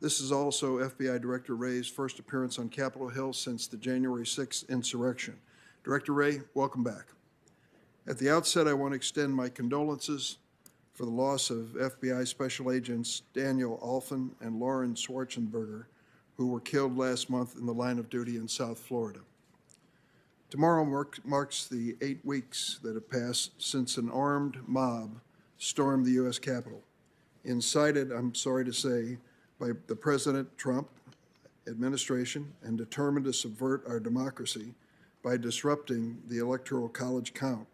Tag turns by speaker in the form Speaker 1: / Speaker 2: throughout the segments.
Speaker 1: This is also FBI Director Wray's first appearance on Capitol Hill since the January 6th insurrection. Director Wray, welcome back. At the outset, I want to extend my condolences for the loss of FBI Special Agents Daniel Alfin and Lauren Schwarzenberger, who were killed last month in the line of duty in South Florida. Tomorrow marks the 8 weeks that have passed since an armed mob stormed the U.S. Capitol, incited, I'm sorry to say, by the President Trump administration and determined to subvert our democracy by disrupting the Electoral College count.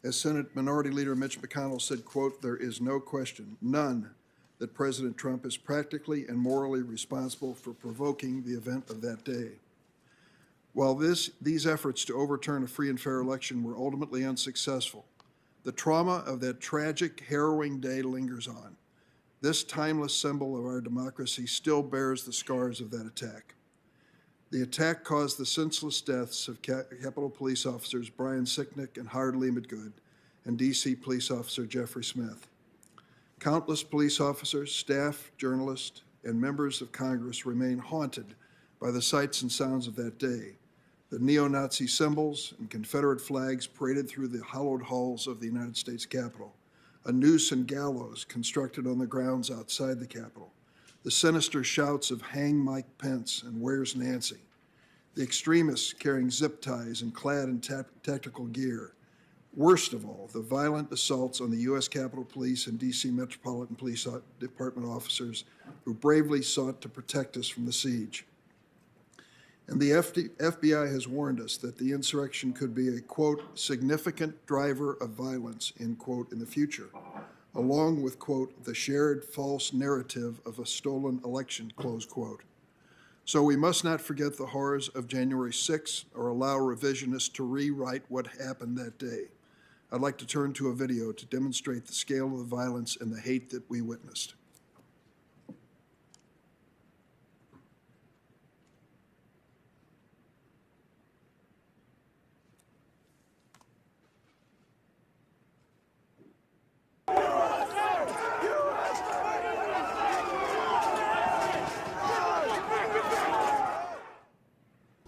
Speaker 1: As Senate Minority Leader Mitch McConnell said, quote, "There is no question, none, that President Trump is practically and morally responsible for provoking the event of that day." While these efforts to overturn a free and fair election were ultimately unsuccessful, the trauma of that tragic, harrowing day lingers on. This timeless symbol of our democracy still bears the scars of that attack. The attack caused the senseless deaths of Capitol Police Officers Brian Sicknick and Howard Leamadgood and D.C. Police Officer Jeffrey Smith. Countless police officers, staff, journalists, and members of Congress remain haunted by the sights and sounds of that day. The neo-Nazi symbols and Confederate flags paraded through the hallowed halls of the United States Capitol. A noose and gallows constructed on the grounds outside the Capitol. The sinister shouts of "Hang Mike Pence" and "Where's Nancy?" The extremists carrying zip ties and clad in tactical gear. Worst of all, the violent assaults on the U.S. Capitol Police and D.C. Metropolitan Police Department officers who bravely sought to protect us from the siege. And the FBI has warned us that the insurrection could be a, quote, "significant driver of violence," end quote, in the future, along with, quote, "the shared false narrative of a stolen election," close quote. So we must not forget the horrors of January 6th or allow revisionists to rewrite what happened that day. I'd like to turn to a video to demonstrate the scale of the violence and the hate that we witnessed.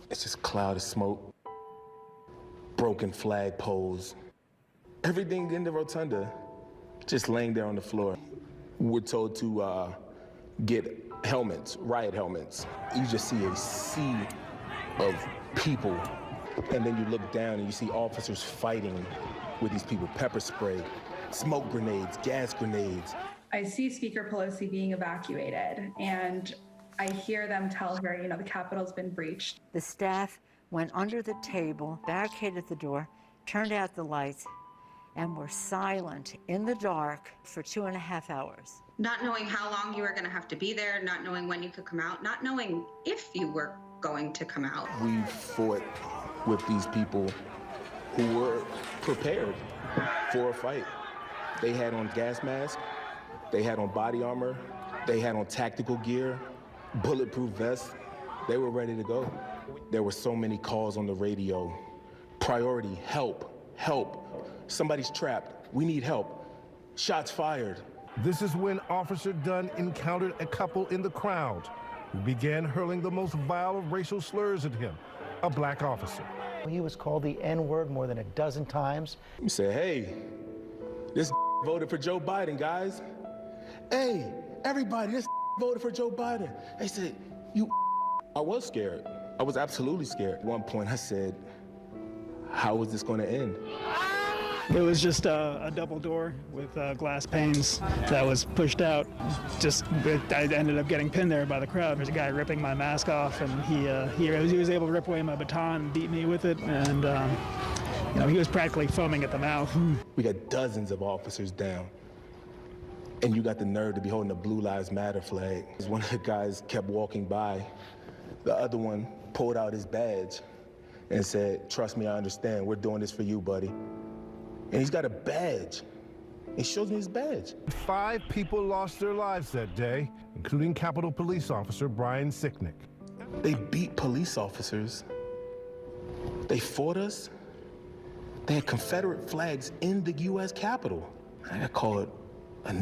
Speaker 2: It's just a cloud of smoke, broken flag poles, everything in the rotunda just laying there on the floor. We're told to get helmets, riot helmets. You just see a sea of people, and then you look down and you see officers fighting with these people, pepper spray, smoke grenades, gas grenades.
Speaker 3: I see Speaker Pelosi being evacuated, and I hear them tell her, the Capitol's been breached.
Speaker 4: The staff went under the table, barricaded the door, turned out the lights, and were silent in the dark for 2.5 hours.
Speaker 5: Not knowing how long you were going to have to be there, not knowing when you could come out, not knowing if you were going to come out.
Speaker 2: We fought with these people who were prepared for a fight. They had on gas masks, they had on body armor, they had on tactical gear, bulletproof vests. They were ready to go. There were so many calls on the radio. Priority, help, help. Somebody's trapped, we need help. Shots fired.
Speaker 6: This is when Officer Dunn encountered a couple in the crowd who began hurling the most vile of racial slurs at him, a black officer.
Speaker 7: He was called the N-word more than a dozen times.
Speaker 2: You say, hey, this voted for Joe Biden, guys. Hey, everybody, this voted for Joe Biden. They said, I was scared. I was absolutely scared. At one point I said, how is this going to end?
Speaker 8: It was just a double door with glass panes that was pushed out. I ended up getting pinned there by the crowd. There's a guy ripping my mask off, and he was able to rip away my baton and beat me with it, and he was practically foaming at the mouth.
Speaker 2: We got dozens of officers down, and you got the nerve to be holding the Blue Lives Matter flag. One of the guys kept walking by. The other one pulled out his badge and said, "Trust me, I understand. We're doing this for you, buddy." And he's got a badge. He shows me his badge.
Speaker 6: 5 people lost their lives that day, including Capitol Police Officer Brian Sicknick.
Speaker 2: They beat police officers. They fought us. They had Confederate flags in the U.S. Capitol. I gotta call it a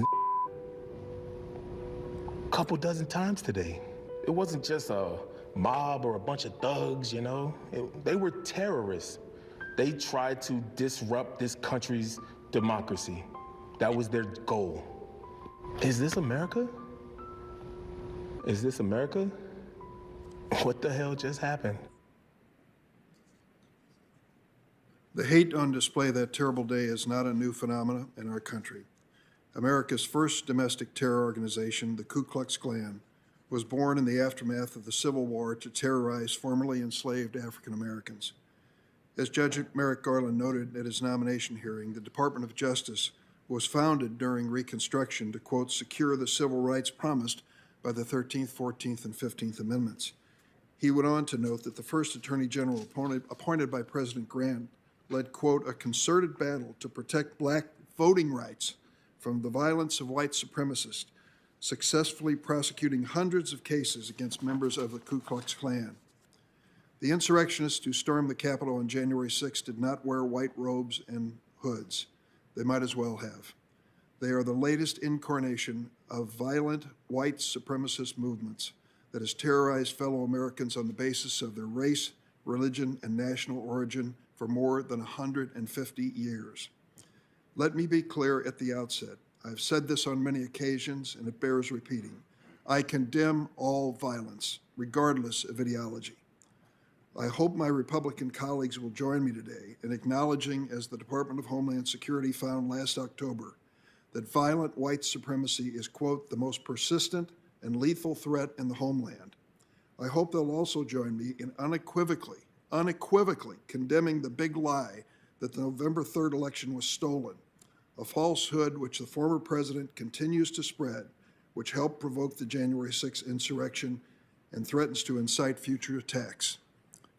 Speaker 2: couple dozen times today. It wasn't just a mob or a bunch of thugs, you know? They were terrorists. They tried to disrupt this country's democracy. That was their goal. Is this America? Is this America? What the hell just happened?
Speaker 1: The hate on display that terrible day is not a new phenomenon in our country. America's first domestic terror organization, the Ku Klux Klan, was born in the aftermath of the Civil War to terrorize formerly enslaved African Americans. As Judge Merrick Garland noted at his nomination hearing, the Department of Justice was founded during Reconstruction to, quote, secure the civil rights promised by the 13th, 14th, and 15th Amendments. He went on to note that the first Attorney General appointed by President Grant led, quote, a concerted battle to protect black voting rights from the violence of white supremacists, successfully prosecuting hundreds of cases against members of the Ku Klux Klan. The insurrectionists who stormed the Capitol on January 6 did not wear white robes and hoods. They might as well have. They are the latest incarnation of violent white supremacist movements that has terrorized fellow Americans on the basis of their race, religion, and national origin for more than 150 years. Let me be clear at the outset. I've said this on many occasions, and it bears repeating. I condemn all violence, regardless of ideology. I hope my Republican colleagues will join me today in acknowledging, as the Department of Homeland Security found last October, that violent white supremacy is, quote, the most persistent and lethal threat in the homeland. I hope they'll also join me in unequivocally condemning the big lie that the November 3rd election was stolen, a falsehood which the former president continues to spread, which helped provoke the January 6th insurrection and threatens to incite future attacks.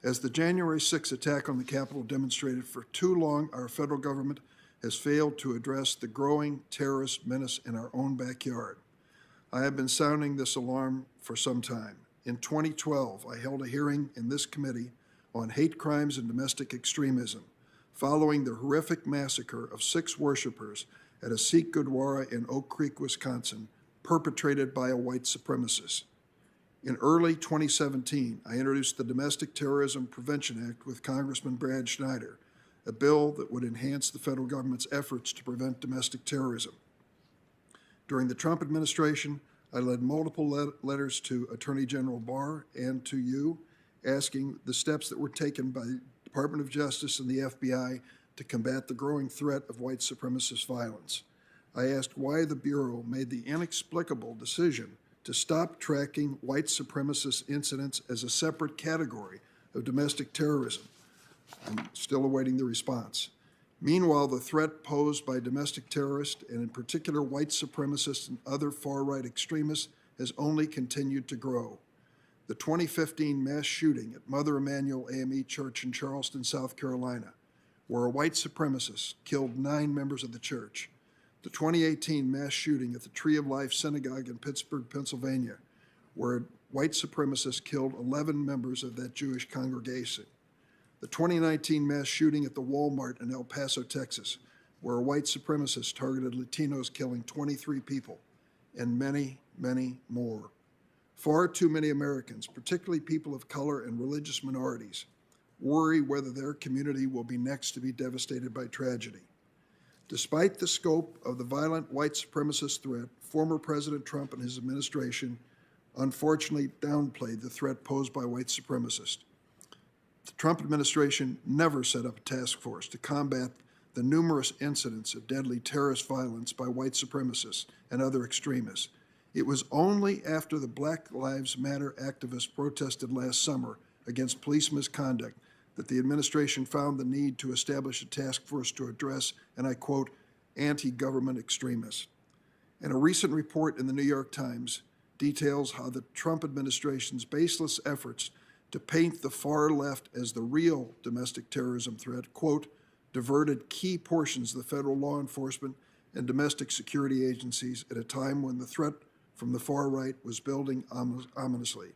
Speaker 1: As the January 6th attack on the Capitol demonstrated, for too long our federal government has failed to address the growing terrorist menace in our own backyard. I have been sounding this alarm for some time. In 2012, I held a hearing in this committee on hate crimes and domestic extremism, following the horrific massacre of 6 worshipers at a Sikh Gurdwara in Oak Creek, Wisconsin, perpetrated by a white supremacist. In early 2017, I introduced the Domestic Terrorism Prevention Act with Congressman Brad Schneider, a bill that would enhance the federal government's efforts to prevent domestic terrorism. During the Trump administration, I led multiple letters to Attorney General Barr and to you, asking the steps that were taken by the Department of Justice and the FBI to combat the growing threat of white supremacist violence. I asked why the Bureau made the inexplicable decision to stop tracking white supremacist incidents as a separate category of domestic terrorism. I'm still awaiting the response. Meanwhile, the threat posed by domestic terrorists, and in particular white supremacists and other far-right extremists, has only continued to grow. The 2015 mass shooting at Mother Emanuel AME Church in Charleston, South Carolina, where a white supremacist killed 9 members of the church. The 2018 mass shooting at the Tree of Life Synagogue in Pittsburgh, Pennsylvania, where a white supremacist killed 11 members of that Jewish congregation. The 2019 mass shooting at the Walmart in El Paso, Texas, where a white supremacist targeted Latinos, killing 23 people, and many, many more. Far too many Americans, particularly people of color and religious minorities, worry whether their community will be next to be devastated by tragedy. Despite the scope of the violent white supremacist threat, former President Trump and his administration unfortunately downplayed the threat posed by white supremacists. The Trump administration never set up a task force to combat the numerous incidents of deadly terrorist violence by white supremacists and other extremists. It was only after the Black Lives Matter activists protested last summer against police misconduct that the administration found the need to establish a task force to address, and I quote, anti-government extremists. And a recent report in the New York Times details how the Trump administration's baseless efforts to paint the far left as the real domestic terrorism threat, quote, diverted key portions of the federal law enforcement and domestic security agencies at a time when the threat from the far right was building ominously.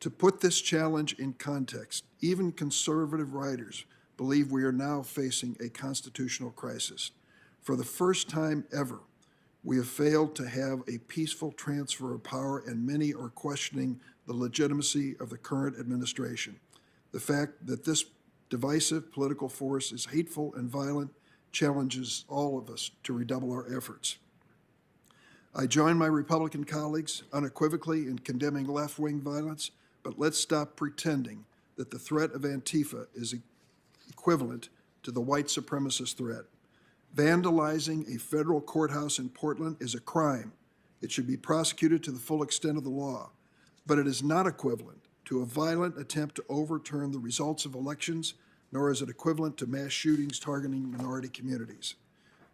Speaker 1: To put this challenge in context, even conservative writers believe we are now facing a constitutional crisis. For the first time ever, We have failed to have a peaceful transfer of power, and many are questioning the legitimacy of the current administration. The fact that this divisive political force is hateful and violent challenges all of us to redouble our efforts. I join my Republican colleagues unequivocally in condemning left-wing violence, but let's stop pretending that the threat of Antifa is equivalent to the white supremacist threat. Vandalizing a federal courthouse in Portland is a crime. It should be prosecuted to the full extent of the law, but it is not equivalent to a violent attempt to overturn the results of elections, nor is it equivalent to mass shootings targeting minority communities.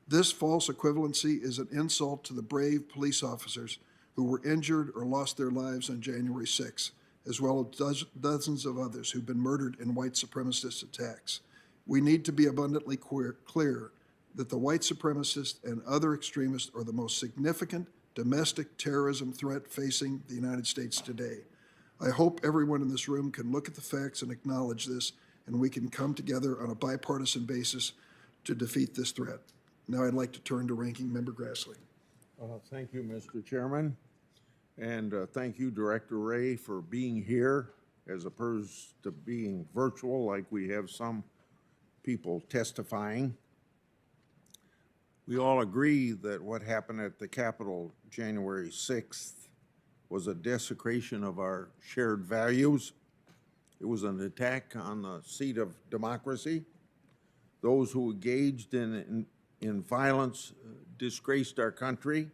Speaker 1: This false equivalency is an insult to the brave police officers who were injured or lost their lives on January 6, as well as dozens of others who've been murdered in white supremacist attacks. We need to be abundantly clear that the white supremacists and other extremists are the most significant domestic terrorism threat facing the United States today. I hope everyone in this room can look at the facts and acknowledge this, and we can come together on a bipartisan basis to defeat this threat. Now I'd like to turn to Ranking Member Grassley.
Speaker 9: Thank you, Mr. Chairman. And thank you, Director Wray, for being here as opposed to being virtual like we have some people testifying. We all agree that what happened at the Capitol January 6th was a desecration of our shared values. It was an attack on the seat of democracy. Those who engaged in violence disgraced our country.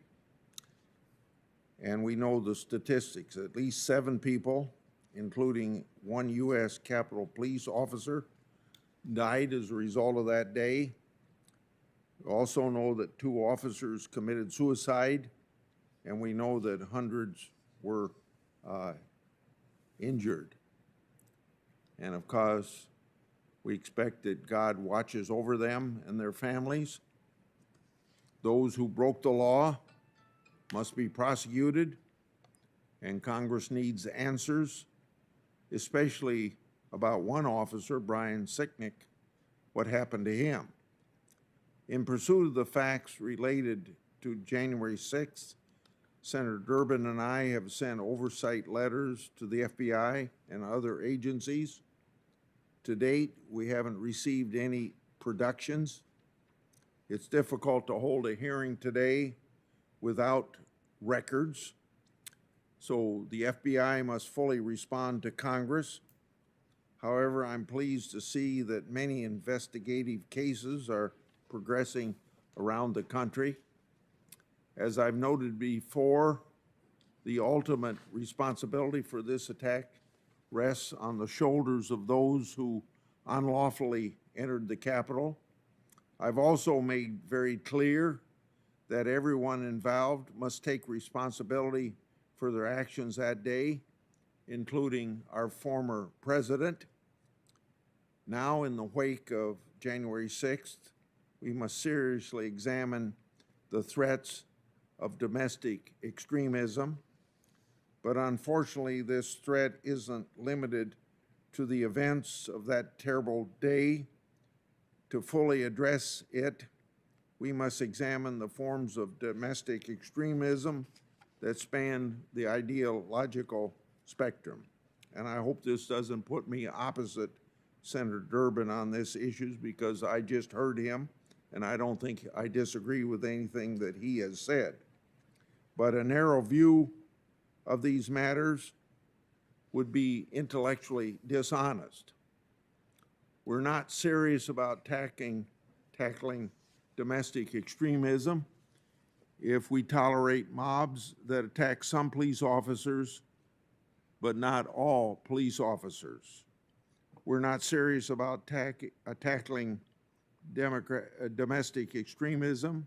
Speaker 9: And we know the statistics. At least 7 people, including 1 U.S. Capitol Police officer, died as a result of that day. We also know that 2 officers committed suicide, and we know that hundreds were injured. And of course, we expect that God watches over them and their families. Those who broke the law must be prosecuted, and Congress needs answers, especially about one officer, Brian Sicknick, what happened to him. In pursuit of the facts related to January 6th, Senator Durbin and I have sent oversight letters to the FBI and other agencies. To date, we haven't received any productions. It's difficult to hold a hearing today without records, so the FBI must fully respond to Congress. However, I'm pleased to see that many investigative cases are progressing around the country. As I've noted before, the ultimate responsibility for this attack rests on the shoulders of those who unlawfully entered the Capitol. I've also made very clear that everyone involved must take responsibility for their actions that day, including our former president. Now, in the wake of January 6th, we must seriously examine the threats of domestic extremism. But unfortunately, this threat isn't limited to the events of that terrible day. To fully address it, we must examine the forms of domestic extremism that span the ideological spectrum. And I hope this doesn't put me opposite Senator Durbin on this issue, because I just heard him, and I don't think I disagree with anything that he has said. But a narrow view of these matters would be intellectually dishonest. We're not serious about tackling domestic extremism if we tolerate mobs that attack some police officers, but not all police officers. We're not serious about tackling domestic extremism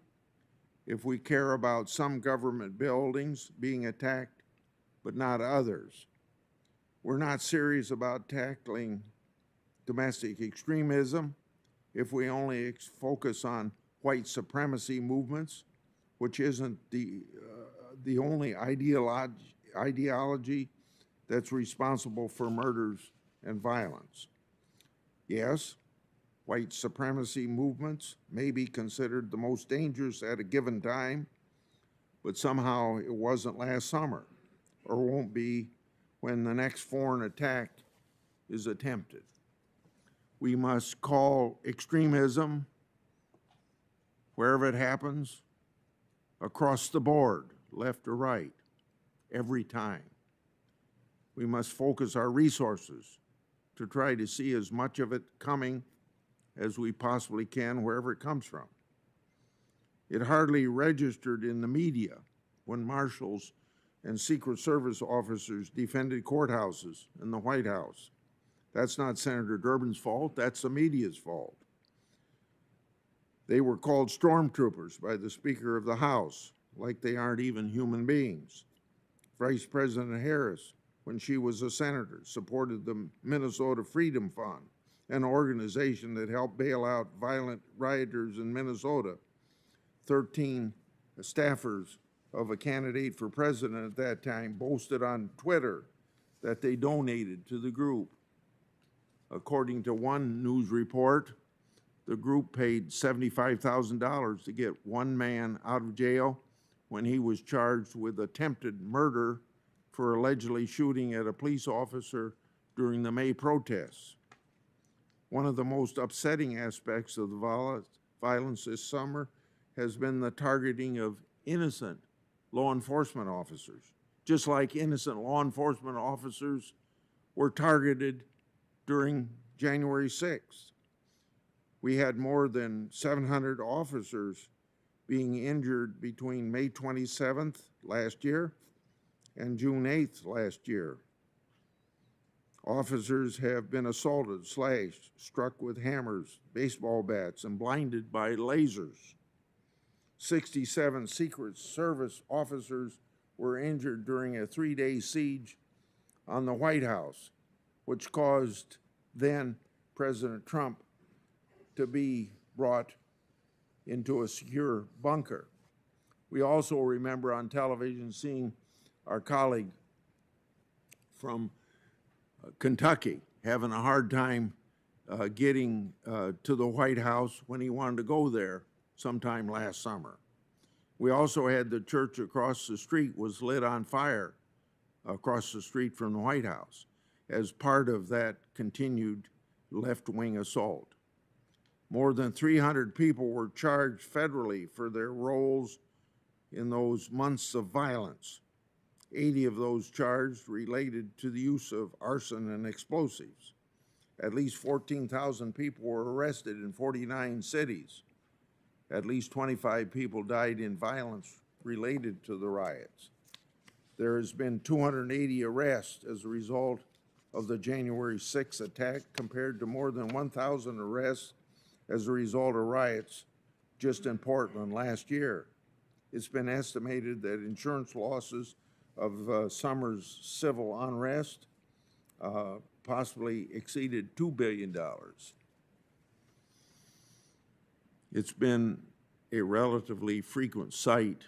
Speaker 9: if we care about some government buildings being attacked, but not others. We're not serious about tackling domestic extremism if we only focus on white supremacy movements, which isn't the only ideology that's responsible for murders and violence. Yes, white supremacy movements may be considered the most dangerous at a given time, but somehow it wasn't last summer or won't be when the next foreign attack is attempted. We must call extremism, wherever it happens, across the board, left or right, every time. We must focus our resources to try to see as much of it coming as we possibly can, wherever it comes from. It hardly registered in the media when marshals and Secret Service officers defended courthouses and the White House. That's not Senator Durbin's fault, that's the media's fault. They were called stormtroopers by the Speaker of the House, like they aren't even human beings. Vice President Harris, when she was a senator, supported the Minnesota Freedom Fund, an organization that helped bail out violent rioters in Minnesota. 13 staffers of a candidate for president at that time boasted on Twitter that they donated to the group. According to one news report, the group paid $75,000 to get one man out of jail when he was charged with attempted murder for allegedly shooting at a police officer during the May protests. One of the most upsetting aspects of the violence this summer has been the targeting of innocent law enforcement officers, just like innocent law enforcement officers were targeted during January 6th. We had more than 700 officers being injured between May 27th last year and June 8th last year. Officers have been assaulted, slashed, struck with hammers, baseball bats, and blinded by lasers. 67 Secret Service officers were injured during a 3-day siege on the White House, which caused then President Trump to be brought into a secure bunker. We also remember on television seeing our colleague from Kentucky having a hard time getting to the White House when he wanted to go there sometime last summer. We also had the church across the street was lit on fire across the street from the White House as part of that continued left-wing assault. More than 300 people were charged federally for their roles in those months of violence. 80 of those charged related to the use of arson and explosives. At least 14,000 people were arrested in 49 cities. At least 25 people died in violence related to the riots. There has been 280 arrests as a result of the January 6th attack, compared to more than 1,000 arrests as a result of riots just in Portland last year. It's been estimated that insurance losses of summer's civil unrest possibly exceeded $2 billion. It's been a relatively frequent sight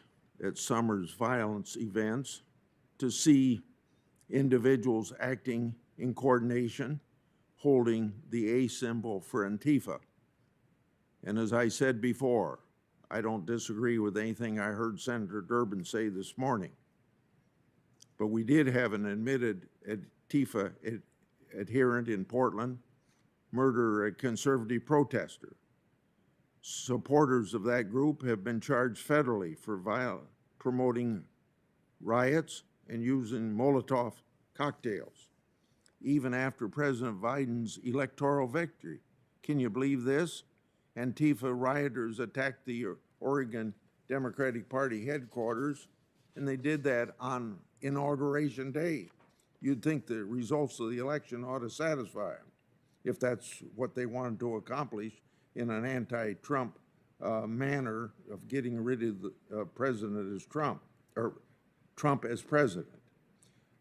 Speaker 9: at summer's violence events to see individuals acting in coordination, holding the A symbol for Antifa. And as I said before, I don't disagree with anything I heard Senator Durbin say this morning. But we did have an admitted Antifa adherent in Portland murder a conservative protester. Supporters of that group have been charged federally for promoting riots and using Molotov cocktails, even after President Biden's electoral victory. Can you believe this? Antifa rioters attacked the Oregon Democratic Party headquarters, and they did that on Inauguration Day. You'd think the results of the election ought to satisfy them, if that's what they wanted to accomplish in an anti-Trump manner of getting rid of the president as Trump, or Trump as president.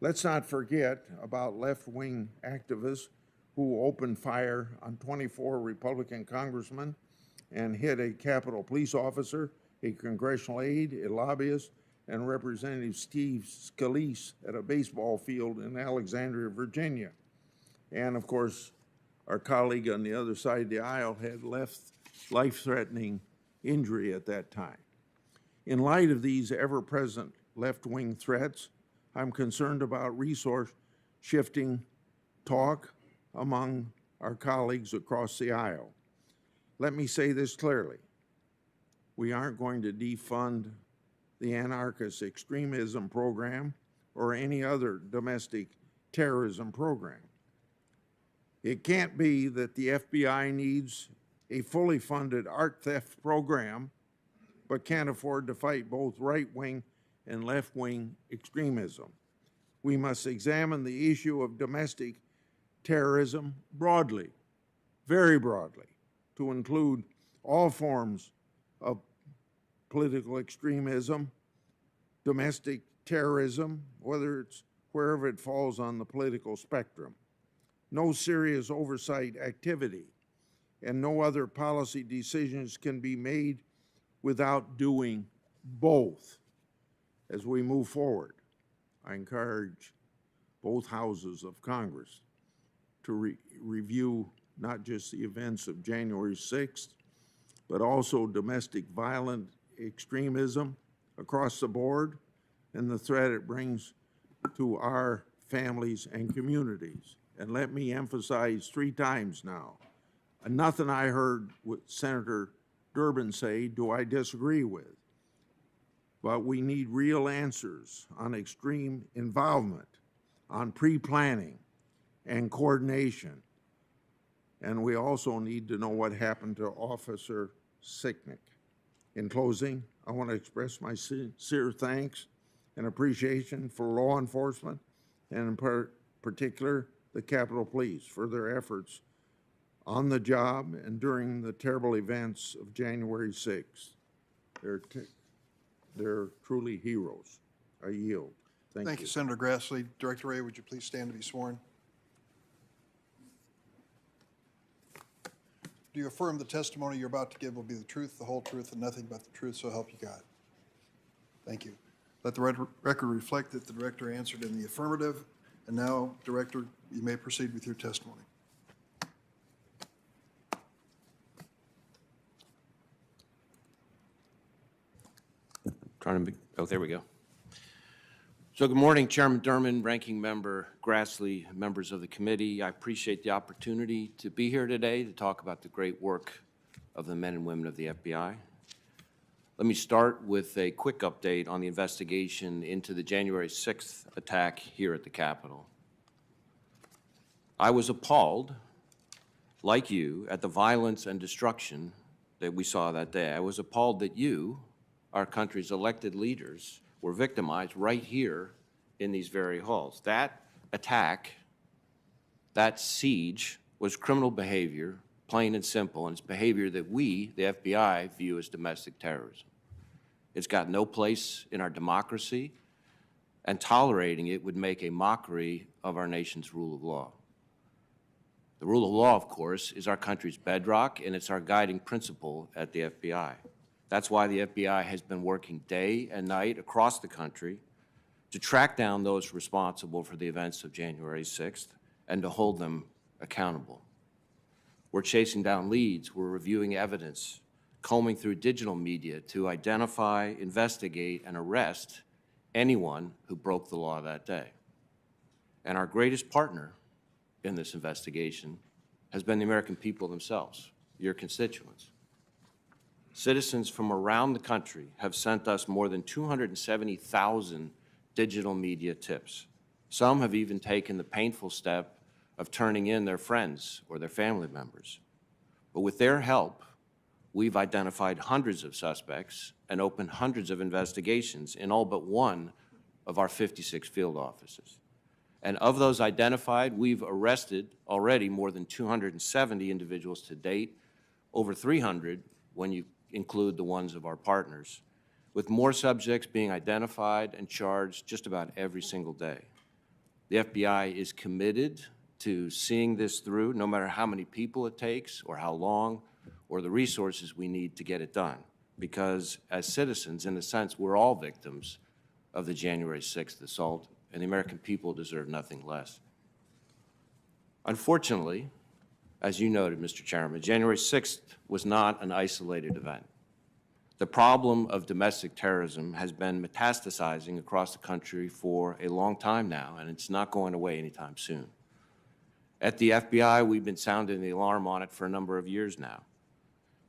Speaker 9: Let's not forget about left-wing activists who opened fire on 24 Republican congressmen and hit a Capitol police officer, a congressional aide, a lobbyist, and Representative Steve Scalise at a baseball field in Alexandria, Virginia. And of course, our colleague on the other side of the aisle had life-threatening injury at that time. In light of these ever-present left-wing threats, I'm concerned about resource shifting talk among our colleagues across the aisle. Let me say this clearly. We aren't going to defund the anarchist extremism program or any other domestic terrorism program. It can't be that the FBI needs a fully funded art theft program but can't afford to fight both right-wing and left-wing extremism. We must examine the issue of domestic terrorism broadly, very broadly, to include all forms of political extremism, domestic terrorism, wherever it falls on the political spectrum. No serious oversight activity and no other policy decisions can be made without doing both. As we move forward, I encourage both houses of Congress to review not just the events of January 6th, but also domestic violent extremism across the board and the threat it brings to our families and communities. And let me emphasize 3 times now, nothing I heard what Senator Durbin say do I disagree with. But we need real answers on extreme involvement, on pre-planning and coordination. And we also need to know what happened to Officer Sicknick. In closing, I want to express my sincere thanks and appreciation for law enforcement, and in particular, the Capitol Police for their efforts on the job and during the terrible events of January 6th. They're truly heroes. I yield. Thank you.
Speaker 1: Senator Grassley. Director Wray, would you please stand to be sworn? Do you affirm the testimony you're about to give will be the truth, the whole truth, and nothing but the truth, so help you God? Thank you. Let the record reflect that the director answered in the affirmative. And now, Director, you may proceed with your testimony.
Speaker 10: There we go. So good morning, Chairman Durman, Ranking Member Grassley, members of the committee. I appreciate the opportunity to be here today to talk about the great work of the men and women of the FBI. Let me start with a quick update on the investigation into the January 6th attack here at the Capitol. I was appalled, like you, at the violence and destruction that we saw that day. I was appalled that you, our country's elected leaders, were victimized right here in these very halls. That attack, that siege, was criminal behavior, plain and simple, and it's behavior that we, the FBI, view as domestic terrorism. It's got no place in our democracy, and tolerating it would make a mockery of our nation's rule of law. The rule of law, of course, is our country's bedrock, and it's our guiding principle at the FBI. That's why the FBI has been working day and night across the country to track down those responsible for the events of January 6th and to hold them accountable. We're chasing down leads, we're reviewing evidence, combing through digital media to identify, investigate, and arrest anyone who broke the law that day. And our greatest partner in this investigation has been the American people themselves, your constituents. Citizens from around the country have sent us more than 270,000 digital media tips. Some have even taken the painful step of turning in their friends or their family members. But with their help, we've identified hundreds of suspects and opened hundreds of investigations in all but one of our 56 field offices. And of those identified, we've arrested already more than 270 individuals to date, over 300 when you include the ones of our partners, with more subjects being identified and charged just about every single day. The FBI is committed to seeing this through, no matter how many people it takes or how long or the resources we need to get it done. Because as citizens, in a sense, we're all victims of the January 6th assault, and the American people deserve nothing less. Unfortunately, as you noted, Mr. Chairman, January 6th was not an isolated event. The problem of domestic terrorism has been metastasizing across the country for a long time now, and it's not going away anytime soon. At the FBI, we've been sounding the alarm on it for a number of years now.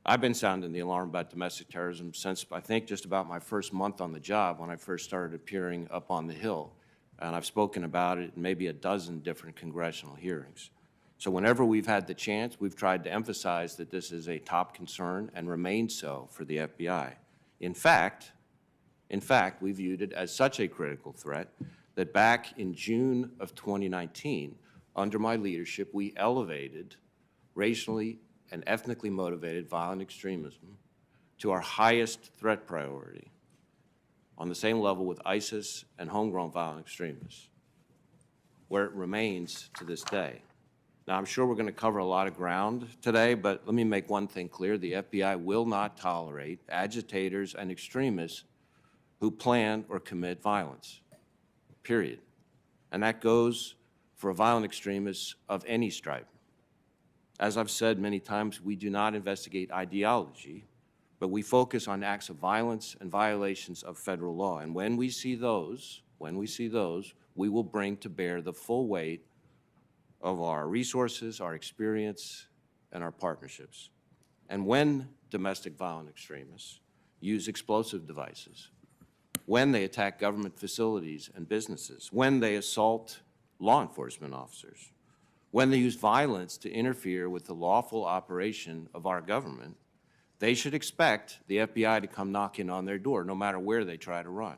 Speaker 10: I've been sounding the alarm about domestic terrorism since, I think, just about my first month on the job when I first started appearing up on the Hill. And I've spoken about it in maybe a dozen different congressional hearings. So whenever we've had the chance, we've tried to emphasize that this is a top concern and remains so for the FBI. In fact, we viewed it as such a critical threat that back in June of 2019, under my leadership, we elevated racially and ethnically motivated violent extremism to our highest threat priority, on the same level with ISIS and homegrown violent extremists, where it remains to this day. Now, I'm sure we're going to cover a lot of ground today, but let me make one thing clear. The FBI will not tolerate agitators and extremists who plan or commit violence, period. And that goes for violent extremists of any stripe. As I've said many times, we do not investigate ideology, but we focus on acts of violence and violations of federal law. And when we see those, we will bring to bear the full weight of our resources, our experience, and our partnerships. And when domestic violent extremists use explosive devices, when they attack government facilities and businesses, when they assault law enforcement officers, when they use violence to interfere with the lawful operation of our government, they should expect the FBI to come knocking on their door, no matter where they try to run.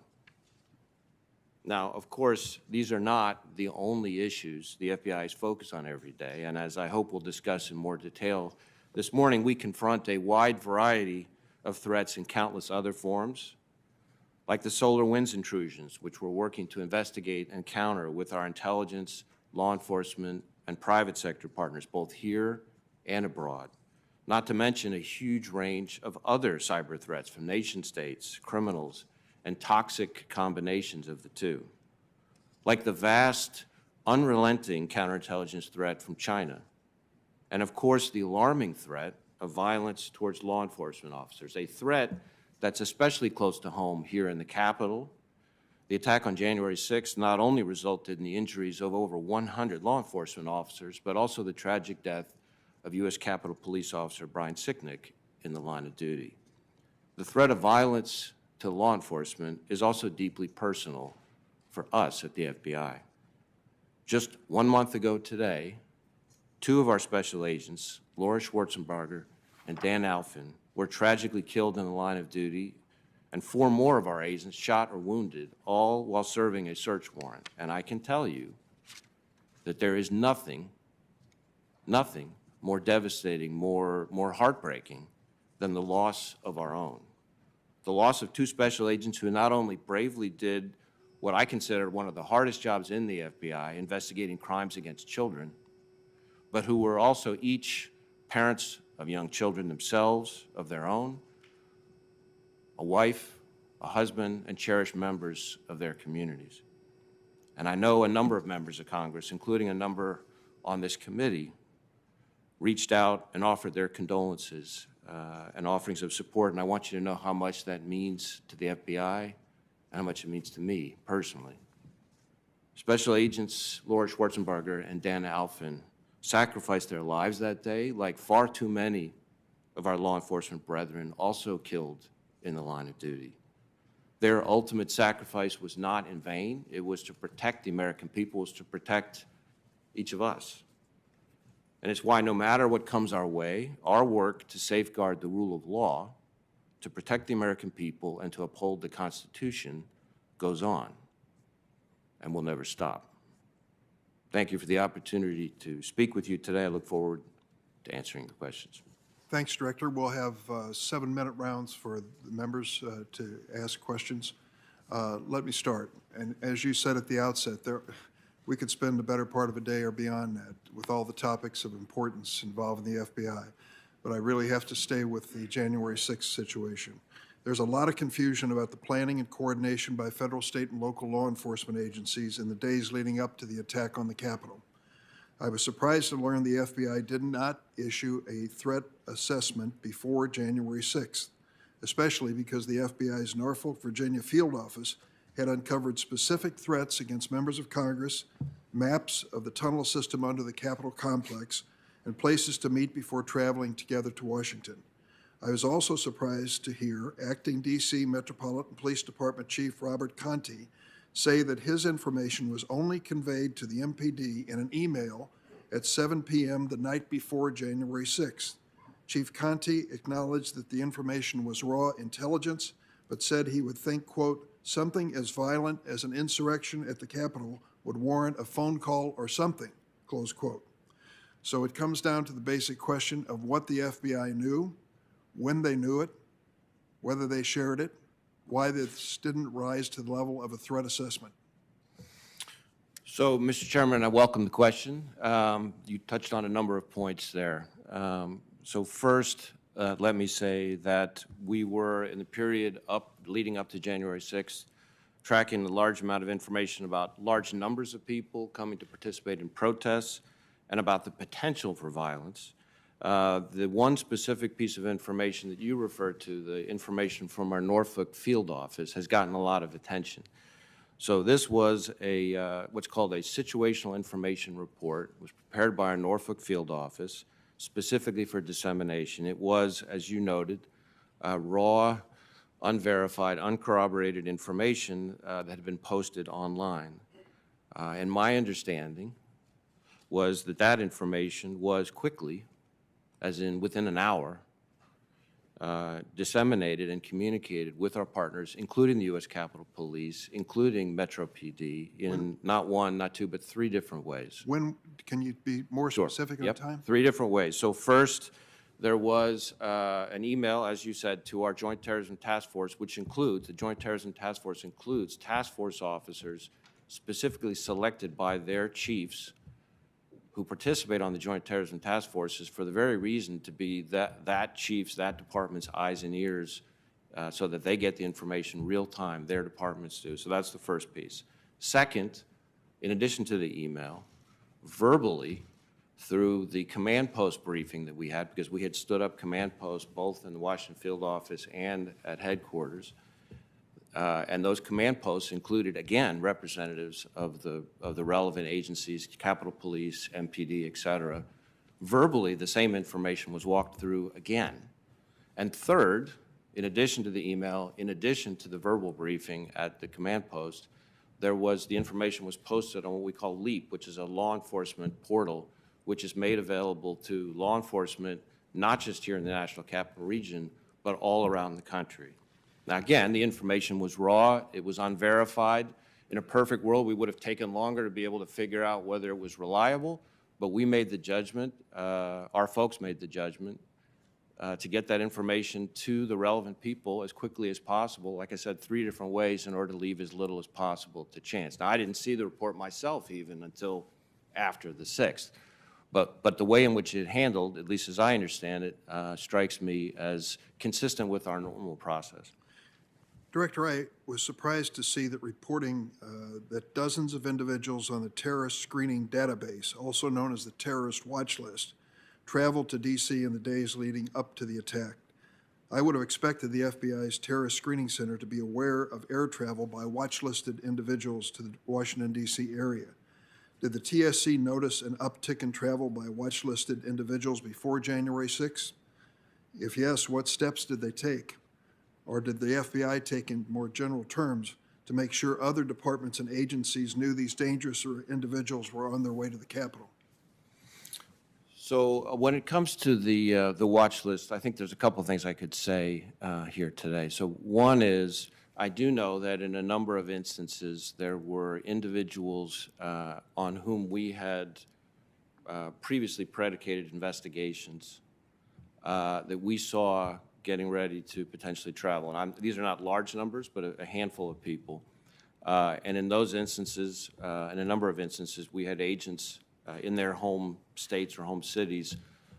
Speaker 10: Now, of course, these are not the only issues the FBI is focused on every day, and as I hope we'll discuss in more detail, this morning we confront a wide variety of threats in countless other forms, like the solar winds intrusions, which we're working to investigate and counter with our intelligence, law enforcement, and private sector partners, both here and abroad. Not to mention a huge range of other cyber threats from nation states, criminals, and toxic combinations of the two, like the vast, unrelenting counterintelligence threat from China, and of course the alarming threat of violence towards law enforcement officers, a threat that's especially close to home here in the Capitol. The attack on January 6th not only resulted in the injuries of over 100 law enforcement officers, but also the tragic death of U.S. Capitol Police Officer Brian Sicknick in the line of duty. The threat of violence to law enforcement is also deeply personal for us at the FBI. Just 1 month ago today, 2 of our special agents, Laura Schwarzenbarger and Dan Alfin, were tragically killed in the line of duty, and 4 more of our agents shot or wounded, all while serving a search warrant. And I can tell you that there is nothing more devastating, more heartbreaking than the loss of our own. The loss of 2 special agents who not only bravely did what I consider one of the hardest jobs in the FBI, investigating crimes against children, but who were also each parents of young children themselves, of their own, a wife, a husband, and cherished members of their communities. And I know a number of members of Congress, including a number on this committee, reached out and offered their condolences and offerings of support, and I want you to know how much that means to the FBI and how much it means to me personally. Special Agents Laura Schwarzenbarger and Dan Alfin sacrificed their lives that day, like far too many of our law enforcement brethren also killed in the line of duty. Their ultimate sacrifice was not in vain. It was to protect the American people, it was to protect each of us. And it's why no matter what comes our way, our work to safeguard the rule of law, to protect the American people, and to uphold the Constitution goes on and will never stop. Thank you for the opportunity to speak with you today. I look forward to answering the questions.
Speaker 1: Thanks, Director. We'll have 7-minute rounds for the members to ask questions. Let me start. And as you said at the outset, we could spend the better part of a day or beyond that with all the topics of importance involving the FBI. But I really have to stay with the January 6th situation. There's a lot of confusion about the planning and coordination by federal, state, and local law enforcement agencies in the days leading up to the attack on the Capitol. I was surprised to learn the FBI did not issue a threat assessment before January 6th. especially because the FBI's Norfolk, Virginia field office had uncovered specific threats against members of Congress, maps of the tunnel system under the Capitol complex, and places to meet before traveling together to Washington. I was also surprised to hear Acting D.C. Metropolitan Police Department Chief Robert Conti say that his information was only conveyed to the MPD in an email at 7 p.m. the night before January 6th. Chief Conti acknowledged that the information was raw intelligence, but said he would think, quote, something as violent as an insurrection at the Capitol would warrant a phone call or something, close quote. So it comes down to the basic question of what the FBI knew, when they knew it, whether they shared it, why this didn't rise to the level of a threat assessment.
Speaker 10: So, Mr. Chairman, I welcome the question. You touched on a number of points there. So first, let me say that we were, in the period leading up to January 6th, tracking a large amount of information about large numbers of people coming to participate in protests and about the potential for violence. The one specific piece of information that you referred to, the information from our Norfolk field office, has gotten a lot of attention. So this was what's called a situational information report. It was prepared by our Norfolk field office specifically for dissemination. It was, as you noted, raw, unverified, uncorroborated information that had been posted online. And my understanding was that that information was quickly, as in within an hour, disseminated and communicated with our partners, including the U.S. Capitol Police, including Metro PD, in not one, not two, but 3 different ways.
Speaker 1: When, can you be more specific
Speaker 10: Yep.
Speaker 1: on time?
Speaker 10: 3 different ways. So first, there was an email, as you said, to our Joint Terrorism Task Force, which includes, the Joint Terrorism Task Force includes task force officers specifically selected by their chiefs who participate on the Joint Terrorism Task Forces for the very reason to be that chief's, that department's eyes and ears so that they get the information real time, their departments do. So that's the first piece. Second, in addition to the email, verbally, through the command post briefing that we had, because we had stood up command posts both in the Washington field office and at headquarters, and those command posts included, again, representatives of the relevant agencies, Capitol Police, MPD, et cetera. Verbally, the same information was walked through again. And third, in addition to the email, in addition to the verbal briefing at the command post, the information was posted on what we call LEAP, which is a law enforcement portal, which is made available to law enforcement, not just here in the National Capital Region, but all around the country. Now, again, the information was raw. It was unverified. In a perfect world, we would have taken longer to be able to figure out whether it was reliable, but we made the judgment, our folks made the judgment, to get that information to the relevant people as quickly as possible. Like I said, 3 different ways in order to leave as little as possible to chance. Now, I didn't see the report myself even until after the 6th. But the way in which it handled, at least as I understand it, strikes me as consistent with our normal process.
Speaker 1: Director, I was surprised to see that reporting that dozens of individuals on the terrorist screening database, also known as the terrorist watch list, traveled to D.C. in the days leading up to the attack. I would have expected the FBI's Terrorist Screening Center to be aware of air travel by watch-listed individuals to the Washington, D.C. area. Did the TSC notice an uptick in travel by watch-listed individuals before January 6th? If yes, what steps did they take? Or did the FBI take, in more general terms, to make sure other departments and agencies knew these dangerous individuals were on their way to the Capitol?
Speaker 10: So when it comes to the watch list, I think there's a couple of things I could say here today. So one is, I do know that in a number of instances there were individuals on whom we had previously predicated investigations that we saw getting ready to potentially travel. And these are not large numbers, but a handful of people. And in those instances, in a number of instances, we had agents in their home states or home cities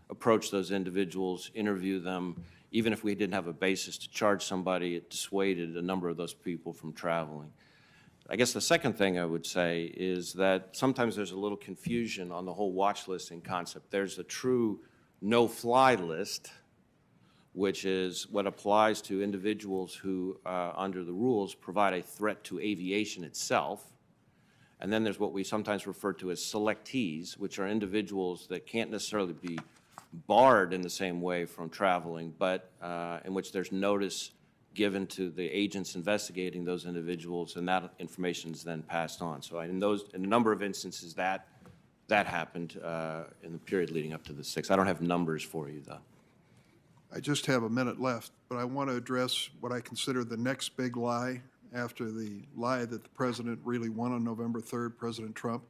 Speaker 10: approach those individuals, interview them. Even if we didn't have a basis to charge somebody, it dissuaded a number of those people from traveling. I guess the second thing I would say is that sometimes there's a little confusion on the whole watch listing concept. There's a true no-fly list, which is what applies to individuals who, under the rules, provide a threat to aviation itself. And then there's what we sometimes refer to as selectees, which are individuals that can't necessarily be barred in the same way from traveling, but in which there's notice given to the agents investigating those individuals, and that information is then passed on. So in a number of instances, that happened in the period leading up to the 6th. I don't have numbers for you, though.
Speaker 1: I just have a minute left, but I want to address what I consider the next big lie after the lie that the president really won on November 3rd, President Trump.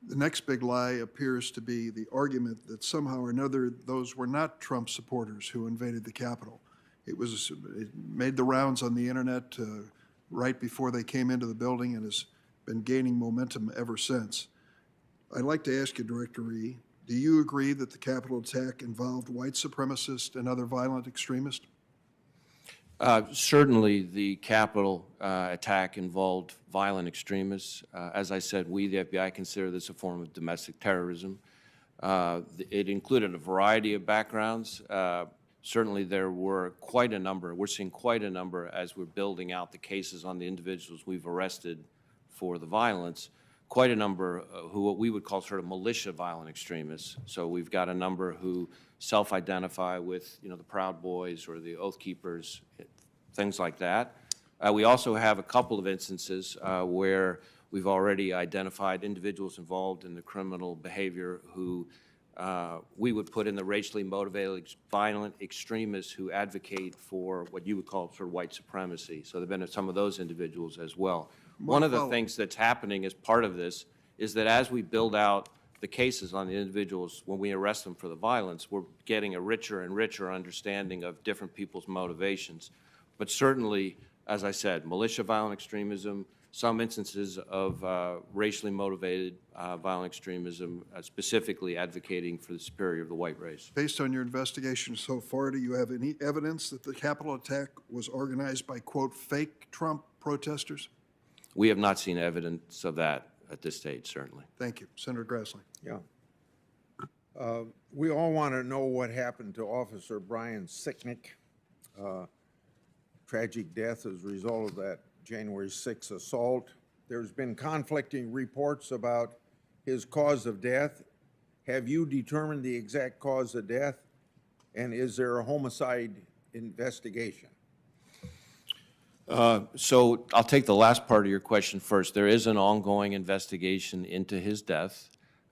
Speaker 1: The next big lie appears to be the argument that somehow or another those were not Trump supporters who invaded the Capitol. It made the rounds on the internet right before they came into the building and has been gaining momentum ever since. I'd like to ask you, Director Wray, do you agree that the Capitol attack involved white supremacists and other violent extremists?
Speaker 10: Certainly, the Capitol attack involved violent extremists. As I said, we, the FBI, consider this a form of domestic terrorism. It included a variety of backgrounds. Certainly, there were quite a number. We're seeing quite a number as we're building out the cases on the individuals we've arrested for the violence. Quite a number who what we would call sort of militia violent extremists. So we've got a number who self-identify with, the Proud Boys or the Oath Keepers, things like that. We also have a couple of instances where we've already identified individuals involved in the criminal behavior who we would put in the racially motivated violent extremists who advocate for what you would call sort of white supremacy. So there have been some of those individuals as well. One of the things that's happening as part of this is that as we build out the cases on the individuals, when we arrest them for the violence, we're getting a richer and richer understanding of different people's motivations. But certainly, as I said, militia violent extremism, some instances of racially motivated violent extremism, specifically advocating for the superiority of the white race.
Speaker 1: Based on your investigation so far, do you have any evidence that the Capitol attack was organized by, quote, fake Trump protesters?
Speaker 10: We have not seen evidence of that at this stage, certainly.
Speaker 1: Thank you. Senator Grassley.
Speaker 9: Yeah. We all want to know what happened to Officer Brian Sicknick. Tragic death as a result of that January 6th assault. There's been conflicting reports about his cause of death. Have you determined the exact cause of death? And is there a homicide investigation?
Speaker 10: So I'll take the last part of your question first. There is an ongoing investigation into his death.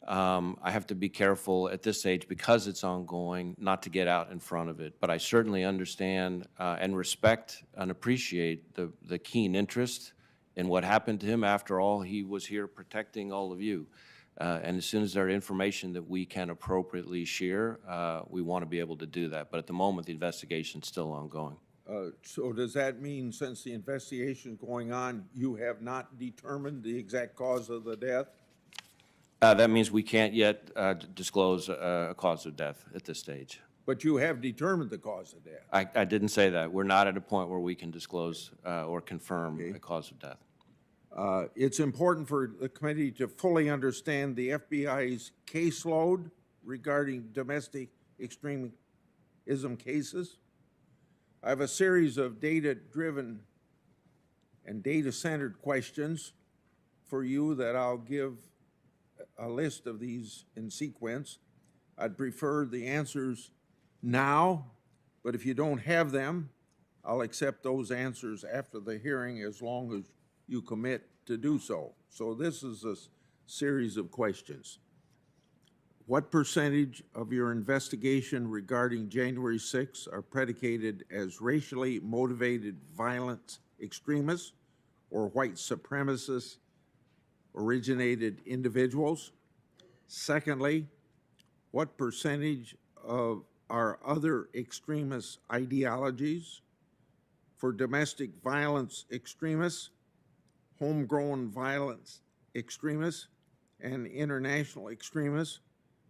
Speaker 10: I have to be careful at this stage, because it's ongoing, not to get out in front of it. But I certainly understand and respect and appreciate the keen interest in what happened to him. After all, he was here protecting all of you. And as soon as there is information that we can appropriately share, we want to be able to do that. But at the moment, the investigation is still ongoing.
Speaker 9: So does that mean, since the investigation is going on, you have not determined the exact cause of the death?
Speaker 10: That means we can't yet disclose a cause of death at this stage.
Speaker 9: But you have determined the cause of death.
Speaker 10: I didn't say that. We're not at a point where we can disclose or confirm a cause of death.
Speaker 9: It's important for the committee to fully understand the FBI's caseload regarding domestic extremism cases. I have a series of data-driven and data-centered questions for you that I'll give a list of these in sequence. I'd prefer the answers now, but if you don't have them, I'll accept those answers after the hearing as long as you commit to do so. So this is a series of questions. What percentage of your investigation regarding January 6th are predicated as racially motivated violent extremists or white supremacist originated individuals? Secondly, what percentage of our other extremist ideologies for domestic violence extremists, homegrown violence extremists, and international extremists?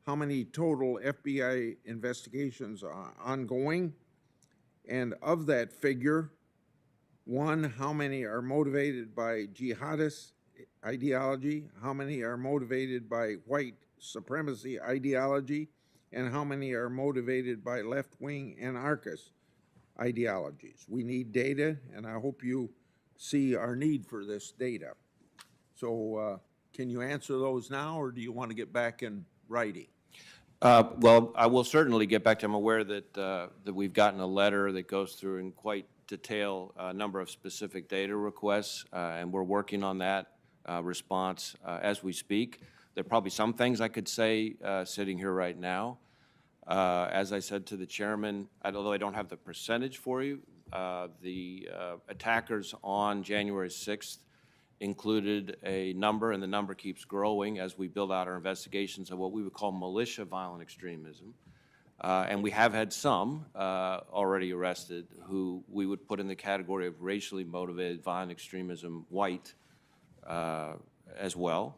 Speaker 9: How many total FBI investigations are ongoing? And of that figure, one, how many are motivated by jihadist ideology? How many are motivated by white supremacy ideology? And how many are motivated by left-wing anarchists? ideologies. We need data, and I hope you see our need for this data. So can you answer those now, or do you want to get back in writing?
Speaker 10: Well, I will certainly get back to. I'm aware that that we've gotten a letter that goes through in quite detail a number of specific data requests, and we're working on that response as we speak. There are probably some things I could say sitting here right now. As I said to the chairman, although I don't have the percentage for you, the attackers on January 6th included a number, and the number keeps growing as we build out our investigations of what we would call militia violent extremism. And we have had some already arrested who we would put in the category of racially motivated violent extremism, white as well.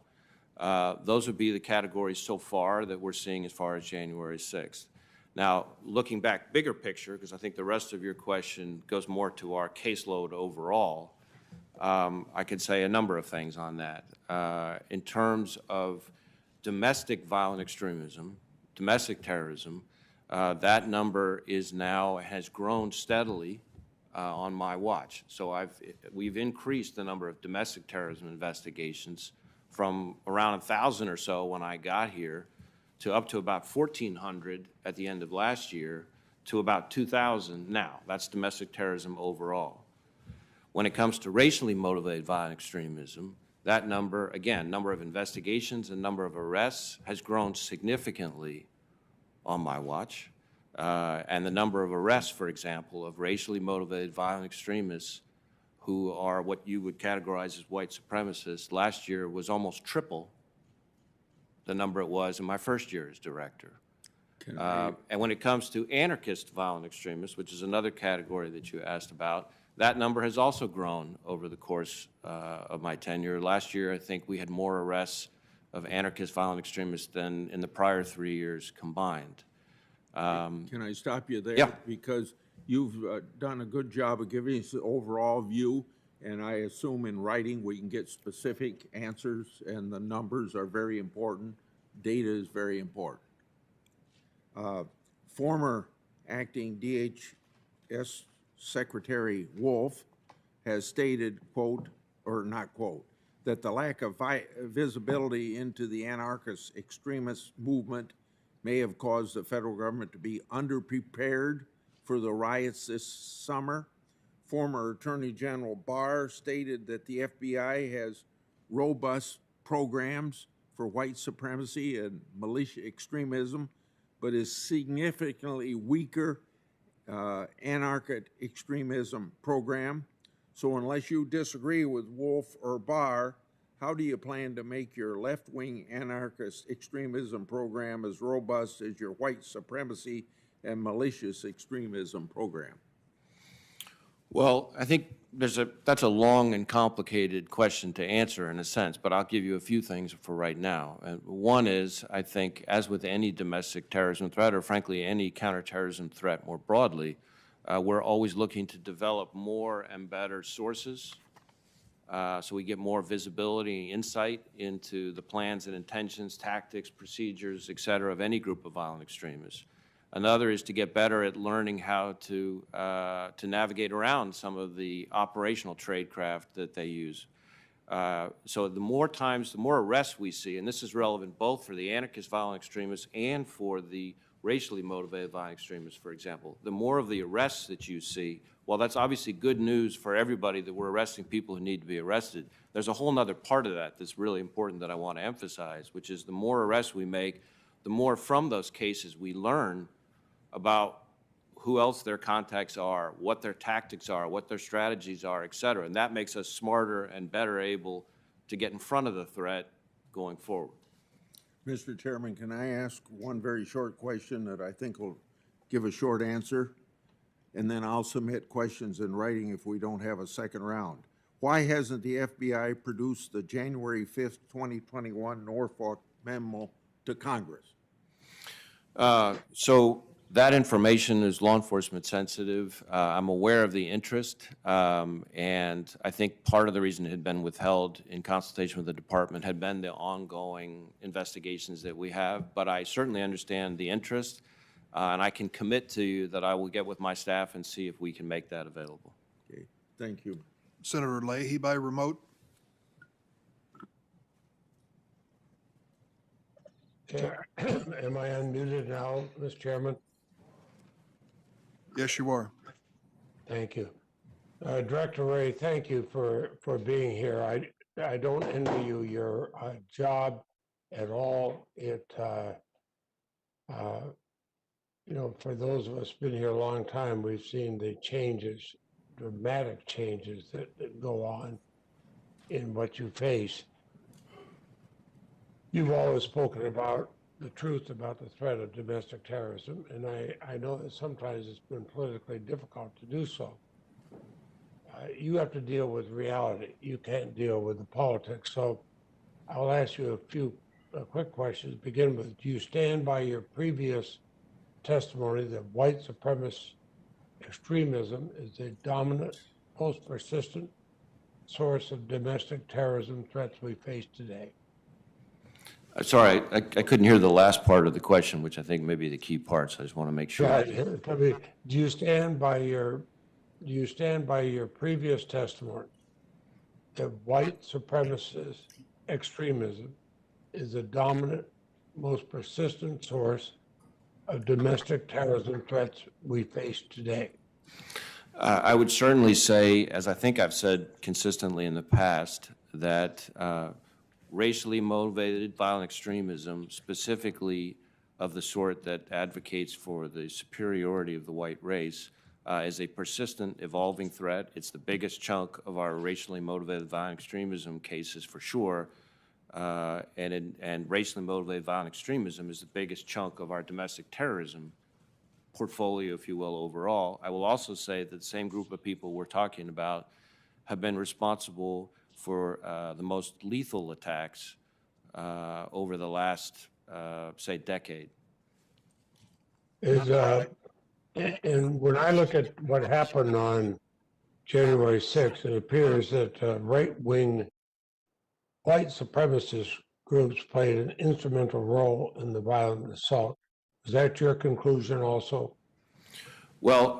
Speaker 10: Those would be the categories so far that we're seeing as far as January 6th. Now, looking back bigger picture, because I think the rest of your question goes more to our caseload overall, I could say a number of things on that. In terms of domestic violent extremism, domestic terrorism, that number is now, has grown steadily on my watch. So we've increased the number of domestic terrorism investigations from around 1,000 or so when I got here to up to about 1,400 at the end of last year to about 2,000 now. That's domestic terrorism overall. When it comes to racially motivated violent extremism, that number, again, number of investigations and number of arrests has grown significantly on my watch. And the number of arrests, for example, of racially motivated violent extremists who are what you would categorize as white supremacists last year was almost triple the number it was in my first year as director. And when it comes to anarchist violent extremists, which is another category that you asked about, that number has also grown over the course of my tenure. Last year, I think we had more arrests of anarchist violent extremists than in the prior 3 years combined.
Speaker 9: Can I stop you there?
Speaker 10: Yeah.
Speaker 9: Because you've done a good job of giving us the overall view, and I assume in writing we can get specific answers, and the numbers are very important. Data is very important. Former acting DHS Secretary Wolf has stated, quote, or not quote, that the lack of visibility into the anarchist extremist movement may have caused the federal government to be underprepared for the riots this summer. Former Attorney General Barr stated that the FBI has robust programs for white supremacy and militia extremism, but is significantly weaker anarchist extremism program. So unless you disagree with Wolf or Barr, how do you plan to make your left-wing anarchist extremism program as robust as your white supremacy and malicious extremism program?
Speaker 10: Well, I think that's a long and complicated question to answer in a sense, but I'll give you a few things for right now. One is, I think, as with any domestic terrorism threat, or frankly any counterterrorism threat more broadly, we're always looking to develop more and better sources so we get more visibility, insight into the plans and intentions, tactics, procedures, et cetera, of any group of violent extremists. Another is to get better at learning how to navigate around some of the operational tradecraft that they use. So the more times, the more arrests we see, and this is relevant both for the anarchist violent extremists and for the racially motivated violent extremists, for example, the more of the arrests that you see, while that's obviously good news for everybody that we're arresting people who need to be arrested, there's a whole other part of that that's really important that I want to emphasize, which is the more arrests we make, the more from those cases we learn about who else their contacts are, what their tactics are, what their strategies are, et cetera. And that makes us smarter and better able to get in front of the threat going forward.
Speaker 9: Mr. Chairman, can I ask one very short question that I think will give a short answer? And then I'll submit questions in writing if we don't have a second round. Why hasn't the FBI produced the January 5th, 2021 Norfolk memo to Congress?
Speaker 10: So that information is law enforcement sensitive. I'm aware of the interest, and I think part of the reason it had been withheld in consultation with the department had been the ongoing investigations that we have, but I certainly understand the interest. And I can commit to you that I will get with my staff and see if we can make that available.
Speaker 9: Okay, thank you.
Speaker 1: Senator Leahy by remote.
Speaker 11: Am I unmuted now, Mr. Chairman?
Speaker 1: Yes, you are.
Speaker 11: Thank you. Director Wray, thank you for being here. I don't envy you your job at all. You know, for those of us been here a long time, we've seen the changes, dramatic changes that go on in what you face. You've always spoken about the truth about the threat of domestic terrorism, and I know that sometimes it's been politically difficult to do so. You have to deal with reality. You can't deal with the politics. So I'll ask you a few quick questions. Begin with, do you stand by your previous testimony that white supremacist extremism is the dominant, most persistent source of domestic terrorism threats we face today?
Speaker 10: Sorry, I couldn't hear the last part of the question, which I think may be the key part, so I just want to make sure.
Speaker 11: Right. Do you stand by your previous testimony that white supremacist extremism is the dominant, most persistent source of domestic terrorism threats we face today?
Speaker 10: I would certainly say, as I think I've said consistently in the past, that racially motivated violent extremism, specifically of the sort that advocates for the superiority of the white race, is a persistent, evolving threat. It's the biggest chunk of our racially motivated violent extremism cases for sure, and racially motivated violent extremism is the biggest chunk of our domestic terrorism portfolio, if you will, overall. I will also say that the same group of people we're talking about have been responsible for the most lethal attacks over the last, say, decade.
Speaker 11: And when I look at what happened on January 6th, it appears that right-wing white supremacist groups played an instrumental role in the violent assault. Is that your conclusion also?
Speaker 10: Well,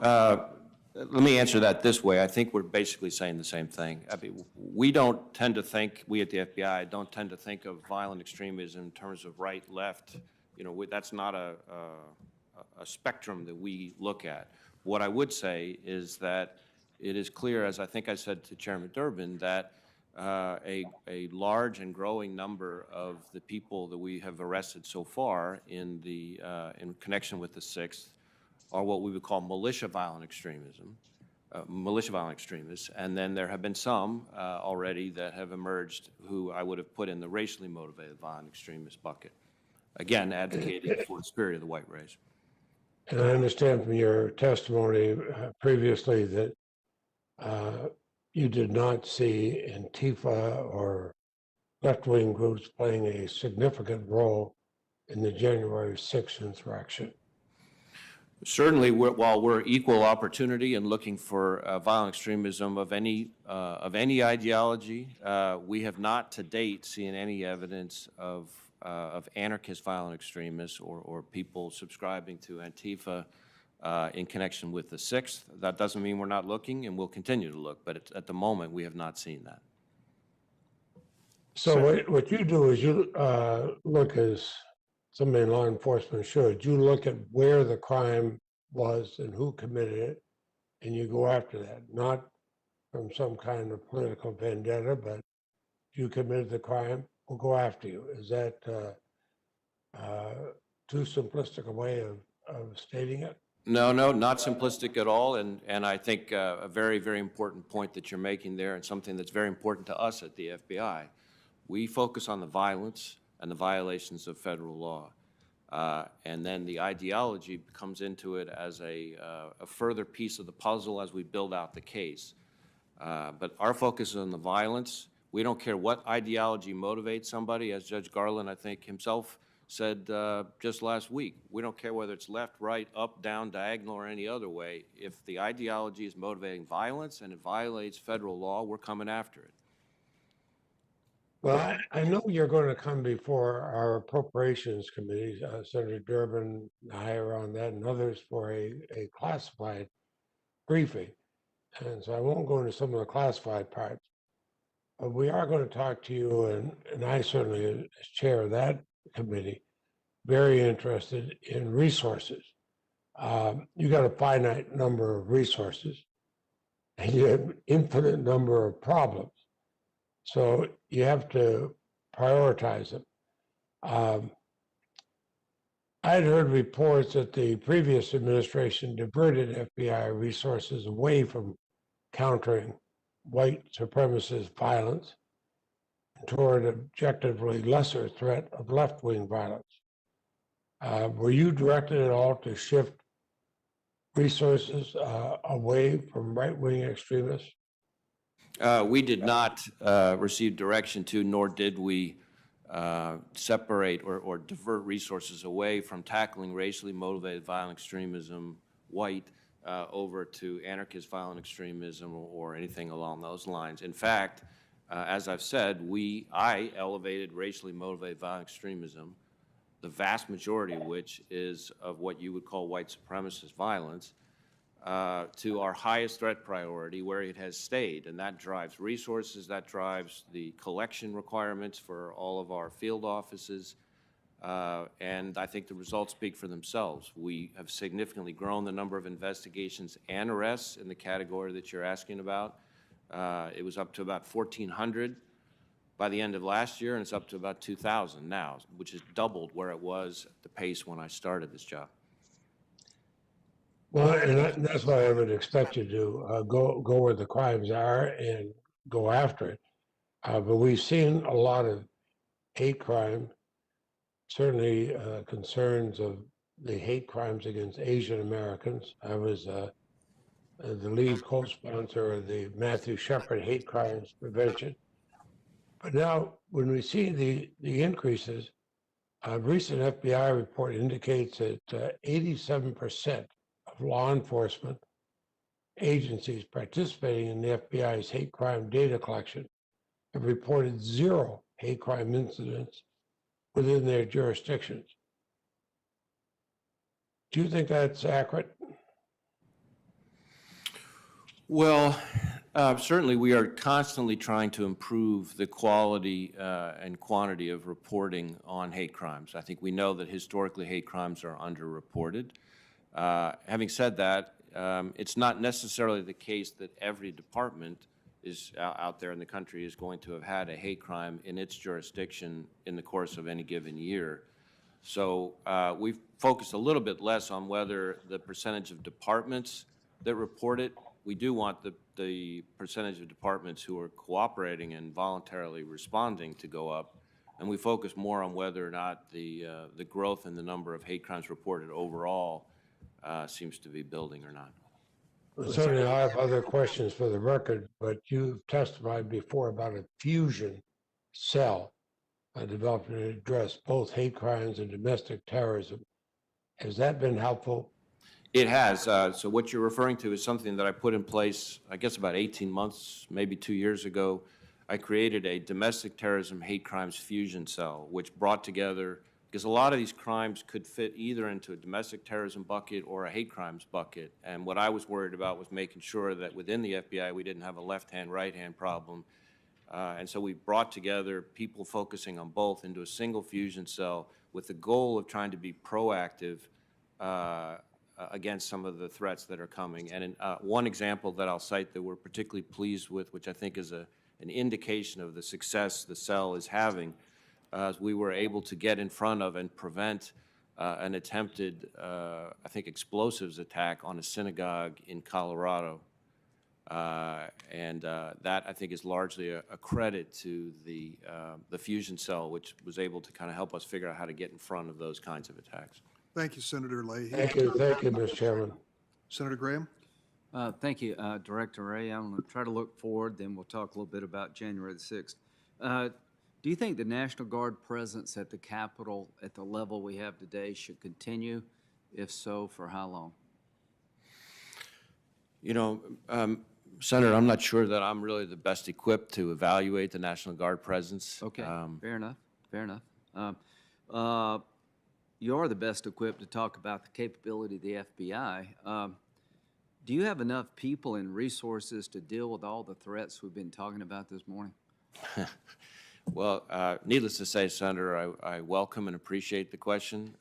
Speaker 10: let me answer that this way. I think we're basically saying the same thing. I mean, we don't tend to think, we at the FBI don't tend to think of violent extremism in terms of right, left. You know, that's not a spectrum that we look at. What I would say is that it is clear, as I think I said to Chairman Durbin, that a large and growing number of the people that we have arrested so far in connection with the 6th are what we would call militia violent extremism, militia violent extremists, and then there have been some already that have emerged who I would have put in the racially motivated violent extremist bucket, again advocating for the spirit of the white race.
Speaker 11: And I understand from your testimony previously that you did not see Antifa or left-wing groups playing a significant role in the January 6th insurrection.
Speaker 10: Certainly, while we're equal opportunity and looking for violent extremism of any ideology, we have not to date seen any evidence of anarchist violent extremists or people subscribing to Antifa in connection with the 6th. That doesn't mean we're not looking, and we'll continue to look, but at the moment, we have not seen that.
Speaker 11: So what you do is you look, as somebody in law enforcement should, you look at where the crime was and who committed it, and you go after that, not from some kind of political vendetta, but if you committed the crime, we'll go after you. Is that too simplistic a way of stating it?
Speaker 10: No, not simplistic at all, and I think a very, very important point that you're making there, and something that's very important to us at the FBI. We focus on the violence and the violations of federal law, and then the ideology comes into it as a further piece of the puzzle as we build out the case. But our focus is on the violence. We don't care what ideology motivates somebody, as Judge Garland, I think, himself said just last week. We don't care whether it's left, right, up, down, diagonal, or any other way. If the ideology is motivating violence and it violates federal law, we're coming after it.
Speaker 11: Well, I know you're going to come before our Appropriations Committee, Senator Durbin, I are on that, and others for a classified briefing. And so I won't go into some of the classified parts. But we are going to talk to you, and I certainly, as chair of that committee, very interested in resources. You got a finite number of resources, and you have an infinite number of problems. So you have to prioritize them. I'd heard reports that the previous administration diverted FBI resources away from countering white supremacist violence toward an objectively lesser threat of left-wing violence. Were you directed at all to shift resources away from right-wing extremists?
Speaker 10: We did not receive direction to, nor did we separate or divert resources away from tackling racially motivated violent extremism, white, over to anarchist violent extremism or anything along those lines. In fact, as I've said, I elevated racially motivated violent extremism, the vast majority of which is of what you would call white supremacist violence, to our highest threat priority where it has stayed, and that drives resources, that drives the collection requirements for all of our field offices, and I think the results speak for themselves. We have significantly grown the number of investigations and arrests in the category that you're asking about. It was up to about 1,400 by the end of last year, and it's up to about 2,000 now, which is doubled where it was at the pace when I started this job.
Speaker 11: Well, and that's why I would expect you to go where the crimes are and go after it. But we've seen a lot of hate crime, certainly concerns of the hate crimes against Asian Americans. I was the lead co-sponsor of the Matthew Shepard Hate Crimes Prevention. But now, when we see the increases, a recent FBI report indicates that 87% of law enforcement agencies participating in the FBI's hate crime data collection have reported 0 hate crime incidents within their jurisdictions. Do you think that's accurate?
Speaker 10: Well, certainly we are constantly trying to improve the quality and quantity of reporting on hate crimes. I think we know that historically hate crimes are underreported. Having said that, it's not necessarily the case that every department is out there in the country is going to have had a hate crime in its jurisdiction in the course of any given year. So we've focused a little bit less on whether the percentage of departments that report it. We do want the percentage of departments who are cooperating and voluntarily responding to go up, and we focus more on whether or not the growth in the number of hate crimes reported overall seems to be building or not.
Speaker 11: Well, certainly, I have other questions for the record, but you've testified before about a fusion cell developed to address both hate crimes and domestic terrorism. Has that been helpful?
Speaker 10: It has. So what you're referring to is something that I put in place, I guess about 18 months, maybe 2 years ago. I created a domestic terrorism hate crimes fusion cell, which brought together, because a lot of these crimes could fit either into a domestic terrorism bucket or a hate crimes bucket. And what I was worried about was making sure that within the FBI we didn't have a left-hand, right-hand problem. And so we brought together people focusing on both into a single fusion cell with the goal of trying to be proactive against some of the threats that are coming. And one example that I'll cite that we're particularly pleased with, which I think is an indication of the success the cell is having, we were able to get in front of and prevent an attempted, I think, explosives attack on a synagogue in Colorado. And that, I think, is largely a credit to the fusion cell, which was able to kind of help us figure out how to get in front of those kinds of attacks.
Speaker 1: Thank you, Senator Leahy.
Speaker 11: Thank you, Mr. Chairman.
Speaker 1: Senator Graham?
Speaker 12: Thank you, Director Wray. I'm going to try to look forward, then we'll talk a little bit about January the 6th. Do you think the National Guard presence at the Capitol at the level we have today should continue? If so, for how long?
Speaker 10: You know, Senator, I'm not sure that I'm really the best equipped to evaluate the National Guard presence.
Speaker 12: Okay, fair enough, fair enough. You're the best equipped to talk about the capability of the FBI. Do you have enough people and resources to deal with all the threats we've been talking about this morning?
Speaker 10: Well, needless to say, Senator, I welcome and appreciate the question.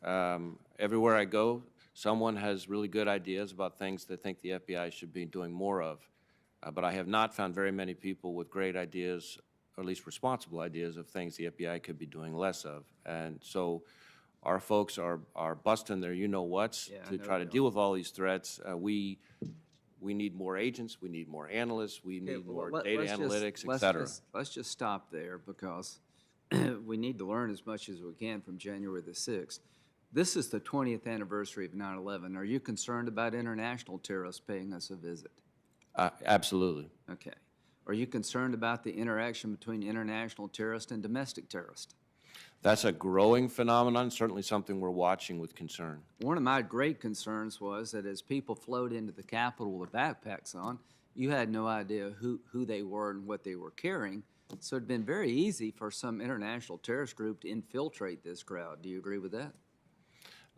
Speaker 10: Everywhere I go, someone has really good ideas about things they think the FBI should be doing more of. But I have not found very many people with great ideas, or at least responsible ideas, of things the FBI could be doing less of. And so our folks are busting their you-know-whats to try to deal with all these threats. We need more agents, we need more analysts, we need more data analytics, et cetera.
Speaker 12: Let's just stop there, because we need to learn as much as we can from January the 6th. This is the 20th anniversary of 9/11. Are you concerned about international terrorists paying us a visit?
Speaker 10: Absolutely.
Speaker 12: Okay. Are you concerned about the interaction between international terrorists and domestic terrorists?
Speaker 10: That's a growing phenomenon, certainly something we're watching with concern.
Speaker 12: One of my great concerns was that as people flowed into the Capitol with backpacks on, you had no idea who they were and what they were carrying. So it'd been very easy for some international terrorist group to infiltrate this crowd. Do you agree with that?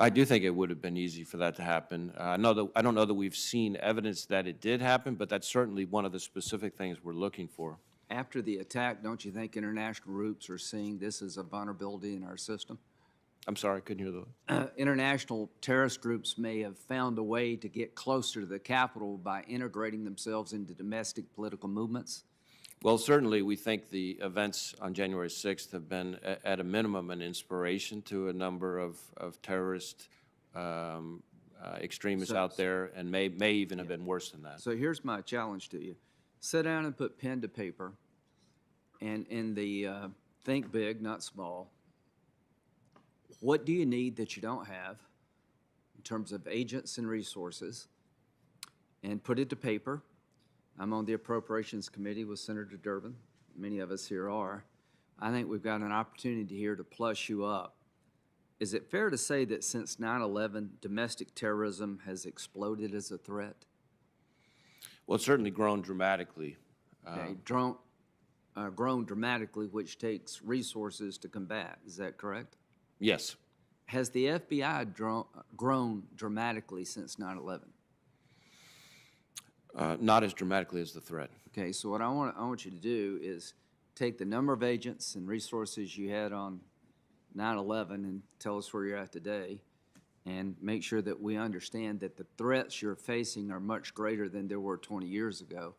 Speaker 10: I do think it would have been easy for that to happen. I don't know that we've seen evidence that it did happen, but that's certainly one of the specific things we're looking for.
Speaker 12: After the attack, don't you think international groups are seeing this as a vulnerability in our system?
Speaker 10: I'm sorry, I couldn't hear the...
Speaker 12: International terrorist groups may have found a way to get closer to the Capitol by integrating themselves into domestic political movements?
Speaker 10: Well, certainly we think the events on January 6th have been, at a minimum, an inspiration to a number of terrorist extremists out there, and may even have been worse than that.
Speaker 12: So here's my challenge to you. Sit down and put pen to paper, and in the think big, not small. What do you need that you don't have in terms of agents and resources? And put it to paper. I'm on the Appropriations Committee with Senator Durbin. Many of us here are. I think we've got an opportunity here to plush you up. Is it fair to say that since 9/11, domestic terrorism has exploded as a threat?
Speaker 10: Well, it's certainly grown dramatically.
Speaker 12: Okay, grown dramatically, which takes resources to combat. Is that correct?
Speaker 10: Yes.
Speaker 12: Has the FBI grown dramatically since 9/11?
Speaker 10: Not as dramatically as the threat.
Speaker 12: Okay, so what I want you to do is take the number of agents and resources you had on 9/11 and tell us where you're at today, and make sure that we understand that the threats you're facing are much greater than there were 20 years ago,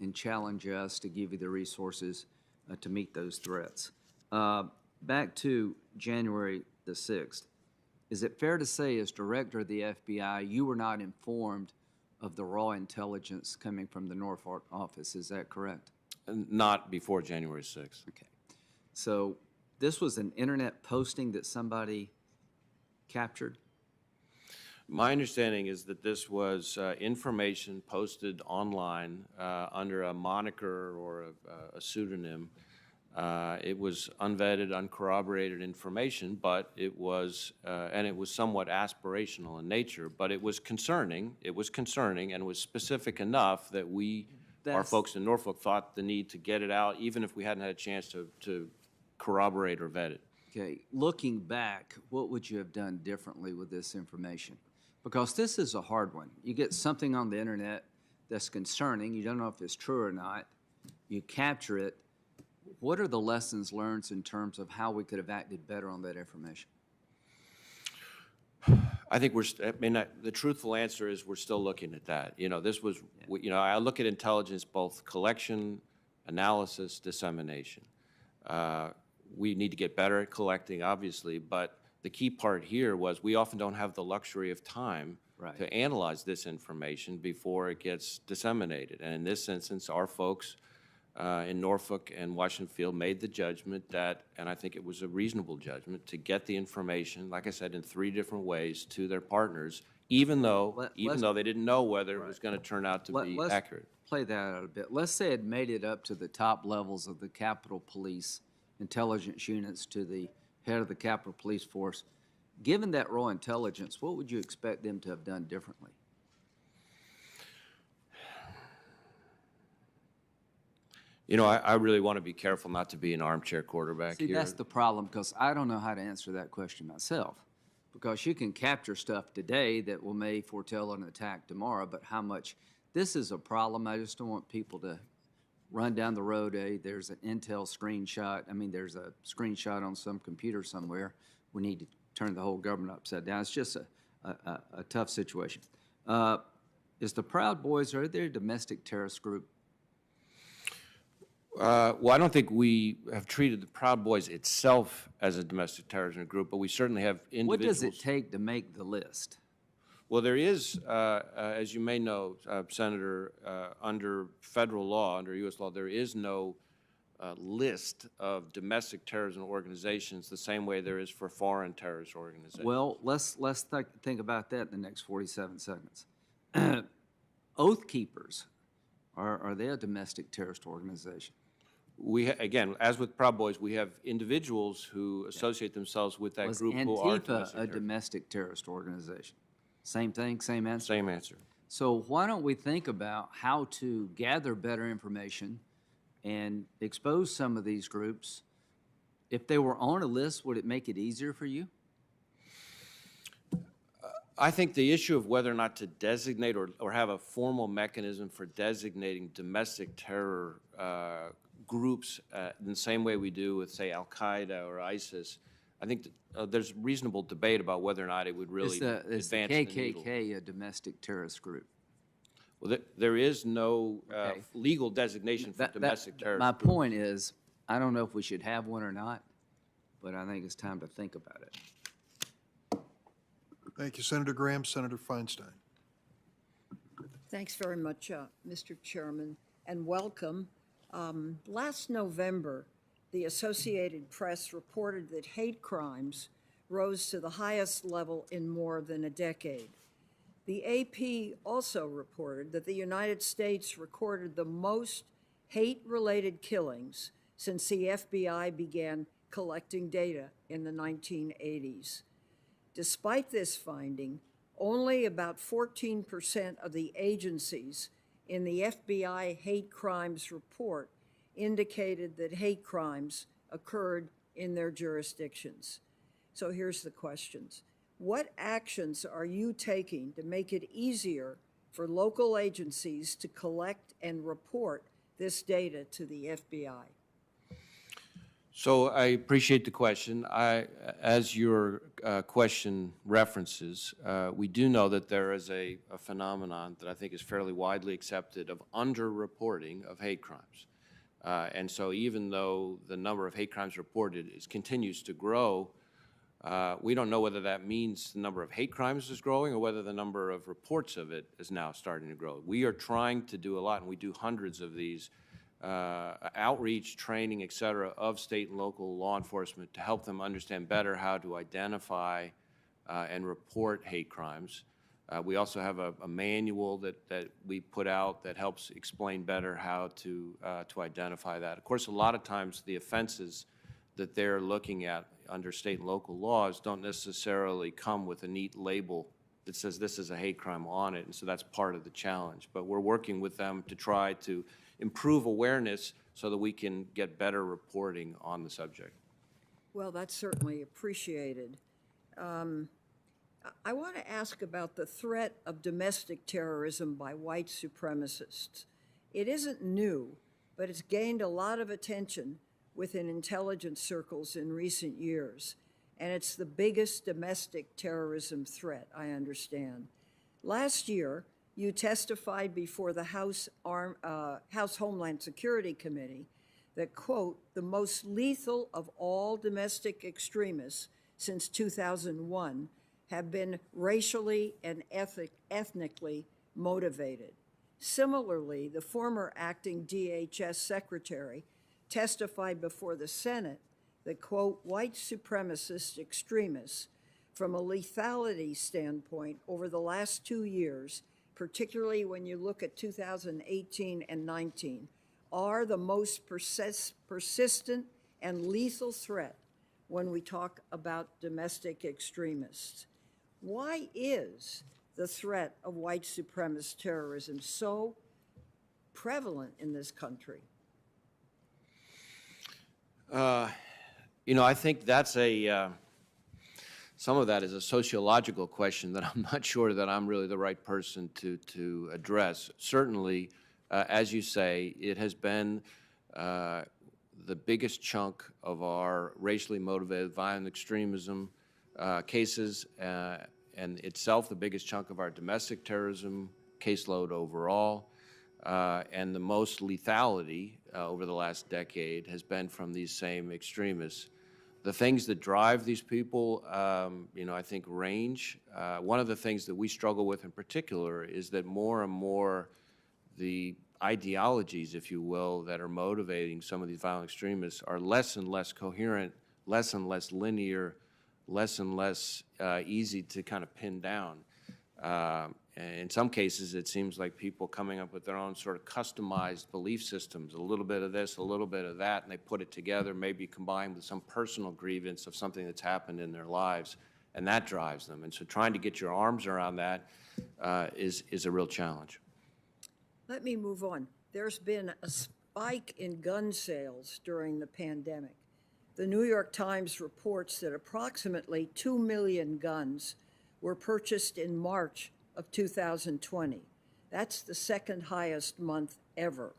Speaker 12: and challenge us to give you the resources to meet those threats. Back to January the 6th, is it fair to say as director of the FBI, you were not informed of the raw intelligence coming from the Norfolk office? Is that correct?
Speaker 10: Not before January 6th.
Speaker 12: Okay. So this was an internet posting that somebody captured?
Speaker 10: My understanding is that this was information posted online under a moniker or a pseudonym. It was unvetted, uncorroborated information, but it was, and it was somewhat aspirational in nature, but it was concerning. It was concerning and was specific enough that our folks in Norfolk thought the need to get it out, even if we hadn't had a chance to corroborate or vet it.
Speaker 12: Okay, looking back, what would you have done differently with this information? Because this is a hard one. You get something on the internet that's concerning, you don't know if it's true or not, you capture it. What are the lessons learned in terms of how we could have acted better on that information?
Speaker 10: I think the truthful answer is we're still looking at that. You know, this was, you know, I look at intelligence, both collection, analysis, dissemination. We need to get better at collecting, obviously, but the key part here was we often don't have the luxury of time to analyze this information before it gets disseminated. And in this instance, our folks in Norfolk and Washington Field made the judgment that, and I think it was a reasonable judgment, to get the information, like I said, in 3 different ways to their partners, even though they didn't know whether it was going to turn out to be accurate.
Speaker 12: Play that out a bit. Let's say it made it up to the top levels of the Capitol Police intelligence units, to the head of the Capitol Police Force. Given that raw intelligence, what would you expect them to have done differently?
Speaker 10: You know, I really want to be careful not to be an armchair quarterback
Speaker 12: See,
Speaker 10: here.
Speaker 12: that's the problem, because I don't know how to answer that question myself. Because you can capture stuff today that may foretell an attack tomorrow, but how much? This is a problem. I just don't want people to run down the road. There's an Intel screenshot. I mean, there's a screenshot on some computer somewhere. We need to turn the whole government upside down. It's just a tough situation. Is the Proud Boys, are they a domestic terrorist group?
Speaker 10: Well, I don't think we have treated the Proud Boys itself as a domestic terrorism group, but we certainly have individuals.
Speaker 12: What does it take to make the list?
Speaker 10: Well, there is, as you may know, Senator, under federal law, under U.S. law, there is no list of domestic terrorism organizations the same way there is for foreign terrorist organizations.
Speaker 12: Well, let's think about that in the next 47 seconds. Oath Keepers, are they a domestic terrorist organization?
Speaker 10: Again, as with Proud Boys, we have individuals who associate themselves with that group who are
Speaker 12: Antifa a domestic terrorist organization? Same thing, same answer?
Speaker 10: Same answer.
Speaker 12: So why don't we think about how to gather better information and expose some of these groups? If they were on a list, would it make it easier for you?
Speaker 10: I think the issue of whether or not to designate or have a formal mechanism for designating domestic terror groups in the same way we do with, say, Al-Qaeda or ISIS, I think there's reasonable debate about whether or not it would really
Speaker 12: Is the
Speaker 10: advance the needle.
Speaker 12: KKK a domestic terrorist group?
Speaker 10: Well, there is no legal designation for domestic terrorism.
Speaker 12: My point is, I don't know if we should have one or not, but I think it's time to think about it.
Speaker 1: Thank you, Senator Graham. Senator Feinstein.
Speaker 13: Thanks very much, Mr. Chairman, and welcome. Last November, the Associated Press reported that hate crimes rose to the highest level in more than a decade. The AP also reported that the United States recorded the most hate-related killings since the FBI began collecting data in the 1980s. Despite this finding, only about 14% of the agencies in the FBI hate crimes report indicated that hate crimes occurred in their jurisdictions. So here's the questions. What actions are you taking to make it easier for local agencies to collect and report this data to the FBI?
Speaker 10: So I appreciate the question. As your question references, we do know that there is a phenomenon that I think is fairly widely accepted of underreporting of hate crimes. And so even though the number of hate crimes reported continues to grow, we don't know whether that means the number of hate crimes is growing or whether the number of reports of it is now starting to grow. We are trying to do a lot, and we do hundreds of these outreach, training, et cetera, of state and local law enforcement to help them understand better how to identify and report hate crimes. We also have a manual that we put out that helps explain better how to identify that. Of course, a lot of times the offenses that they're looking at under state and local laws don't necessarily come with a neat label that says this is a hate crime on it, and so that's part of the challenge. But we're working with them to try to improve awareness so that we can get better reporting on the subject.
Speaker 13: Well, that's certainly appreciated. I want to ask about the threat of domestic terrorism by white supremacists. It isn't new, but it's gained a lot of attention within intelligence circles in recent years, and it's the biggest domestic terrorism threat, I understand. Last year, you testified before the House Homeland Security Committee that, quote, the most lethal of all domestic extremists since 2001 have been racially and ethnically motivated. Similarly, the former acting DHS secretary testified before the Senate that, quote, white supremacist extremists, from a lethality standpoint over the last 2 years, particularly when you look at 2018 and 19, are the most persistent and lethal threat when we talk about domestic extremists. Why is the threat of white supremacist terrorism so prevalent in this country?
Speaker 10: You know, I think that's some of that is a sociological question that I'm not sure that I'm really the right person to address. Certainly, as you say, it has been the biggest chunk of our racially motivated violent extremism cases, and itself the biggest chunk of our domestic terrorism caseload overall, and the most lethality over the last decade has been from these same extremists. The things that drive these people, you know, I think range. One of the things that we struggle with in particular is that more and more the ideologies, if you will, that are motivating some of these violent extremists are less and less coherent, less and less linear, less and less easy to kind of pin down. In some cases, it seems like people coming up with their own sort of customized belief systems, a little bit of this, a little bit of that, and they put it together, maybe combined with some personal grievance of something that's happened in their lives, and that drives them. And so trying to get your arms around that is a real challenge.
Speaker 13: Let me move on. There's been a spike in gun sales during the pandemic. The New York Times reports that approximately 2 million guns were purchased in March of 2020. That's the second highest month ever.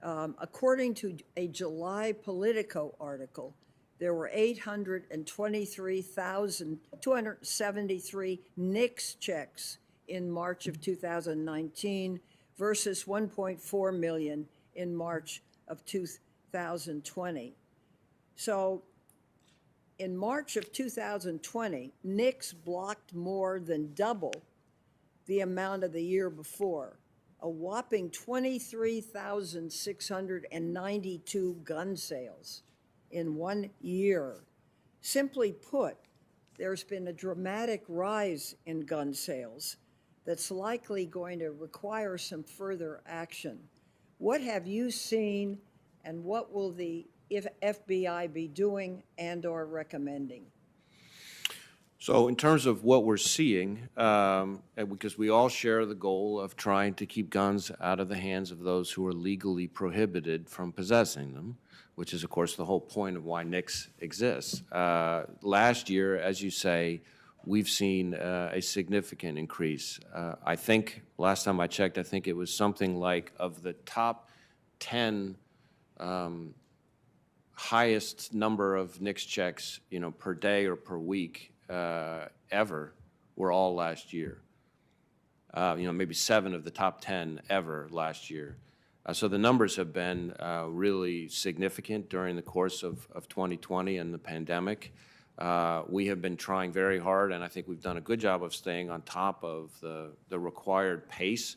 Speaker 13: According to a July Politico article, there were 823,273 NICS checks in March of 2019 versus 1.4 million in March of 2020. So in March of 2020, NICS blocked more than double the amount of the year before, a whopping 23,692 gun sales in 1 year. Simply put, there's been a dramatic rise in gun sales that's likely going to require some further action. What have you seen, and what will the FBI be doing and or recommending?
Speaker 10: So in terms of what we're seeing, because we all share the goal of trying to keep guns out of the hands of those who are legally prohibited from possessing them, which is, of course, the whole point of why NICS exists. Last year, as you say, we've seen a significant increase. I think, last time I checked, I think it was something like of the top 10 highest number of NICS checks, you know, per day or per week ever were all last year. You know, maybe 7 of the top 10 ever last year. So the numbers have been really significant during the course of 2020 and the pandemic. We have been trying very hard, and I think we've done a good job of staying on top of the required pace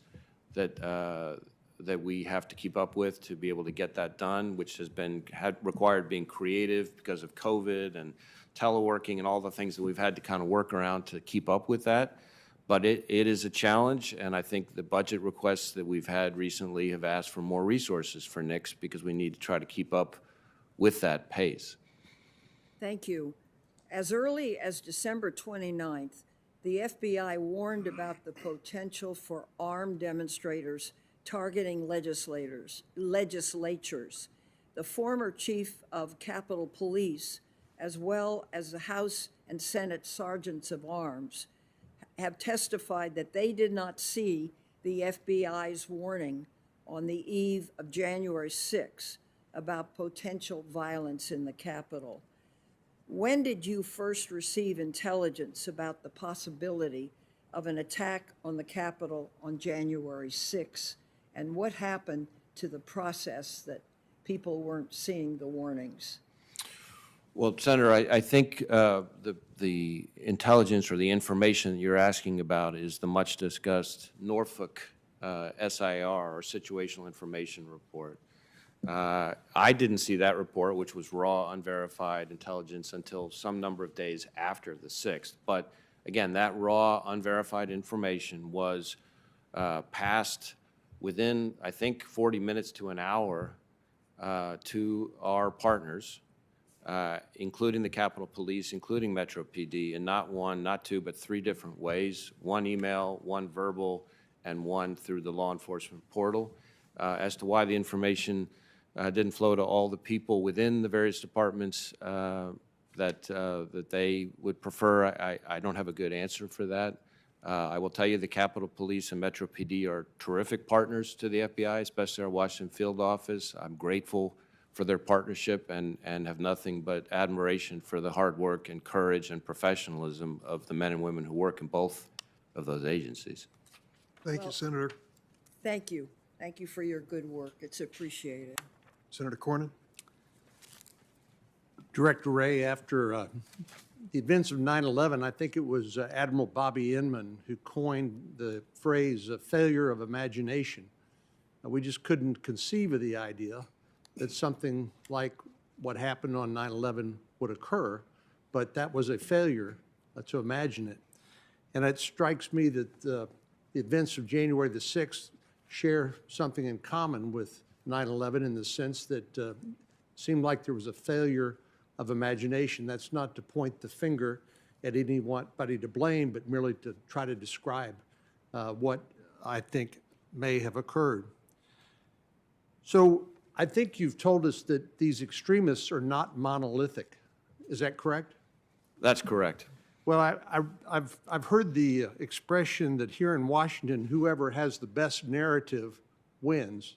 Speaker 10: that we have to keep up with to be able to get that done, which has required being creative because of COVID and teleworking and all the things that we've had to kind of work around to keep up with that. But it is a challenge, and I think the budget requests that we've had recently have asked for more resources for NICS because we need to try to keep up with that pace.
Speaker 13: Thank you. As early as December 29th, the FBI warned about the potential for armed demonstrators targeting legislatures. The former chief of Capitol Police, as well as the House and Senate sergeants of arms, have testified that they did not see the FBI's warning on the eve of January 6 about potential violence in the Capitol. When did you first receive intelligence about the possibility of an attack on the Capitol on January 6? And what happened to the process that people weren't seeing the warnings?
Speaker 10: Well, Senator, I think the intelligence or the information you're asking about is the much discussed Norfolk SIR, or Situational Information Report. I didn't see that report, which was raw, unverified intelligence, until some number of days after the 6th. But again, that raw, unverified information was passed within, I think, 40 minutes to an hour to our partners, including the Capitol Police, including Metro PD, in not one, not two, but 3 different ways: 1 email, 1 verbal, and 1 through the law enforcement portal. As to why the information didn't flow to all the people within the various departments that they would prefer. I don't have a good answer for that. I will tell you the Capitol Police and Metro PD are terrific partners to the FBI, especially our Washington field office. I'm grateful for their partnership and have nothing but admiration for the hard work and courage and professionalism of the men and women who work in both of those agencies.
Speaker 1: Thank you, Senator.
Speaker 13: Thank you. Thank you for your good work. It's appreciated.
Speaker 1: Senator Cornyn?
Speaker 14: Director Wray, after the events of 9/11, I think it was Admiral Bobby Inman who coined the phrase failure of imagination. We just couldn't conceive of the idea that something like what happened on 9/11 would occur, but that was a failure to imagine it. And it strikes me that the events of January the 6th share something in common with 9/11 in the sense that it seemed like there was a failure of imagination. That's not to point the finger at anybody to blame, but merely to try to describe what I think may have occurred. So I think you've told us that these extremists are not monolithic. Is that correct?
Speaker 10: That's correct.
Speaker 14: Well, I've heard the expression that here in Washington, whoever has the best narrative wins.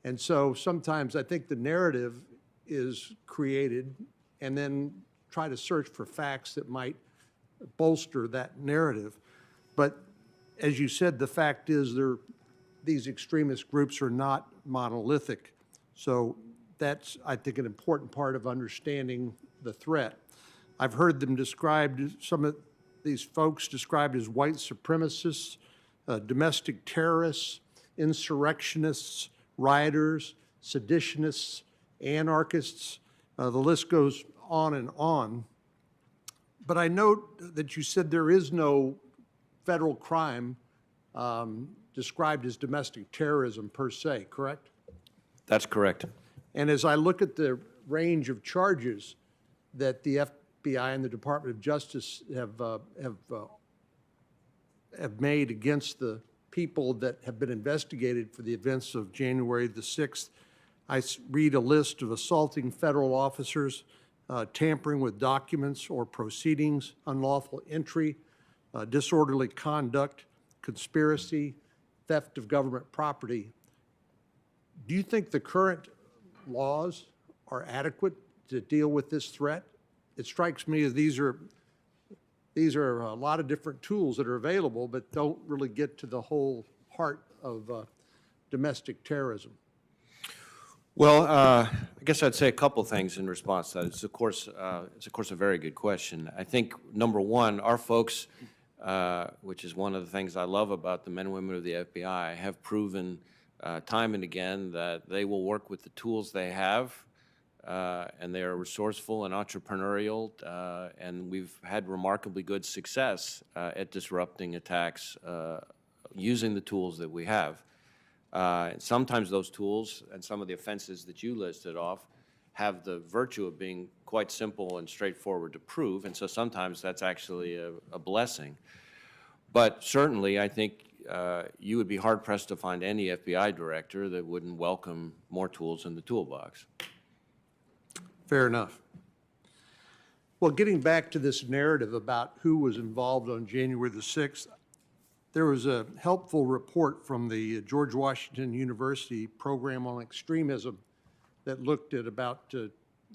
Speaker 14: And so sometimes I think the narrative is created and then try to search for facts that might bolster that narrative. But as you said, the fact is these extremist groups are not monolithic. So that's, I think, an important part of understanding the threat. I've heard them described, some of these folks described as white supremacists, domestic terrorists, insurrectionists, rioters, seditionists, anarchists. The list goes on and on. But I note that you said there is no federal crime described as domestic terrorism per se, correct?
Speaker 10: That's correct.
Speaker 14: And as I look at the range of charges that the FBI and the Department of Justice have made against the people that have been investigated for the events of January the 6th, I read a list of assaulting federal officers, tampering with documents or proceedings, unlawful entry, disorderly conduct, conspiracy, theft of government property. Do you think the current laws are adequate to deal with this threat? It strikes me as these are a lot of different tools that are available, but don't really get to the whole heart of domestic terrorism.
Speaker 10: Well, I guess I'd say a couple things in response to that. It's of course a very good question. I think number one, our folks, which is one of the things I love about the men and women of the FBI, have proven time and again that they will work with the tools they have, and they are resourceful and entrepreneurial, and we've had remarkably good success at disrupting attacks using the tools that we have. Sometimes those tools and some of the offenses that you listed off have the virtue of being quite simple and straightforward to prove, and so sometimes that's actually a blessing. But certainly, I think you would be hard-pressed to find any FBI director that wouldn't welcome more tools in the toolbox.
Speaker 14: Fair enough. Well, getting back to this narrative about who was involved on January the 6th, there was a helpful report from the George Washington University Program on Extremism that looked at about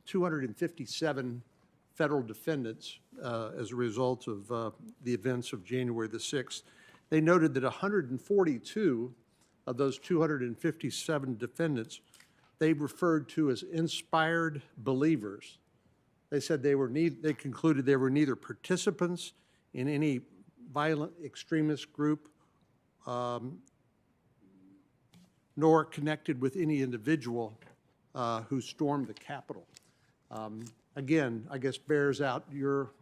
Speaker 14: 257 federal defendants as a result of the events of January the 6th. They noted that 142 of those 257 defendants they referred to as inspired believers. They said they concluded they were neither participants in any violent extremist group nor connected with any individual who stormed the Capitol. Again, I guess bears out your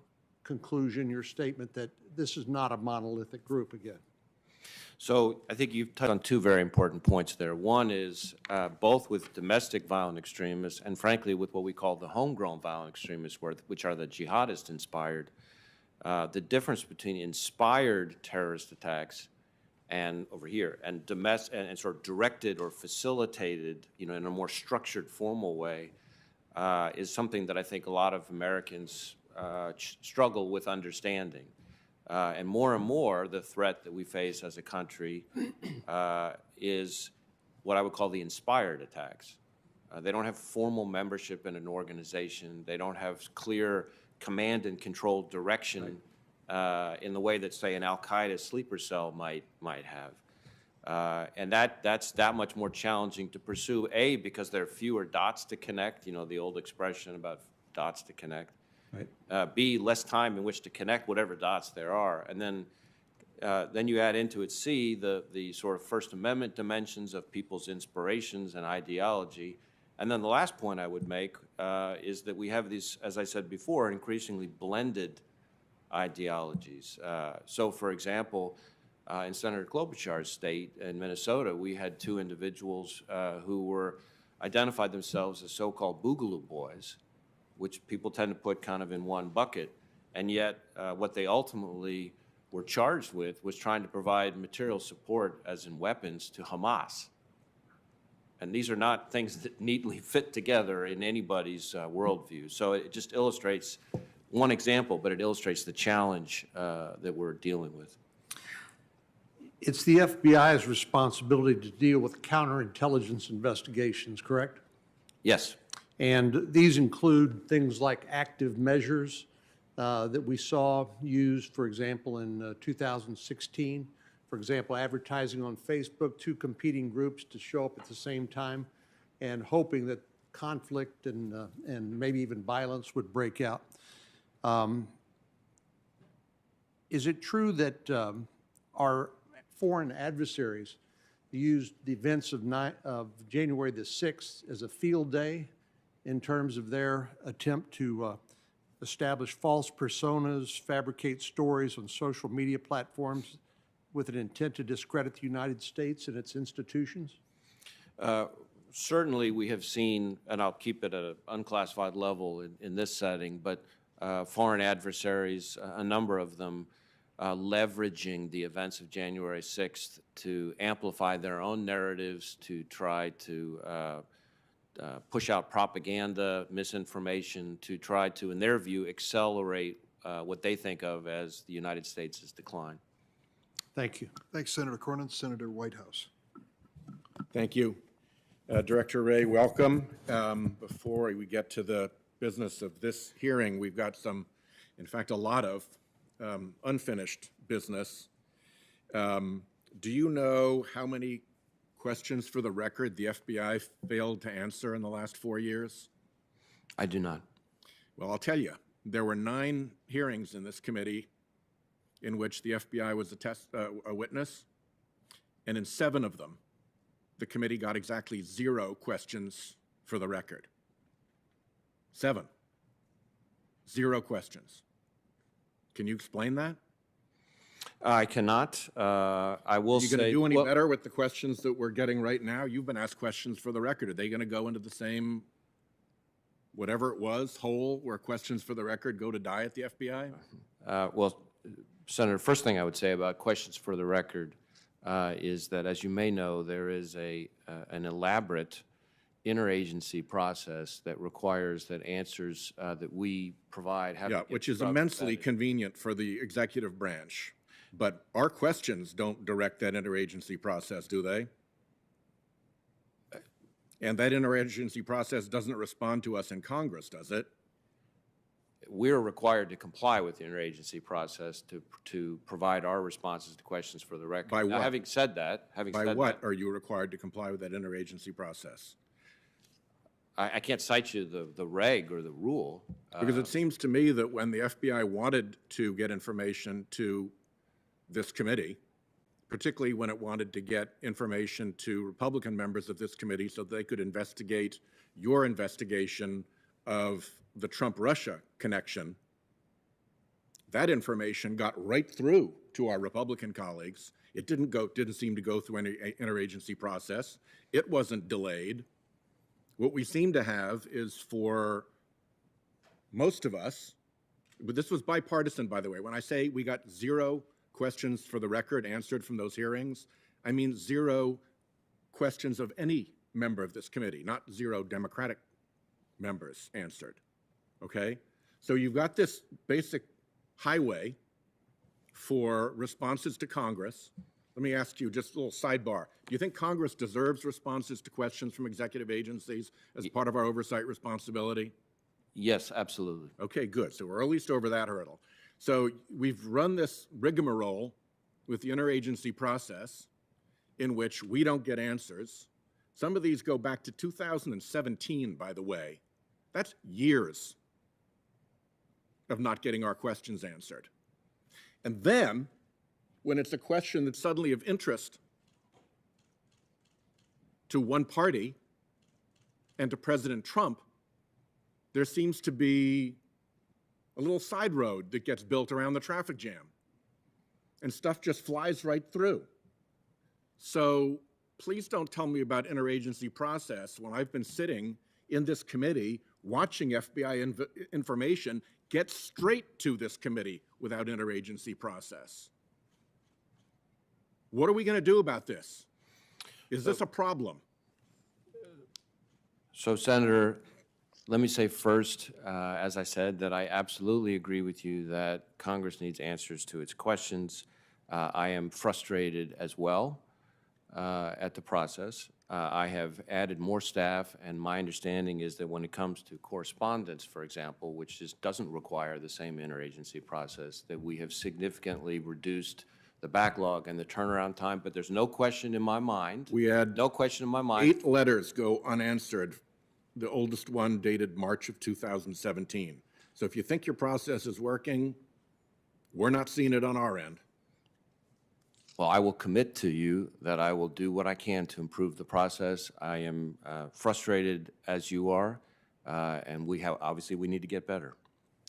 Speaker 14: conclusion, your statement that this is not a monolithic group again.
Speaker 10: So I think you've touched on two very important points there. One is both with domestic violent extremists and frankly with what we call the homegrown violent extremists, which are the jihadist-inspired. The difference between inspired terrorist attacks and over here, and sort of directed or facilitated, in a more structured, formal way, is something that I think a lot of Americans struggle with understanding. And more, the threat that we face as a country is what I would call the inspired attacks. They don't have formal membership in an organization. They don't have clear command and control direction in the way that, say, an al-Qaeda sleeper cell might have. And that's that much more challenging to pursue, A, because there are fewer dots to connect, the old expression about dots to connect. Right. B, less time in which to connect whatever dots there are. And then you add into it, C, the sort of First Amendment dimensions of people's inspirations and ideology. And then the last point I would make is that we have these, as I said before, increasingly blended ideologies. So, for example, in Senator Klobuchar's state in Minnesota, we had two individuals who identified themselves as so-called Boogaloo boys, which people tend to put kind of in one bucket, and yet what they ultimately were charged with was trying to provide material support, as in weapons, to Hamas. And these are not things that neatly fit together in anybody's worldview. So it just illustrates one example, but it illustrates the challenge that we're dealing with.
Speaker 14: It's the FBI's responsibility to deal with counterintelligence investigations, correct?
Speaker 10: Yes.
Speaker 14: And these include things like active measures that we saw used, for example, in 2016. For example, advertising on Facebook, two competing groups to show up at the same time and hoping that conflict and maybe even violence would break out. Is it true that our foreign adversaries used the events of January the 6th as a field day in terms of their attempt to establish false personas, fabricate stories on social media platforms with an intent to discredit the United States and its institutions?
Speaker 10: Certainly we have seen, and I'll keep it at an unclassified level in this setting, but foreign adversaries, a number of them, leveraging the events of January 6th to amplify their own narratives, to try to push out propaganda, misinformation, to try to, in their view, accelerate what they think of as the United States' decline.
Speaker 14: Thank you.
Speaker 1: Thanks, Senator Cornyn. Senator Whitehouse.
Speaker 15: Thank you. Director Wray, welcome. Before we get to the business of this hearing, we've got some, in fact, a lot of unfinished business. Do you know how many questions for the record the FBI failed to answer in the last 4 years?
Speaker 10: I do not.
Speaker 15: Well, I'll tell you. There were 9 hearings in this committee in which the FBI was a witness, and in 7 of them, the committee got exactly 0 questions for the record. 7. 0 questions. Can you explain that?
Speaker 10: I cannot. I will say...
Speaker 15: Are you going to do any better with the questions that we're getting right now? You've been asked questions for the record. Are they going to go into the same, whatever it was, hole where questions for the record go to die at the FBI?
Speaker 10: Well, Senator, first thing I would say about questions for the record is that, as you may know, there is an elaborate interagency process that requires that answers that we provide have to get
Speaker 15: which is immensely convenient for the executive branch. But our questions don't direct that interagency process, do they? And that interagency process doesn't respond to us in Congress, does it?
Speaker 10: We're required to comply with the interagency process to provide our responses to questions for the record.
Speaker 15: By what?
Speaker 10: Now, having said that,
Speaker 15: By what are you required to comply with that interagency process?
Speaker 10: I can't cite you the reg or the rule.
Speaker 15: Because it seems to me that when the FBI wanted to get information to this committee, particularly when it wanted to get information to Republican members of this committee so they could investigate your investigation of the Trump-Russia connection, that information got right through to our Republican colleagues. It didn't seem to go through any interagency process. It wasn't delayed. What we seem to have is, for most of us, but this was bipartisan, by the way. When I say we got 0 questions for the record answered from those hearings. I mean 0 questions of any member of this committee, not 0 Democratic members answered, okay? So you've got this basic highway for responses to Congress. Let me ask you just a little sidebar. Do you think Congress deserves responses to questions from executive agencies as part of our oversight responsibility?
Speaker 10: Yes, absolutely.
Speaker 15: Okay, good. So we're at least over that hurdle. So we've run this rigmarole with the interagency process in which we don't get answers. Some of these go back to 2017, by the way. That's years of not getting our questions answered. And then, when it's a question that's suddenly of interest to one party and to President Trump, there seems to be a little side road that gets built around the traffic jam, and stuff just flies right through. So please don't tell me about interagency process when I've been sitting in this committee watching FBI information get straight to this committee without interagency process. What are we going to do about this? Is this a problem?
Speaker 10: So, Senator, let me say first, as I said, that I absolutely agree with you that Congress needs answers to its questions. I am frustrated as well at the process. I have added more staff, and my understanding is that when it comes to correspondence, for example, which just doesn't require the same interagency process, that we have significantly reduced the backlog and the turnaround time. But there's no question in my mind.
Speaker 15: We had
Speaker 10: no question in my mind.
Speaker 15: 8 letters go unanswered, the oldest one dated March of 2017. So if you think your process is working, we're not seeing it on our end.
Speaker 10: Well, I will commit to you that I will do what I can to improve the process. I am frustrated as you are, and obviously we need to get better.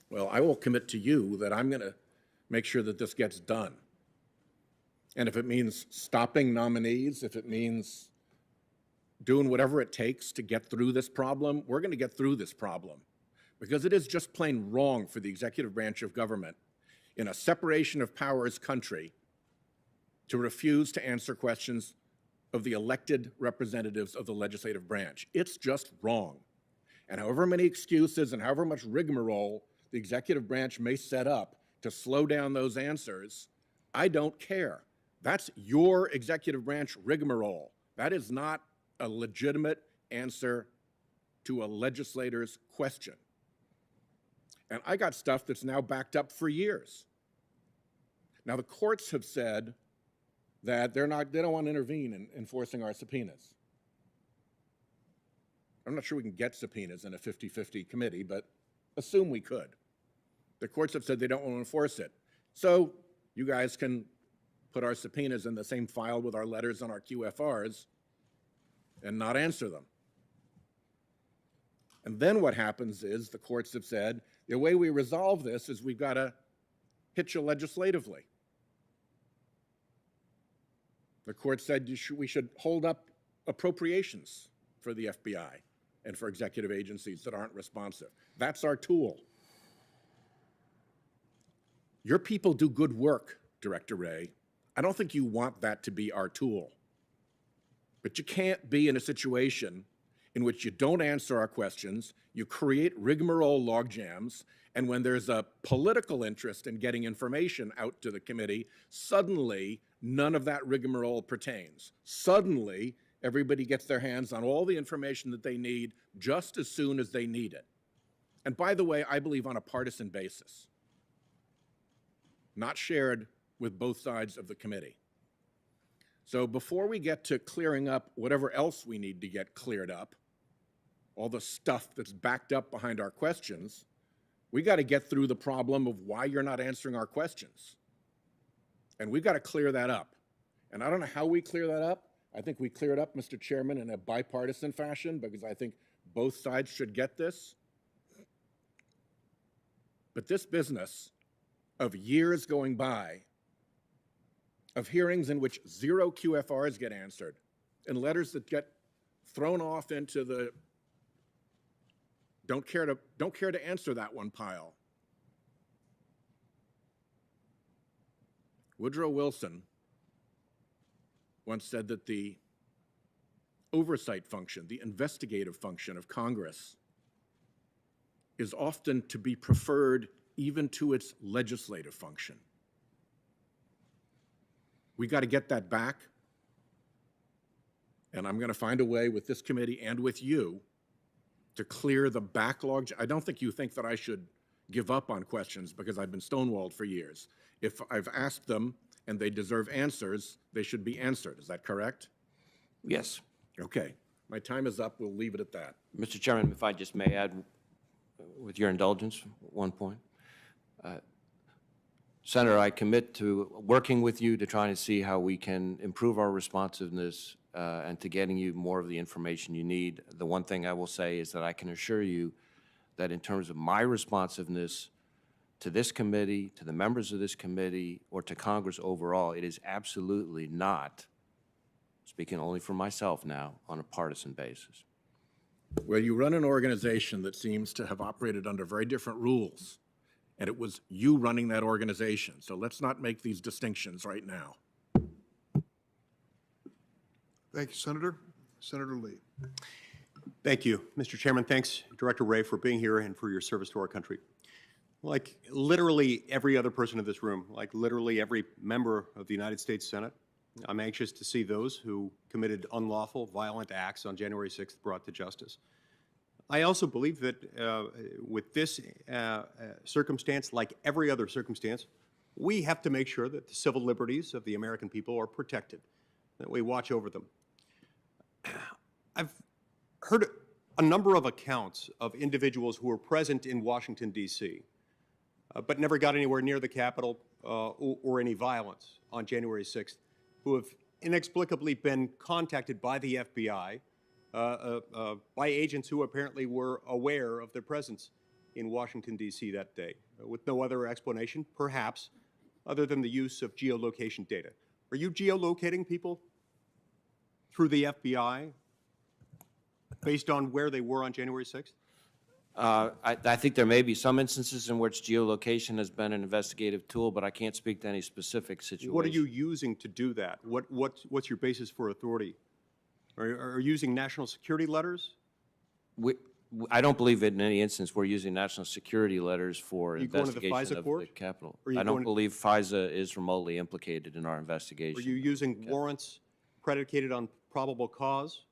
Speaker 15: Well, I will commit to you that I'm going to make sure that this gets done. And if it means stopping nominees, if it means doing whatever it takes to get through this problem, we're going to get through this problem. Because it is just plain wrong for the executive branch of government in a separation of powers country to refuse to answer questions of the elected representatives of the legislative branch. It's just wrong. And however many excuses and however much rigmarole the executive branch may set up to slow down those answers, I don't care. That's your executive branch rigmarole. That is not a legitimate answer to a legislator's question. And I got stuff that's now backed up for years. Now, the courts have said that they don't want to intervene in enforcing our subpoenas. I'm not sure we can get subpoenas in a 50-50 committee, but assume we could. The courts have said they don't want to enforce it. So you guys can put our subpoenas in the same file with our letters and our QFRs and not answer them. And then what happens is the courts have said, the way we resolve this is we've got to hit you legislatively. The court said we should hold up appropriations for the FBI and for executive agencies that aren't responsive. That's our tool. Your people do good work, Director Wray. I don't think you want that to be our tool. But you can't be in a situation in which you don't answer our questions, you create rigmarole logjams, and when there's a political interest in getting information out to the committee, suddenly none of that rigmarole pertains. Suddenly, everybody gets their hands on all the information that they need just as soon as they need it. And by the way, I believe on a partisan basis, not shared with both sides of the committee. So before we get to clearing up whatever else we need to get cleared up, all the stuff that's backed up behind our questions, we got to get through the problem of why you're not answering our questions. And we've got to clear that up. And I don't know how we clear that up. I think we clear it up, Mr. Chairman, in a bipartisan fashion, because I think both sides should get this. But this business of years going by, of hearings in which 0 QFRs get answered, and letters that get thrown off into the don't care to answer that one pile. Woodrow Wilson once said that the oversight function, the investigative function of Congress, is often to be preferred even to its legislative function. We got to get that back, and I'm going to find a way with this committee and with you to clear the backlog. I don't think you think that I should give up on questions because I've been stonewalled for years. If I've asked them and they deserve answers, they should be answered. Is that correct?
Speaker 10: Yes.
Speaker 15: Okay. My time is up. We'll leave it at that.
Speaker 10: Mr. Chairman, if I just may add, with your indulgence, one point. Senator, I commit to working with you to try to see how we can improve our responsiveness and to getting you more of the information you need. The one thing I will say is that I can assure you that in terms of my responsiveness to this committee, to the members of this committee, or to Congress overall, it is absolutely not, speaking only for myself now, on a partisan basis.
Speaker 15: Well, you run an organization that seems to have operated under very different rules, and it was you running that organization. So let's not make these distinctions right now.
Speaker 1: Thank you, Senator. Senator Lee.
Speaker 16: Thank you, Mr. Chairman. Thanks, Director Wray, for being here and for your service to our country. Like literally every other person in this room, like literally every member of the United States Senate, I'm anxious to see those who committed unlawful, violent acts on January 6th brought to justice. I also believe that with this circumstance, like every other circumstance, we have to make sure that the civil liberties of the American people are protected, that we watch over them. I've heard a number of accounts of individuals who were present in Washington, D.C., but never got anywhere near the Capitol or any violence on January 6th, who have inexplicably been contacted by the FBI, by agents who apparently were aware of their presence in Washington, D.C. that day, with no other explanation, perhaps, other than the use of geolocation data. Are you geolocating people through the FBI based on where they were on January 6th?
Speaker 10: I think there may be some instances in which geolocation has been an investigative tool, but I can't speak to any specific situation.
Speaker 16: What are you using to do that? What's your basis for authority? Are you using national security letters?
Speaker 10: I don't believe in any instance we're using national security letters for investigation
Speaker 16: FISA
Speaker 10: of
Speaker 16: court?
Speaker 10: the Capitol. I don't believe FISA is remotely implicated in our investigation.
Speaker 16: Are you using warrants predicated on probable cause?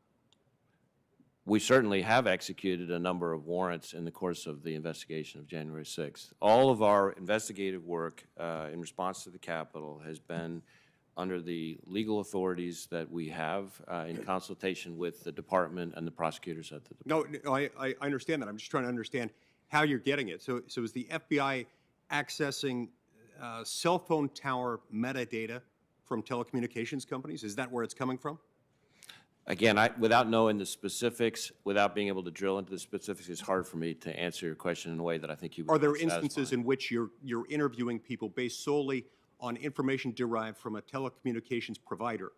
Speaker 10: We certainly have executed a number of warrants in the course of the investigation of January 6th. All of our investigative work in response to the Capitol has been under the legal authorities that we have in consultation with the department and the prosecutors at the department.
Speaker 16: No, I understand that. I'm just trying to understand how you're getting it. So is the FBI accessing cell phone tower metadata from telecommunications companies? Is that where it's coming from?
Speaker 10: Again, without knowing the specifics, without being able to drill into the specifics, it's hard for me to answer your question in a way that I think you would.
Speaker 16: Are there instances in which you're interviewing people based solely on information derived from a telecommunications provider,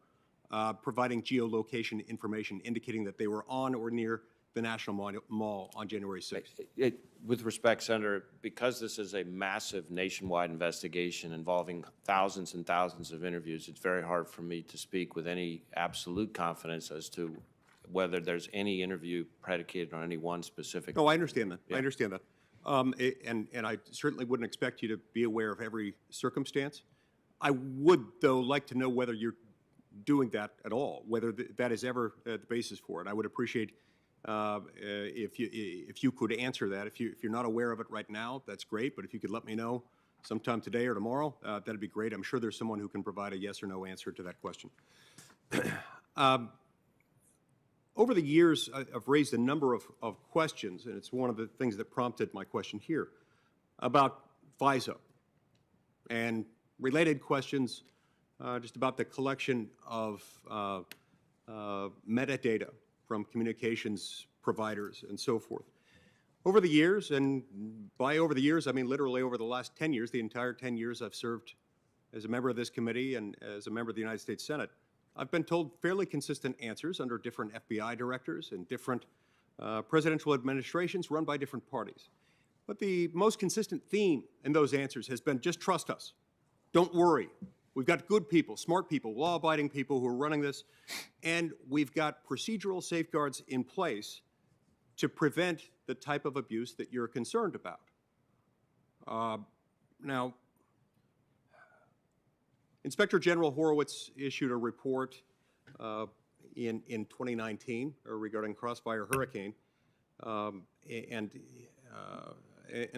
Speaker 16: providing geolocation information indicating that they were on or near the National Mall on January 6th?
Speaker 10: With respect, Senator, because this is a massive nationwide investigation involving thousands and thousands of interviews, it's very hard for me to speak with any absolute confidence as to whether there's any interview predicated on any one specific.
Speaker 16: No, I understand that.
Speaker 10: Yeah.
Speaker 16: I understand that. And I certainly wouldn't expect you to be aware of every circumstance. I would, though, like to know whether you're doing that at all, whether that is ever the basis for it. I would appreciate if you could answer that. If you're not aware of it right now, that's great. But if you could let me know sometime today or tomorrow, that'd be great. I'm sure there's someone who can provide a yes or no answer to that question. Over the years, I've raised a number of questions, and it's one of the things that prompted my question here, about FISA and related questions just about the collection of metadata from communications providers and so forth. Over the years, and by over the years, I mean literally over the last 10 years, the entire 10 years I've served as a member of this committee and as a member of the United States Senate, I've been told fairly consistent answers under different FBI directors and different presidential administrations run by different parties. But the most consistent theme in those answers has been just trust us. Don't worry. We've got good people, smart people, law-abiding people who are running this, and we've got procedural safeguards in place to prevent the type of abuse that you're concerned about. Now, Inspector General Horowitz issued a report in 2019 regarding Crossfire Hurricane, and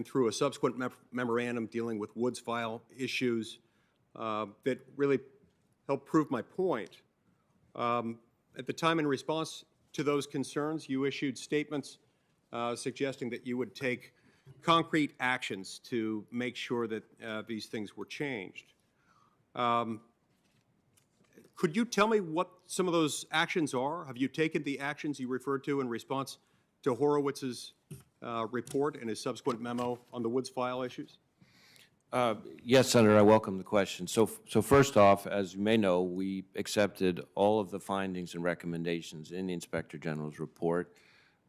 Speaker 16: through a subsequent memorandum dealing with Woods File issues that really helped prove my point. At the time, in response to those concerns, you issued statements suggesting that you would take concrete actions to make sure that these things were changed. Could you tell me what some of those actions are? Have you taken the actions you referred to in response to Horowitz's report and his subsequent memo on the Woods File issues?
Speaker 10: Yes, Senator, I welcome the question. So first off, as you may know, we accepted all of the findings and recommendations in the Inspector General's report.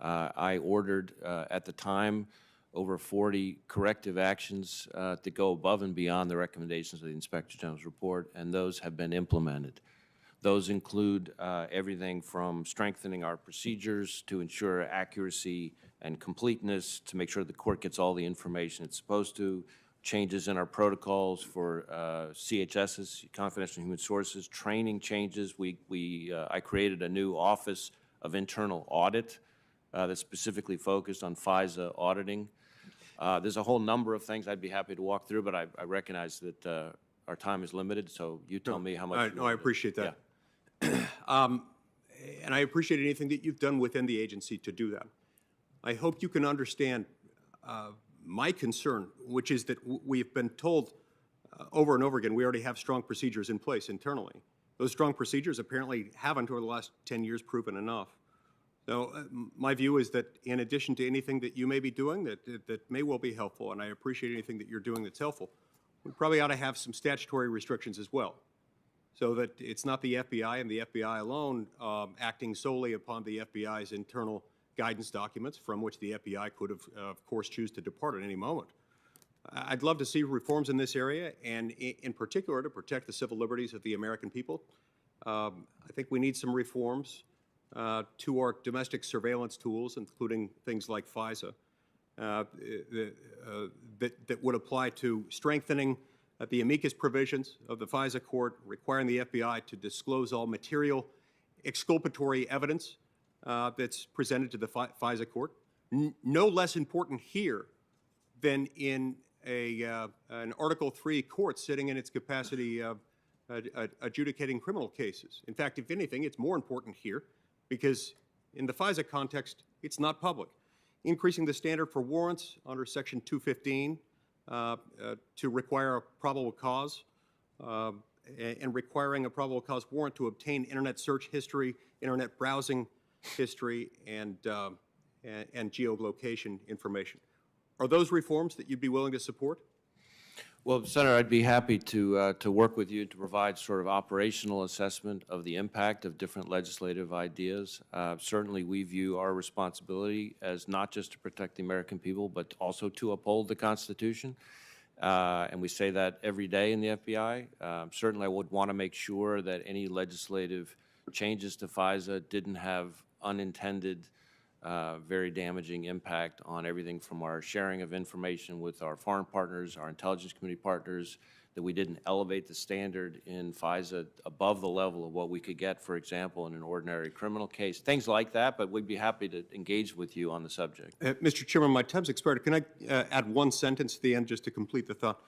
Speaker 10: I ordered at the time over 40 corrective actions to go above and beyond the recommendations of the Inspector General's report, and those have been implemented. Those include everything from strengthening our procedures to ensure accuracy and completeness, to make sure the court gets all the information it's supposed to, changes in our protocols for CHSs, confidential human sources, training changes. I created a new Office of Internal Audit that's specifically focused on FISA auditing. There's a whole number of things I'd be happy to walk through, but I recognize that our time is limited, so you tell me how much.
Speaker 16: No, I appreciate that. Yeah. And I appreciate anything that you've done within the agency to do that. I hope you can understand my concern, which is that we've been told over and over again we already have strong procedures in place internally. Those strong procedures apparently haven't, over the last 10 years, proven enough. So my view is that in addition to anything that you may be doing that may well be helpful, and I appreciate anything that you're doing that's helpful, we probably ought to have some statutory restrictions as well, so that it's not the FBI and the FBI alone acting solely upon the FBI's internal guidance documents, from which the FBI could, of course, choose to depart at any moment. I'd love to see reforms in this area, and in particular to protect the civil liberties of the American people. I think we need some reforms to our domestic surveillance tools, including things like FISA, that would apply to strengthening the amicus provisions of the FISA court, requiring the FBI to disclose all material exculpatory evidence that's presented to the FISA court. No less important here than in an Article III court sitting in its capacity of adjudicating criminal cases. In fact, if anything, it's more important here because in the FISA context, it's not public. Increasing the standard for warrants under Section 215 to require a probable cause and requiring a probable cause warrant to obtain internet search history, internet browsing history, and geolocation information. Are those reforms that you'd be willing to support?
Speaker 10: Well, Senator, I'd be happy to work with you to provide sort of operational assessment of the impact of different legislative ideas. Certainly, we view our responsibility as not just to protect the American people, but also to uphold the Constitution. And we say that every day in the FBI. Certainly, I would want to make sure that any legislative changes to FISA didn't have unintended very damaging impact on everything from our sharing of information with our foreign partners, our intelligence community partners, that we didn't elevate the standard in FISA above the level of what we could get, for example, in an ordinary criminal case, things like that, but we'd be happy to engage with you on the subject.
Speaker 16: Mr. Chairman, my time's expired. Can I add one sentence at the end just to complete the thought?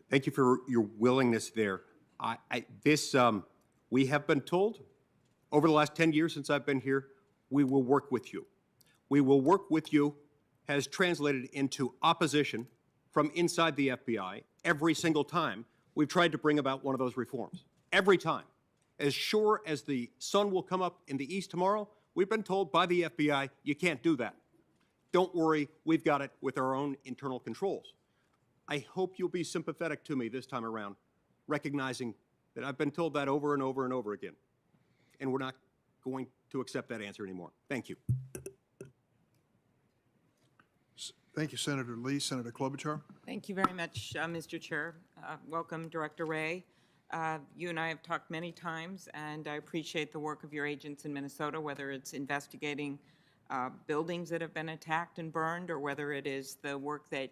Speaker 16: Thank you for your willingness there. We have been told over the last 10 years since I've been here, we will work with you. We will work with you has translated into opposition from inside the FBI every single time we've tried to bring about one of those reforms. Every time. As sure as the sun will come up in the east tomorrow, we've been told by the FBI, you can't do that. Don't worry, we've got it with our own internal controls. I hope you'll be sympathetic to me this time around, recognizing that I've been told that over and over and over again. And we're not going to accept that answer anymore. Thank you.
Speaker 1: Thank you, Senator Lee. Senator Klobuchar.
Speaker 17: Thank you very much, Mr. Chair. Welcome, Director Wray. You and I have talked many times, and I appreciate the work of your agents in Minnesota, whether it's investigating buildings that have been attacked and burned, or whether it is the work that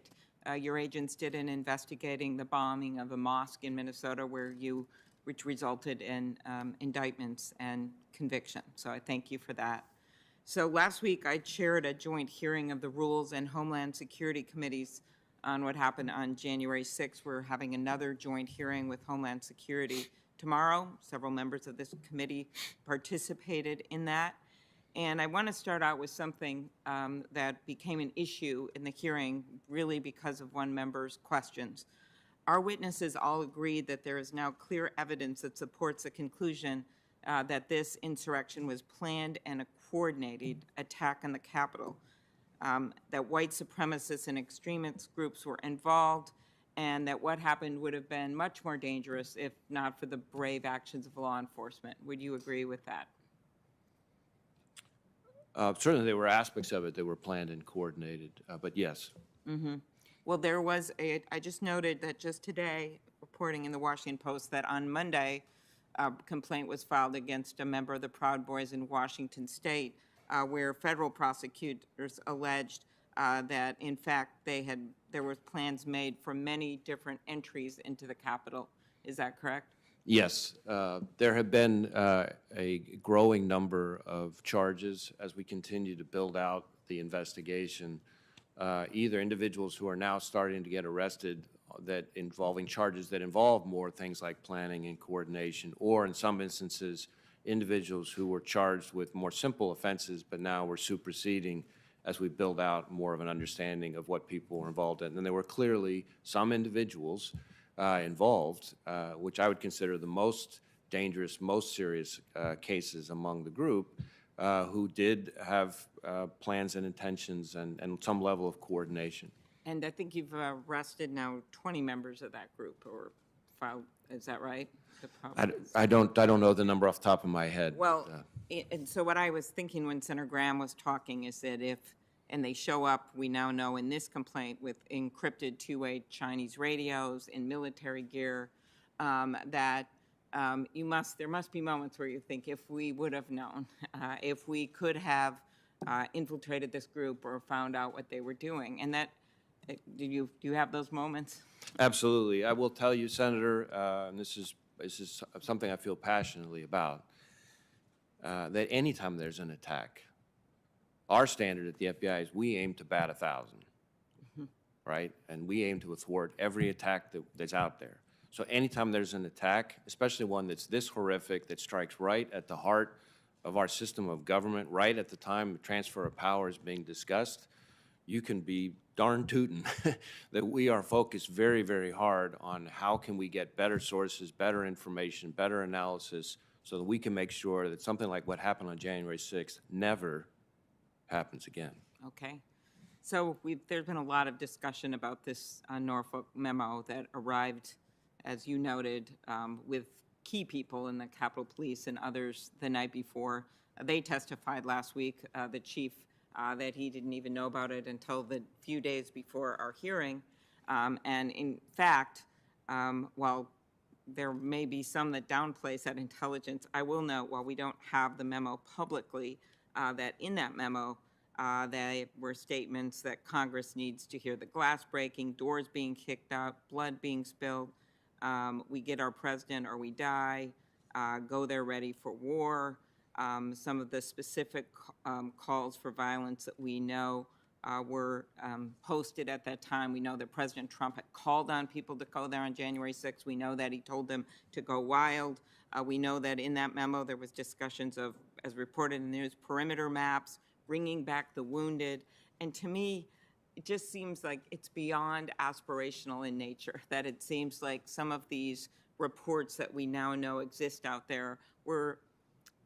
Speaker 17: your agents did in investigating the bombing of a mosque in Minnesota, which resulted in indictments and conviction. So I thank you for that. So last week I chaired a joint hearing of the Rules and Homeland Security Committees on what happened on January 6th. We're having another joint hearing with Homeland Security tomorrow. Several members of this committee participated in that. And I want to start out with something that became an issue in the hearing, really because of one member's questions. Our witnesses all agreed that there is now clear evidence that supports the conclusion that this insurrection was planned and a coordinated attack on the Capitol, that white supremacists and extremist groups were involved, and that what happened would have been much more dangerous if not for the brave actions of law enforcement. Would you agree with that?
Speaker 10: Certainly there were aspects of it that were planned and coordinated, but yes.
Speaker 17: Mm-hmm. Well, there was I just noted that just today, reporting in the Washington Post, that on Monday, a complaint was filed against a member of the Proud Boys in Washington State, where federal prosecutors alleged that, in fact, there were plans made for many different entries into the Capitol. Is that correct?
Speaker 10: Yes, there have been a growing number of charges as we continue to build out the investigation. Either individuals who are now starting to get arrested that involving charges that involve more things like planning and coordination, or in some instances, individuals who were charged with more simple offenses, but now we're superseding as we build out more of an understanding of what people were involved in. And there were clearly some individuals involved, which I would consider the most dangerous, most serious cases among the group, who did have plans and intentions and some level of coordination.
Speaker 17: And I think you've arrested now 20 members of that group, or filed, is that right?
Speaker 10: I don't know the number off the top of my head.
Speaker 17: Well, and so what I was thinking when Senator Graham was talking is that and they show up, we now know in this complaint, with encrypted two-way Chinese radios in military gear, that there must be moments where you think, if we would have known, if we could have infiltrated this group or found out what they were doing. And that, do you have those moments?
Speaker 10: Absolutely. I will tell you, Senator, and this is something I feel passionately about, that anytime there's an attack, our standard at the FBI is we aim to bat 1,000, right? And we aim to thwart every attack that's out there. So anytime there's an attack, especially one that's this horrific, that strikes right at the heart of our system of government, right at the time the transfer of power is being discussed, you can be darn tootin' that we are focused very, very hard on how can we get better sources, better information, better analysis, so that we can make sure that something like what happened on January 6th never happens again.
Speaker 17: Okay. So there's been a lot of discussion about this Norfolk memo that arrived, as you noted, with key people in the Capitol Police and others the night before. They testified last week, the chief, that he didn't even know about it until the few days before our hearing. And in fact, while there may be some that downplays that intelligence, I will note, while we don't have the memo publicly, that in that memo, there were statements that Congress needs to hear the glass breaking, doors being kicked out, blood being spilled, we get our president or we die, go there ready for war. Some of the specific calls for violence that we know were posted at that time. We know that President Trump had called on people to go there on January 6th. We know that he told them to go wild. We know that in that memo there was discussions of, as reported in the news, perimeter maps, bringing back the wounded. And to me, it just seems like it's beyond aspirational in nature, that it seems like some of these reports that we now know exist out there were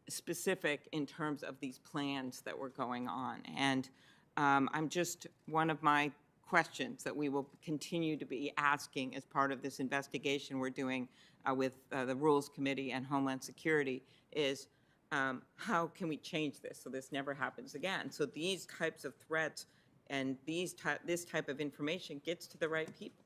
Speaker 17: specific in terms of these plans that were going on. And I'm just, one of my questions that we will continue to be asking as part of this investigation we're doing with the Rules Committee and Homeland Security is, how can we change this so this never happens again? So these types of threats and this type of information gets to the right people.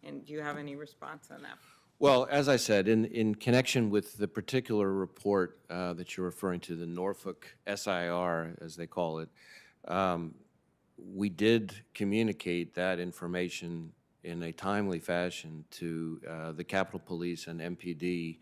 Speaker 17: And do you have any response on that?
Speaker 10: Well, as I said, in connection with the particular report that you're referring to, the Norfolk SIR, as they call it, we did communicate that information in a timely fashion to the Capitol Police and MPD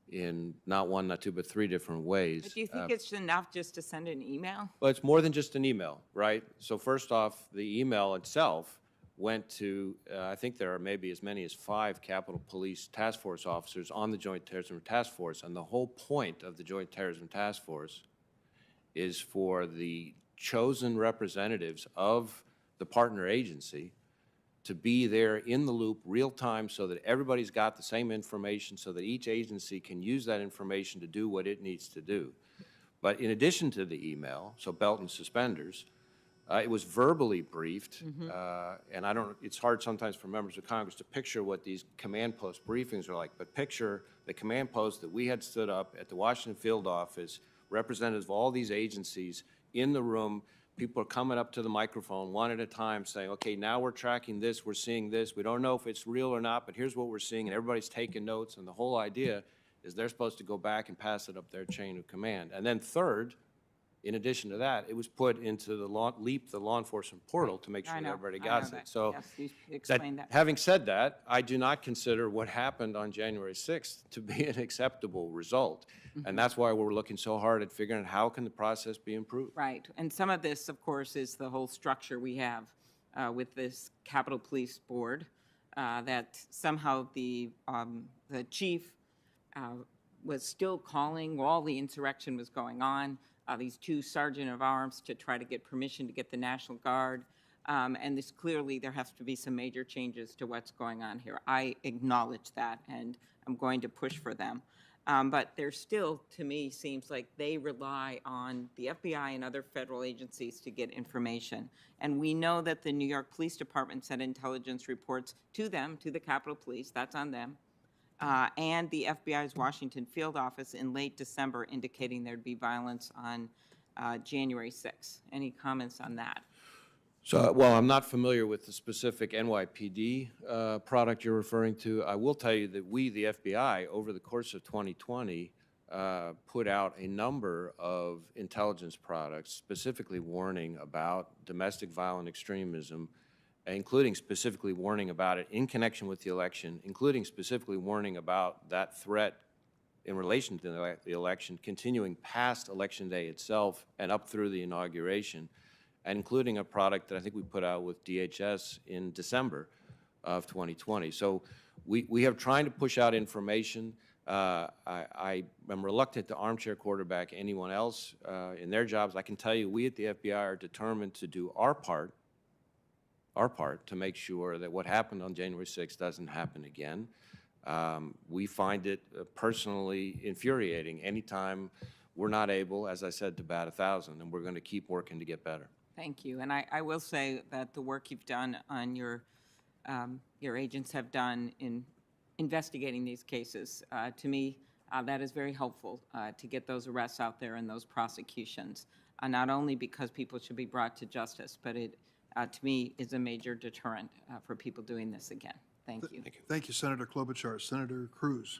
Speaker 10: in not one, not two, but three different ways.
Speaker 17: But do you think it's enough just to send an email?
Speaker 10: Well, it's more than just an email, right? So first off, the email itself went to, I think there are maybe as many as 5 Capitol Police Task Force officers on the Joint Terrorism Task Force, and the whole point of the Joint Terrorism Task Force is for the chosen representatives of the partner agency to be there in the loop real time so that everybody's got the same information so that each agency can use that information to do what it needs to do. But in addition to the email, so belt and suspenders, it was verbally briefed, and it's hard sometimes for members of Congress to picture what these command post briefings are like, but picture the command post that we had stood up at the Washington field office, representatives of all these agencies in the room. People are coming up to the microphone one at a time saying, okay, now we're tracking this, we're seeing this, we don't know if it's real or not, but here's what we're seeing, and everybody's taking notes, and the whole idea is they're supposed to go back and pass it up their chain of command. And then third, in addition to that, it was put into the LEAP, the law enforcement portal, to make sure that everybody got it. So
Speaker 17: Yes, you explained that.
Speaker 10: having said that, I do not consider what happened on January 6th to be an acceptable result. And that's why we're looking so hard at figuring out how can the process be improved.
Speaker 17: Right, and some of this, of course, is the whole structure we have with this Capitol Police Board, that somehow the chief was still calling while the insurrection was going on, these 2 sergeant of arms to try to get permission to get the National Guard. And this clearly, there has to be some major changes to what's going on here. I acknowledge that, and I'm going to push for them. But there still, to me, seems like they rely on the FBI and other federal agencies to get information. And we know that the New York Police Department sent intelligence reports to them, to the Capitol Police, that's on them, and the FBI's Washington field office in late December indicating there'd be violence on January 6th. Any comments on that?
Speaker 10: So, well, I'm not familiar with the specific NYPD product you're referring to. I will tell you that we, the FBI, over the course of 2020, put out a number of intelligence products specifically warning about domestic violent extremism, including specifically warning about it in connection with the election, including specifically warning about that threat in relation to the election continuing past Election Day itself and up through the inauguration, and including a product that I think we put out with DHS in December of 2020. So we have trying to push out information. I am reluctant to armchair quarterback anyone else in their jobs. I can tell you we at the FBI are determined to do our part to make sure that what happened on January 6th doesn't happen again. We find it personally infuriating anytime we're not able, as I said, to bat 1,000, and we're going to keep working to get better.
Speaker 17: Thank you. And I will say that the work you've done on your agents have done in investigating these cases, to me, that is very helpful to get those arrests out there and those prosecutions, not only because people should be brought to justice, but it, to me, is a major deterrent for people doing this again. Thank you.
Speaker 1: Thank you, Senator Klobuchar. Senator Cruz.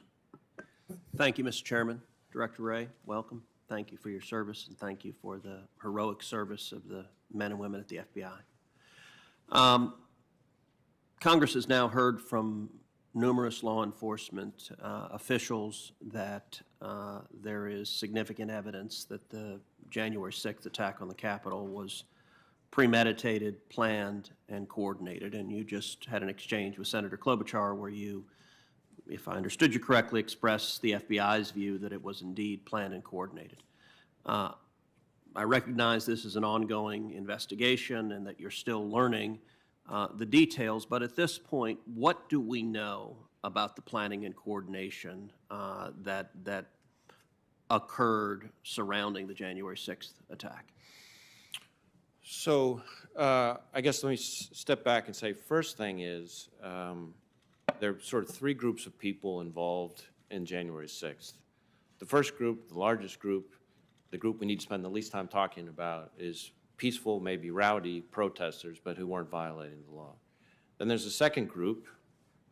Speaker 18: Thank you, Mr. Chairman. Director Wray, welcome. Thank you for your service, and thank you for the heroic service of the men and women at the FBI. Congress has now heard from numerous law enforcement officials that there is significant evidence that the January 6th attack on the Capitol was premeditated, planned, and coordinated. And you just had an exchange with Senator Klobuchar where you, if I understood you correctly, expressed the FBI's view that it was indeed planned and coordinated. I recognize this is an ongoing investigation and that you're still learning the details, but at this point, what do we know about the planning and coordination that occurred surrounding the January 6th attack?
Speaker 10: So I guess let me step back and say, first thing is there are sort of 3 groups of people involved in January 6th. The first group, the largest group, the group we need to spend the least time talking about is peaceful, maybe rowdy protesters, but who weren't violating the law. Then there's a second group,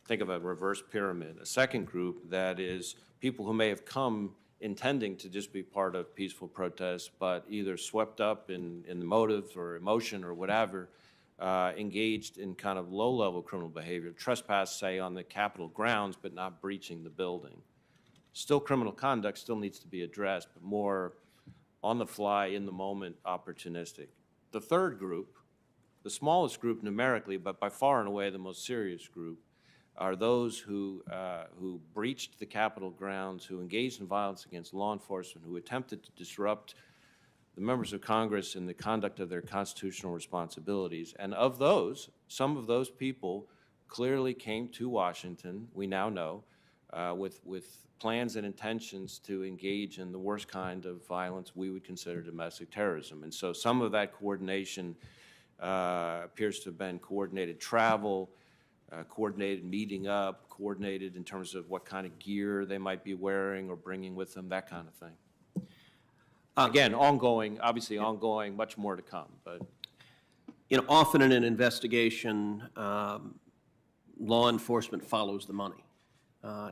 Speaker 10: think of a reverse pyramid. A second group that is people who may have come intending to just be part of peaceful protests, but either swept up in the motives or emotion or whatever, engaged in kind of low-level criminal behavior, trespass, say, on the Capitol grounds, but not breaching the building. Still criminal conduct, still needs to be addressed, but more on the fly, in the moment, opportunistic. The third group, the smallest group numerically, but by far and away the most serious group, are those who breached the Capitol grounds, who engaged in violence against law enforcement, who attempted to disrupt the members of Congress in the conduct of their constitutional responsibilities. And of those, some of those people clearly came to Washington, we now know, with plans and intentions to engage in the worst kind of violence we would consider domestic terrorism. And so some of that coordination appears to have been coordinated travel, coordinated meeting up, coordinated in terms of what kind of gear they might be wearing or bringing with them, that kind of thing. Again, ongoing, obviously ongoing, much more to come. But
Speaker 18: you know, often in an investigation, law enforcement follows the money.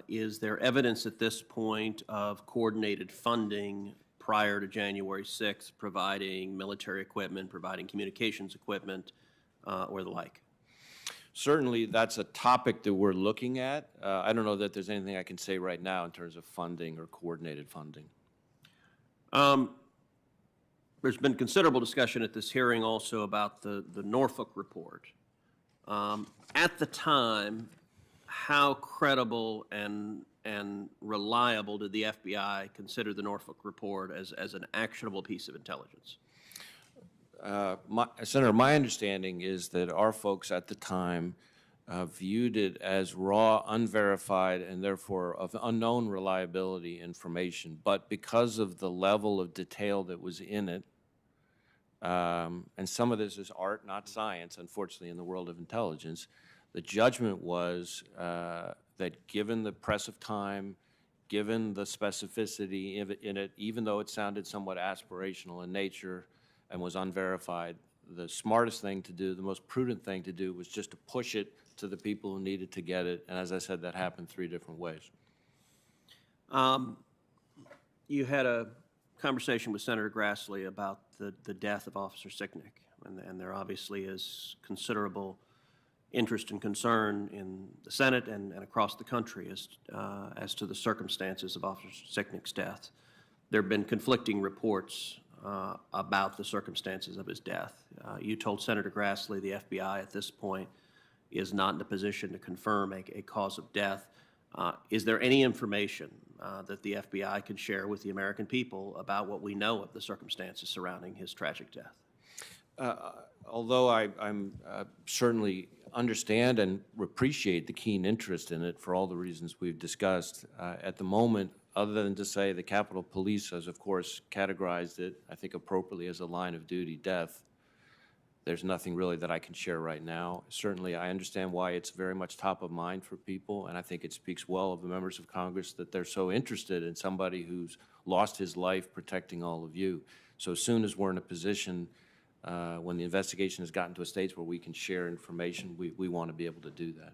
Speaker 18: Is there evidence at this point of coordinated funding prior to January 6th, providing military equipment, providing communications equipment, or the like?
Speaker 10: Certainly, that's a topic that we're looking at. I don't know that there's anything I can say right now in terms of funding or coordinated funding.
Speaker 18: There's been considerable discussion at this hearing also about the Norfolk report. At the time, how credible and reliable did the FBI consider the Norfolk report as an actionable piece of intelligence?
Speaker 10: Senator, my understanding is that our folks at the time viewed it as raw, unverified, and therefore of unknown reliability information. But because of the level of detail that was in it, and some of this is art, not science, unfortunately, in the world of intelligence, the judgment was that given the press of time, given the specificity in it, even though it sounded somewhat aspirational in nature and was unverified, the smartest thing to do, the most prudent thing to do was just to push it to the people who needed to get it. And as I said, that happened 3 different ways.
Speaker 18: You had a conversation with Senator Grassley about the death of Officer Sicknick, and there obviously is considerable interest and concern in the Senate and across the country as to the circumstances of Officer Sicknick's death. There have been conflicting reports about the circumstances of his death. You told Senator Grassley the FBI at this point is not in a position to confirm a cause of death. Is there any information that the FBI can share with the American people about what we know of the circumstances surrounding his tragic death?
Speaker 10: Although I certainly understand and appreciate the keen interest in it for all the reasons we've discussed, at the moment, other than to say the Capitol Police has, of course, categorized it, I think appropriately, as a line of duty death, there's nothing really that I can share right now. Certainly, I understand why it's very much top of mind for people, and I think it speaks well of the members of Congress that they're so interested in somebody who's lost his life protecting all of you. So as soon as we're in a position when the investigation has gotten to a stage where we can share information, we want to be able to do that.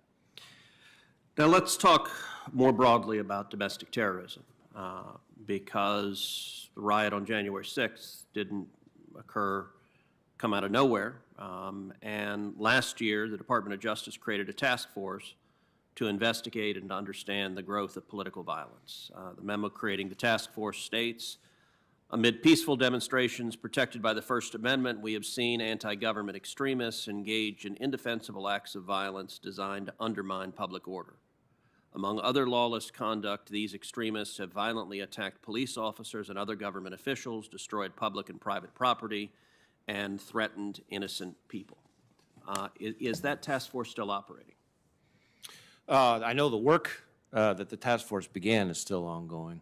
Speaker 18: Now let's talk more broadly about domestic terrorism, because the riot on January 6th didn't come out of nowhere. And last year, the Department of Justice created a task force to investigate and understand the growth of political violence. The memo creating the task force states, amid peaceful demonstrations protected by the First Amendment, we have seen anti-government extremists engage in indefensible acts of violence designed to undermine public order. Among other lawless conduct, these extremists have violently attacked police officers and other government officials, destroyed public and private property, and threatened innocent people. Is that task force still operating?
Speaker 10: I know the work that the task force began is still ongoing.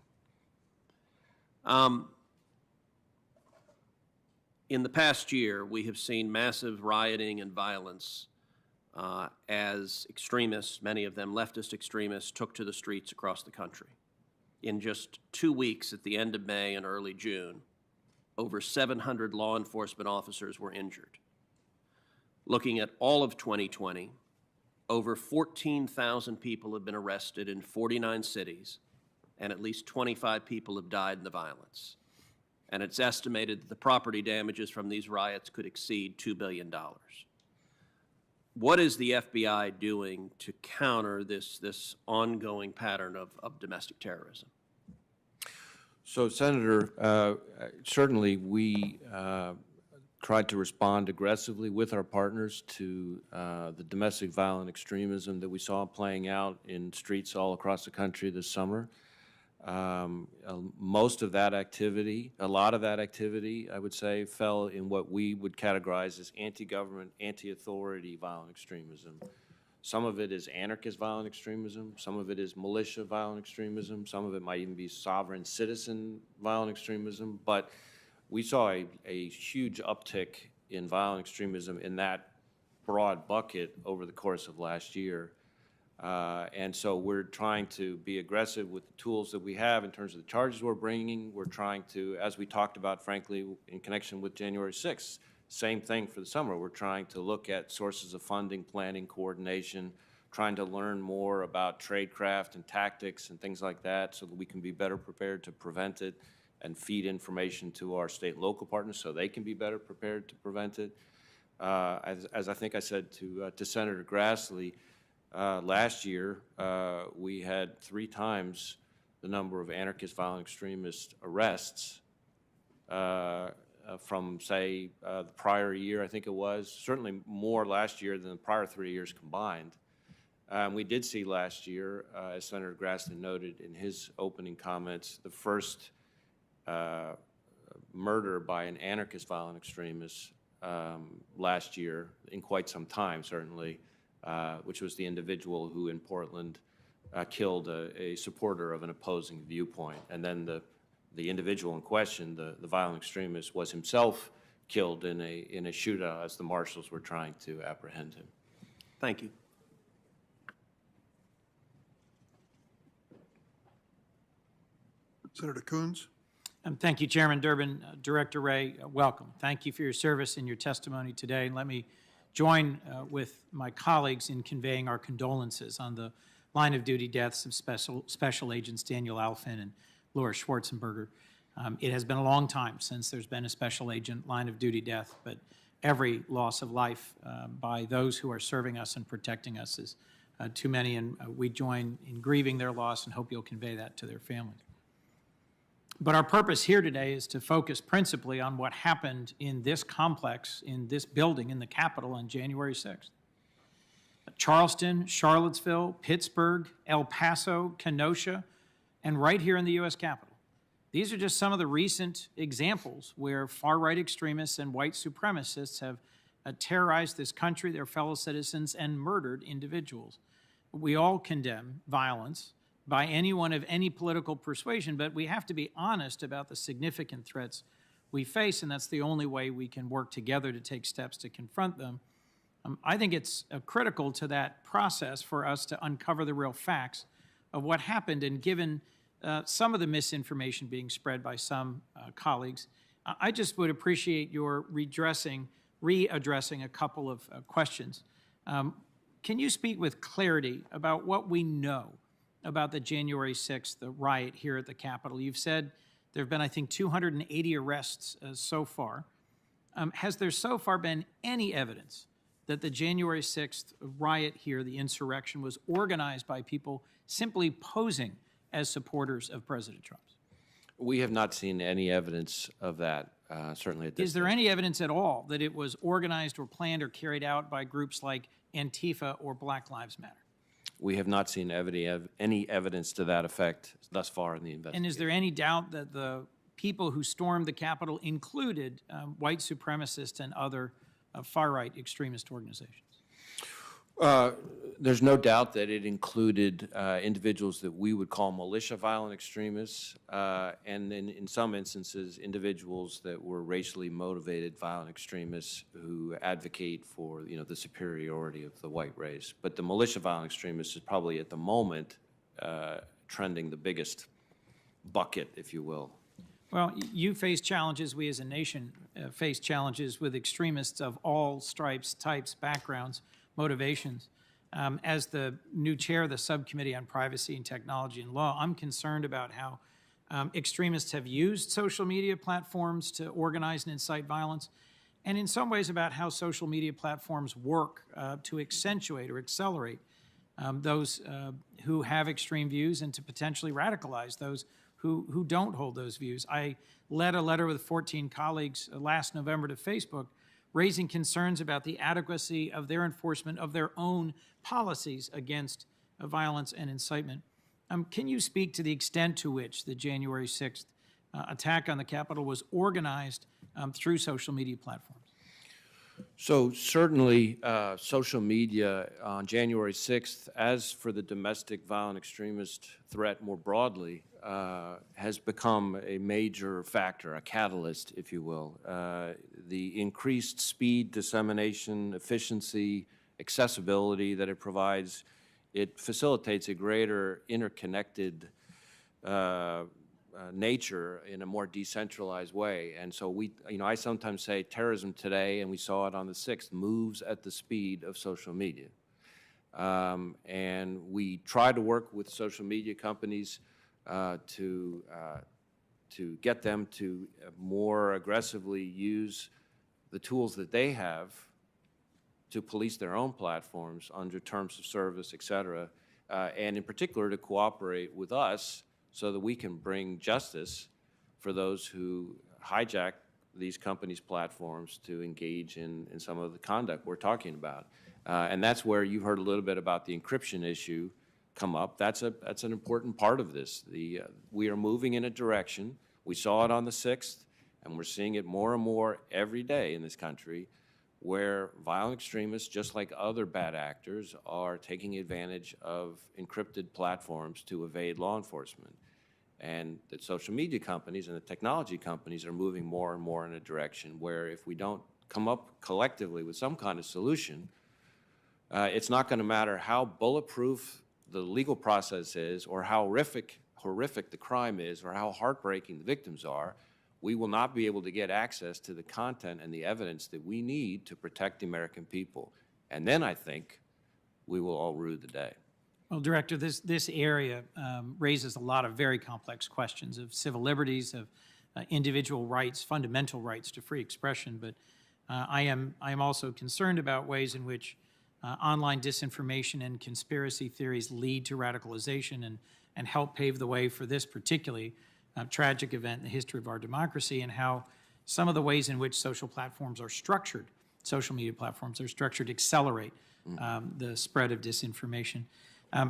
Speaker 18: In the past year, we have seen massive rioting and violence as extremists, many of them leftist extremists, took to the streets across the country. In just 2 weeks at the end of May and early June, over 700 law enforcement officers were injured. Looking at all of 2020, over 14,000 people have been arrested in 49 cities, and at least 25 people have died in the violence. And it's estimated that the property damages from these riots could exceed $2 billion. What is the FBI doing to counter this ongoing pattern of domestic terrorism?
Speaker 10: So, Senator, certainly we tried to respond aggressively with our partners to the domestic violent extremism that we saw playing out in streets all across the country this summer. Most of that activity, a lot of that activity, I would say, fell in what we would categorize as anti-government, anti-authority violent extremism. Some of it is anarchist violent extremism, some of it is militia violent extremism, some of it might even be sovereign citizen violent extremism, but we saw a huge uptick in violent extremism in that broad bucket over the course of last year. And so we're trying to be aggressive with the tools that we have in terms of the charges we're bringing. We're trying to, as we talked about, frankly, in connection with January 6th, same thing for the summer. We're trying to look at sources of funding, planning, coordination, trying to learn more about tradecraft and tactics and things like that so that we can be better prepared to prevent it and feed information to our state and local partners so they can be better prepared to prevent it. As I think I said to Senator Grassley, last year we had 3 times the number of anarchist violent extremist arrests from, say, the prior year, I think it was, certainly more last year than the prior 3 years combined. We did see last year, as Senator Grassley noted in his opening comments, the first murder by an anarchist violent extremist last year in quite some time, certainly, which was the individual who in Portland killed a supporter of an opposing viewpoint. And then the individual in question, the violent extremist, was himself killed in a shootout as the marshals were trying to apprehend him.
Speaker 18: Thank you.
Speaker 1: Senator Coons.
Speaker 19: Thank you, Chairman Durbin. Director Wray, welcome. Thank you for your service and your testimony today. And let me join with my colleagues in conveying our condolences on the line of duty deaths of Special Agents Daniel Alfin and Laura Schwarzenberger. It has been a long time since there's been a special agent line of duty death, but every loss of life by those who are serving us and protecting us is too many, and we join in grieving their loss and hope you'll convey that to their families. But our purpose here today is to focus principally on what happened in this complex, in this building, in the Capitol on January 6th. Charleston, Charlottesville, Pittsburgh, El Paso, Kenosha, and right here in the U.S. Capitol. These are just some of the recent examples where far-right extremists and white supremacists have terrorized this country, their fellow citizens, and murdered individuals. We all condemn violence by anyone of any political persuasion, but we have to be honest about the significant threats we face, and that's the only way we can work together to take steps to confront them. I think it's critical to that process for us to uncover the real facts of what happened, and given some of the misinformation being spread by some colleagues, I just would appreciate your readdressing a couple of questions. Can you speak with clarity about what we know about the January 6th, the riot here at the Capitol? You've said there have been, I think, 280 arrests so far. Has there so far been any evidence that the January 6th riot here, the insurrection, was organized by people simply posing as supporters of President Trump?
Speaker 10: We have not seen any evidence of that, certainly at this
Speaker 19: Is there any evidence at all that it was organized or planned or carried out by groups like Antifa or Black Lives Matter?
Speaker 10: We have not seen any evidence to that effect thus far in the investigation.
Speaker 19: And is there any doubt that the people who stormed the Capitol included white supremacists and other far-right extremist organizations?
Speaker 10: There's no doubt that it included individuals that we would call militia violent extremists, and then in some instances, individuals that were racially motivated violent extremists who advocate for, the superiority of the white race. But the militia violent extremists is probably at the moment trending the biggest bucket, if you will.
Speaker 19: Well, you face challenges, we as a nation face challenges with extremists of all stripes, types, backgrounds, motivations. As the new chair of the Subcommittee on Privacy and Technology and Law, I'm concerned about how extremists have used social media platforms to organize and incite violence, and in some ways about how social media platforms work to accentuate or accelerate those who have extreme views and to potentially radicalize those who don't hold those views. I led a letter with 14 colleagues last November to Facebook raising concerns about the adequacy of their enforcement of their own policies against violence and incitement. Can you speak to the extent to which the January 6th attack on the Capitol was organized through social media platforms?
Speaker 10: So certainly social media on January 6th, as for the domestic violent extremist threat more broadly, has become a major factor, a catalyst, if you will. The increased speed, dissemination, efficiency, accessibility that it provides, it facilitates a greater interconnected nature in a more decentralized way. And so I sometimes say terrorism today, and we saw it on the 6th, moves at the speed of social media. And we try to work with social media companies to get them to more aggressively use the tools that they have to police their own platforms under terms of service, et cetera, and in particular to cooperate with us so that we can bring justice for those who hijack these companies' platforms to engage in some of the conduct we're talking about. And that's where you've heard a little bit about the encryption issue come up. That's an important part of this. We are moving in a direction. We saw it on the 6th, and we're seeing it more and more every day in this country, where violent extremists, just like other bad actors, are taking advantage of encrypted platforms to evade law enforcement. And the social media companies and the technology companies are moving more and more in a direction where if we don't come up collectively with some kind of solution, it's not going to matter how bulletproof the legal process is or how horrific the crime is or how heartbreaking the victims are. We will not be able to get access to the content and the evidence that we need to protect the American people. And then I think we will all rue the day.
Speaker 19: Well, Director, this area raises a lot of very complex questions of civil liberties, of individual rights, fundamental rights to free expression. But I am also concerned about ways in which online disinformation and conspiracy theories lead to radicalization and help pave the way for this particularly tragic event in the history of our democracy, and how some of the ways in which social platforms are structured, social media platforms are structured to accelerate the spread of disinformation.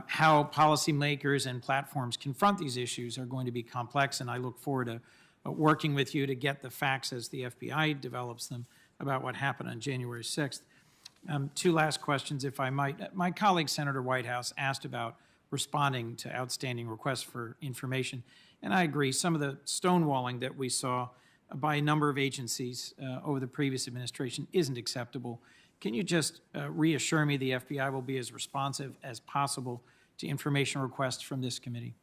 Speaker 19: How policymakers and platforms confront these issues are going to be complex, and I look forward to working with you to get the facts as the FBI develops them about what happened on January 6th. Two last questions, if I might. My colleague, Senator Whitehouse, asked about responding to outstanding requests for information, and I agree. Some of the stonewalling that we saw by a number of agencies over the previous administration isn't acceptable. Can you just reassure me the FBI will be as responsive as possible to information requests from this committee?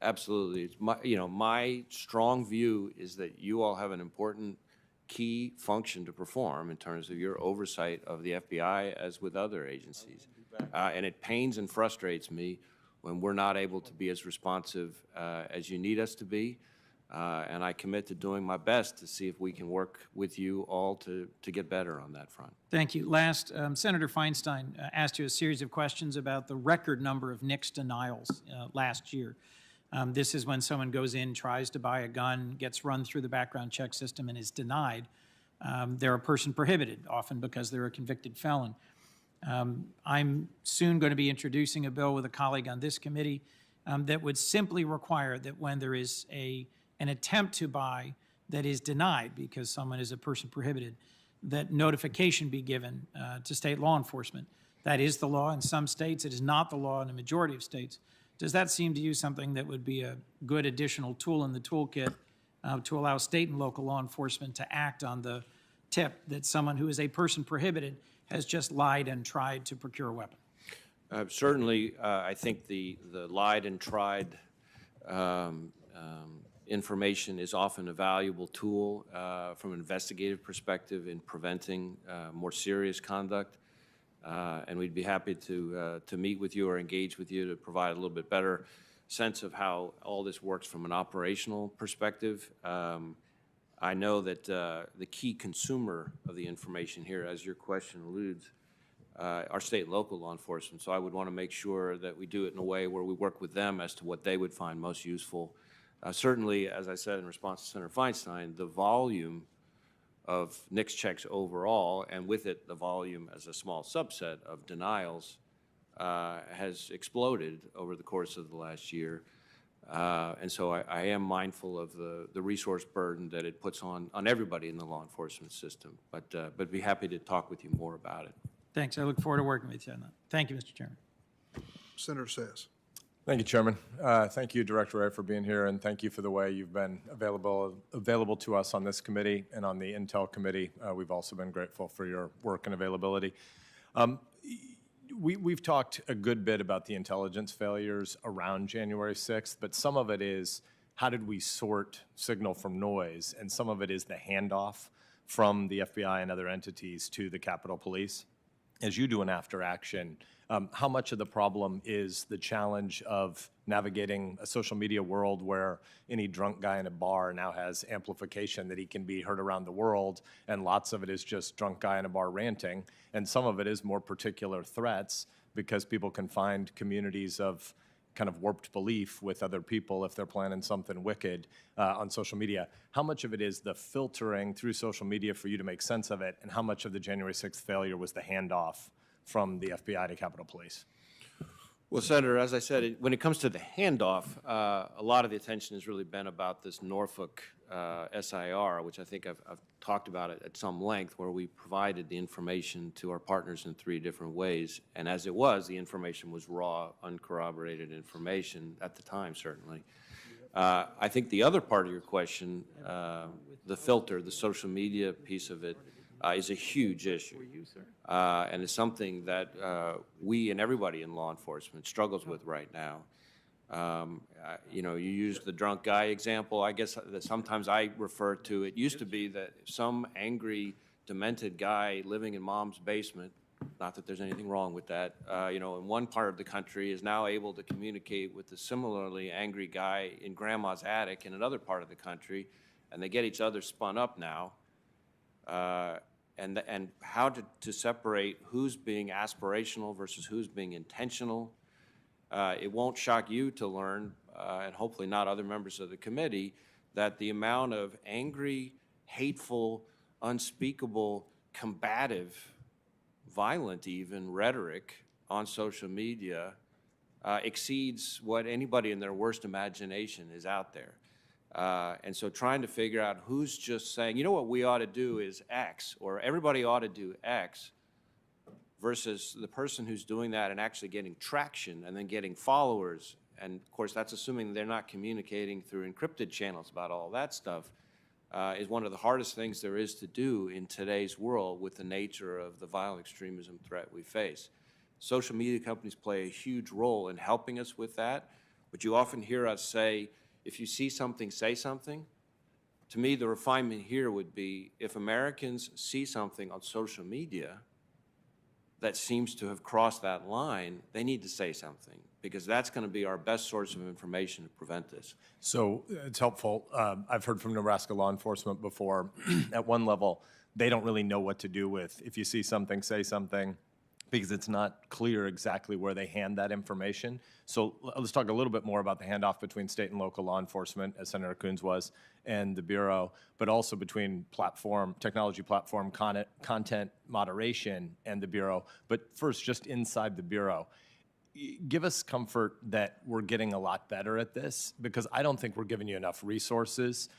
Speaker 10: Absolutely. It's my strong view is that you all have an important key function to perform in terms of your oversight of the FBI as with other agencies. And it pains and frustrates me when we're not able to be as responsive as you need us to be. And I commit to doing my best to see if we can work with you all to get better on that front.
Speaker 19: Thank you. Last, Senator Feinstein asked you a series of questions about the record number of NICS denials last year. This is when someone goes in, tries to buy a gun, gets run through the background check system, and is denied. They're a person prohibited, often because they're a convicted felon. I'm soon going to be introducing a bill with a colleague on this committee that would simply require that when there is an attempt to buy that is denied because someone is a person prohibited, that notification be given to state law enforcement. That is the law in some states. It is not the law in a majority of states. Does that seem to you something that would be a good additional tool in the toolkit to allow state and local law enforcement to act on the tip that someone who is a person prohibited has just lied and tried to procure a weapon?
Speaker 10: Certainly, I think the lied and tried information is often a valuable tool from an investigative perspective in preventing more serious conduct. And we'd be happy to meet with you or engage with you to provide a little bit better sense of how all this works from an operational perspective. I know that the key consumer of the information here, as your question alludes, are state and local law enforcement. So I would want to make sure that we do it in a way where we work with them as to what they would find most useful. Certainly, as I said in response to Senator Feinstein, the volume of NICS checks overall, and with it the volume as a small subset of denials, has exploded over the course of the last year. And so I am mindful of the resource burden that it puts on everybody in the law enforcement system, but be happy to talk with you more about it.
Speaker 19: Thanks. I look forward to working with you on that. Thank you, Mr. Chairman.
Speaker 1: Senator Sayers.
Speaker 20: Thank you, Chairman. Thank you, Director Wray, for being here, and thank you for the way you've been available to us on this committee and on the Intel Committee. We've also been grateful for your work and availability. We've talked a good bit about the intelligence failures around January 6th, but some of it is how did we sort signal from noise, and some of it is the handoff from the FBI and other entities to the Capitol Police. As you do an after action, how much of the problem is the challenge of navigating a social media world where any drunk guy in a bar now has amplification that he can be heard around the world, and lots of it is just drunk guy in a bar ranting, and some of it is more particular threats because people can find communities of kind of warped belief with other people if they're planning something wicked on social media. How much of it is the filtering through social media for you to make sense of it, and how much of the January 6th failure was the handoff from the FBI to Capitol Police?
Speaker 10: Well, Senator, as I said, when it comes to the handoff, a lot of the attention has really been about this Norfolk SIR, which I think I've talked about it at some length, where we provided the information to our partners in 3 different ways. And as it was, the information was raw, uncorroborated information at the time, certainly. I think the other part of your question, the filter, the social media piece of it, is a huge issue, and it's something that we and everybody in law enforcement struggles with right now. You know, you used the drunk guy example. I guess that sometimes I refer to it. Used to be that some angry, demented guy living in mom's basement, not that there's anything wrong with that, you know, in one part of the country is now able to communicate with a similarly angry guy in grandma's attic in another part of the country, and they get each other spun up now. And how to separate who's being aspirational versus who's being intentional. It won't shock you to learn, and hopefully not other members of the committee, that the amount of angry, hateful, unspeakable, combative, violent even rhetoric on social media exceeds what anybody in their worst imagination is out there. And so trying to figure out who's just saying, you know what we ought to do is X, or everybody ought to do X, versus the person who's doing that and actually getting traction and then getting followers. And of course, that's assuming they're not communicating through encrypted channels about all that stuff, is one of the hardest things there is to do in today's world with the nature of the violent extremism threat we face. Social media companies play a huge role in helping us with that, but you often hear us say, if you see something, say something. To me, the refinement here would be if Americans see something on social media that seems to have crossed that line, they need to say something, because that's going to be our best source of information to prevent this.
Speaker 20: So it's helpful. I've heard from Nebraska law enforcement before. At one level, they don't really know what to do with if you see something, say something, because it's not clear exactly where they hand that information. So let's talk a little bit more about the handoff between state and local law enforcement, as Senator Coons was, and the Bureau, but also between technology platform content moderation and the Bureau. But first, just inside the Bureau, give us comfort that we're getting a lot better at this, because I don't think we're giving you enough resources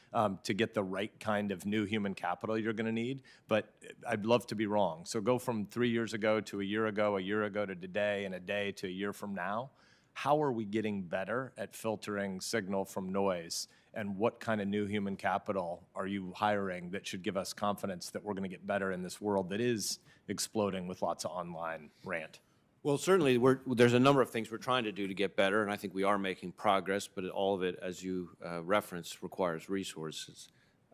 Speaker 20: to get the right kind of new human capital you're going to need, but I'd love to be wrong. So go from 3 years ago to a year ago to today, and a day to a year from now. How are we getting better at filtering signal from noise, and what kind of new human capital are you hiring that should give us confidence that we're going to get better in this world that is exploding with lots of online rant?
Speaker 10: Well, certainly there's a number of things we're trying to do to get better, and I think we are making progress, but all of it, as you referenced, requires resources.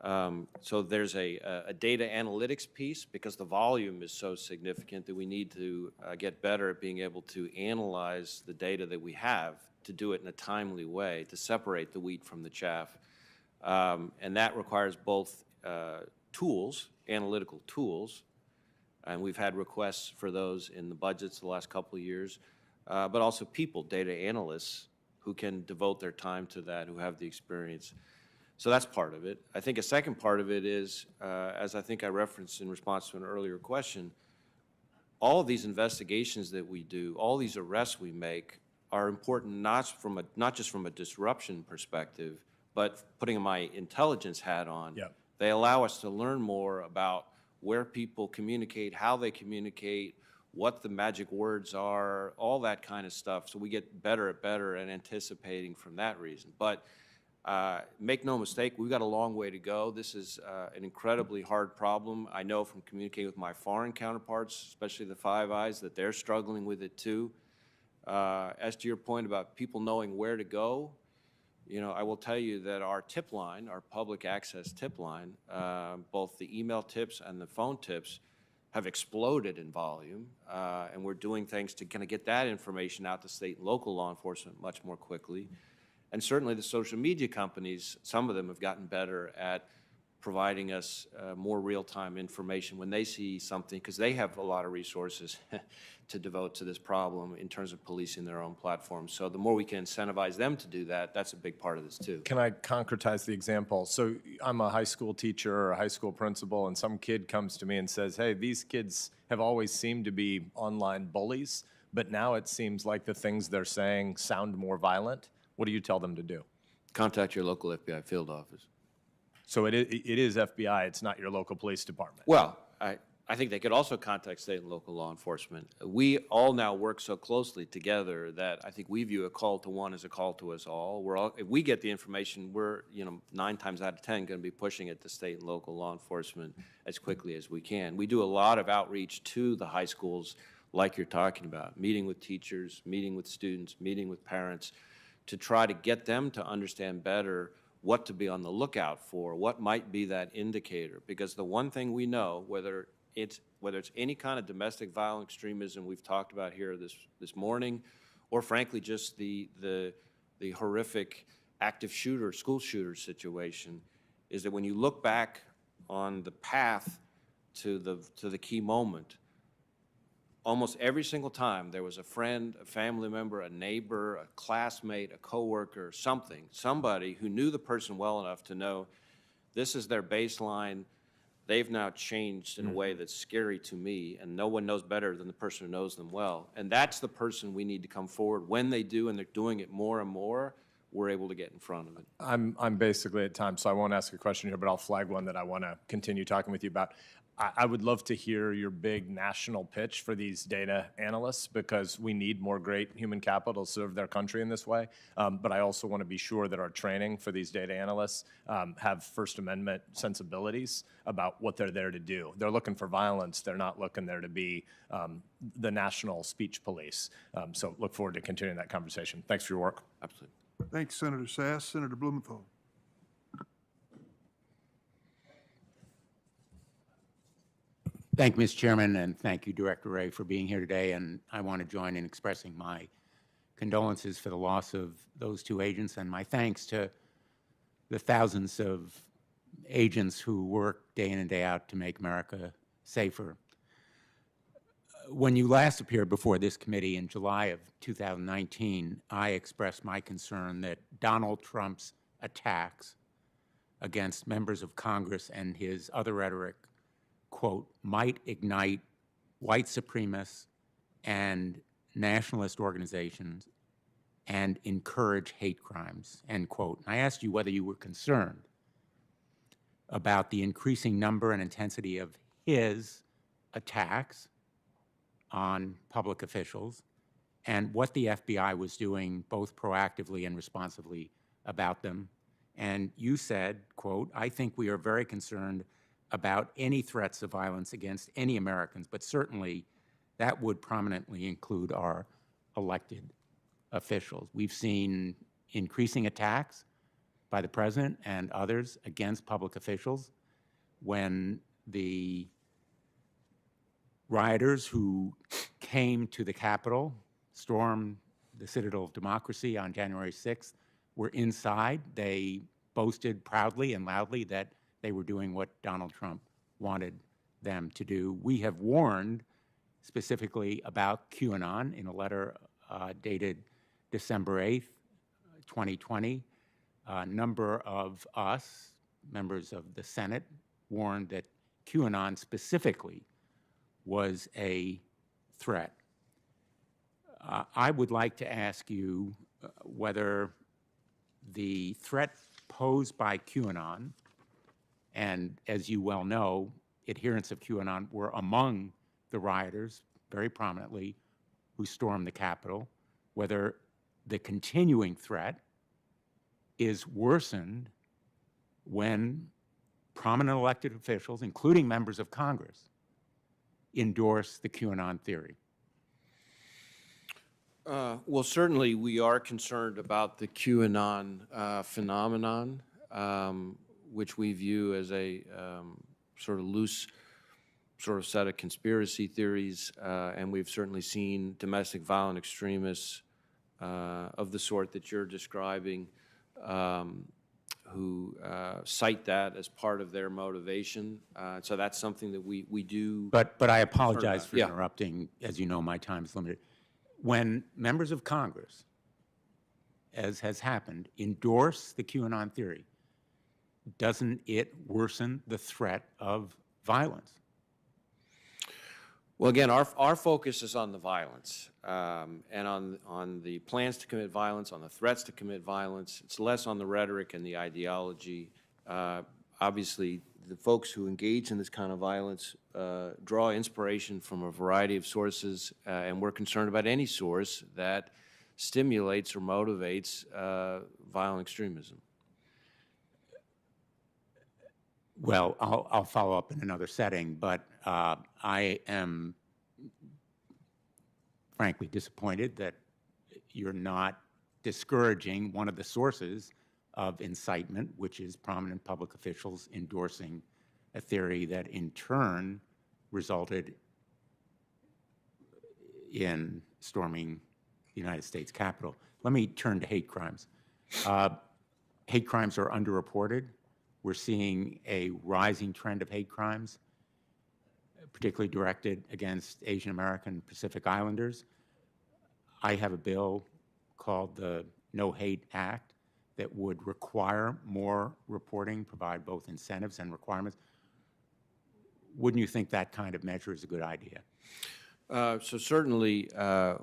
Speaker 10: So there's a data analytics piece because the volume is so significant that we need to get better at being able to analyze the data that we have, to do it in a timely way, to separate the wheat from the chaff. And that requires both tools, analytical tools, and we've had requests for those in the budgets the last couple of years, but also people, data analysts, who can devote their time to that, who have the experience. So that's part of it. I think a second part of it is, as I think I referenced in response to an earlier question, all of these investigations that we do, all these arrests we make are important not just from a disruption perspective, but putting my intelligence hat on.
Speaker 20: Yep.
Speaker 10: They allow us to learn more about where people communicate, how they communicate, what the magic words are, all that kind of stuff. So we get better at anticipating from that reason. But make no mistake, we've got a long way to go. This is an incredibly hard problem. I know from communicating with my foreign counterparts, especially the Five Eyes, that they're struggling with it too. As to your point about people knowing where to go, you know, I will tell you that our tip line, our public access tip line, both the email tips and the phone tips have exploded in volume, and we're doing things to kind of get that information out to state and local law enforcement much more quickly. And certainly the social media companies, some of them have gotten better at providing us more real-time information when they see something, because they have a lot of resources to devote to this problem in terms of policing their own platforms. So the more we can incentivize them to do that, that's a big part of this too.
Speaker 20: Can I concretize the example? So I'm a high school teacher or a high school principal, and some kid comes to me and says, hey, these kids have always seemed to be online bullies, but now it seems like the things they're saying sound more violent. What do you tell them to do?
Speaker 10: Contact your local FBI field office.
Speaker 20: So it is FBI, it's not your local police department?
Speaker 10: Well, I think they could also contact state and local law enforcement. We all now work so closely together that I think we view a call to one as a call to us all. If we get the information, we're 9 times out of 10 going to be pushing it to state and local law enforcement as quickly as we can. We do a lot of outreach to the high schools like you're talking about, meeting with teachers, meeting with students, meeting with parents, to try to get them to understand better what to be on the lookout for, what might be that indicator. Because the one thing we know, whether it's any kind of domestic violent extremism we've talked about here this morning, or frankly just the horrific active shooter, school shooter situation, is that when you look back on the path to the key moment, almost every single time there was a friend, a family member, a neighbor, a classmate, a coworker, somebody who knew the person well enough to know this is their baseline. They've now changed in a way that's scary to me, and no one knows better than the person who knows them well. And that's the person we need to come forward. When they do, and they're doing it more and more, we're able to get in front of it.
Speaker 20: I'm basically at time, so I won't ask a question here, but I'll flag one that I want to continue talking with you about. I would love to hear your big national pitch for these data analysts, because we need more great human capital to serve their country in this way. But I also want to be sure that our training for these data analysts have First Amendment sensibilities about what they're there to do. They're looking for violence. They're not looking there to be the national speech police. So look forward to continuing that conversation. Thanks for your work.
Speaker 10: Absolutely.
Speaker 1: Thanks, Senator Sass. Senator Blumenthal.
Speaker 21: Thank you, Mr. Chairman, and thank you, Director Wray, for being here today. And I want to join in expressing my condolences for the loss of those 2 agents, and my thanks to the thousands of agents who work day in and day out to make America safer. When you last appeared before this committee in July of 2019, I expressed my concern that Donald Trump's attacks against members of Congress and his other rhetoric, quote, might ignite white supremacists and nationalist organizations and encourage hate crimes, end quote. And I asked you whether you were concerned about the increasing number and intensity of his attacks on public officials and what the FBI was doing both proactively and responsively about them. And you said, quote, I think we are very concerned about any threats of violence against any Americans, but certainly that would prominently include our elected officials. We've seen increasing attacks by the president and others against public officials when the rioters who came to the Capitol, stormed the Citadel of Democracy on January 6th, were inside. They boasted proudly and loudly that they were doing what Donald Trump wanted them to do. We have warned specifically about QAnon in a letter dated December 8th, 2020. A number of us, members of the Senate, warned that QAnon specifically was a threat. I would like to ask you whether the threat posed by QAnon, and as you well know, adherents of QAnon were among the rioters very prominently who stormed the Capitol, whether the continuing threat is worsened when prominent elected officials, including members of Congress, endorse the QAnon theory.
Speaker 10: Well, certainly we are concerned about the QAnon phenomenon, which we view as a sort of loose set of conspiracy theories, and we've certainly seen domestic violent extremists of the sort that you're describing who cite that as part of their motivation. So that's something that we do.
Speaker 21: But I apologize for interrupting. As you know, my time is limited. When members of Congress, as has happened, endorse the QAnon theory, doesn't it worsen the threat of violence?
Speaker 10: Well, again, our focus is on the violence and on the plans to commit violence, on the threats to commit violence. It's less on the rhetoric and the ideology. Obviously, the folks who engage in this kind of violence draw inspiration from a variety of sources, and we're concerned about any source that stimulates or motivates violent extremism.
Speaker 21: Well, I'll follow up in another setting, but I am frankly disappointed that you're not discouraging one of the sources of incitement, which is prominent public officials endorsing a theory that in turn resulted in storming the United States Capitol. Let me turn to hate crimes. Hate crimes are underreported. We're seeing a rising trend of hate crimes, particularly directed against Asian American Pacific Islanders. I have a bill called the No Hate Act that would require more reporting, provide both incentives and requirements. Wouldn't you think that kind of measure is a good idea?
Speaker 10: So certainly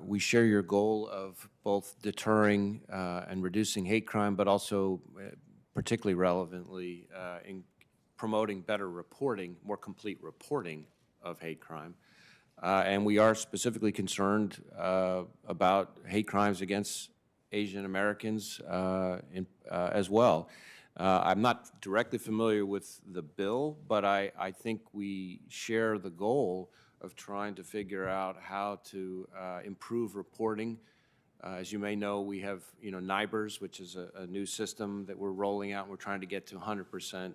Speaker 10: we share your goal of both deterring and reducing hate crime, but also particularly relevantly in promoting better reporting, more complete reporting of hate crime. And we are specifically concerned about hate crimes against Asian Americans as well. I'm not directly familiar with the bill, but I think we share the goal of trying to figure out how to improve reporting. As you may know, we have NIBRS, which is a new system that we're rolling out. We're trying to get to 100%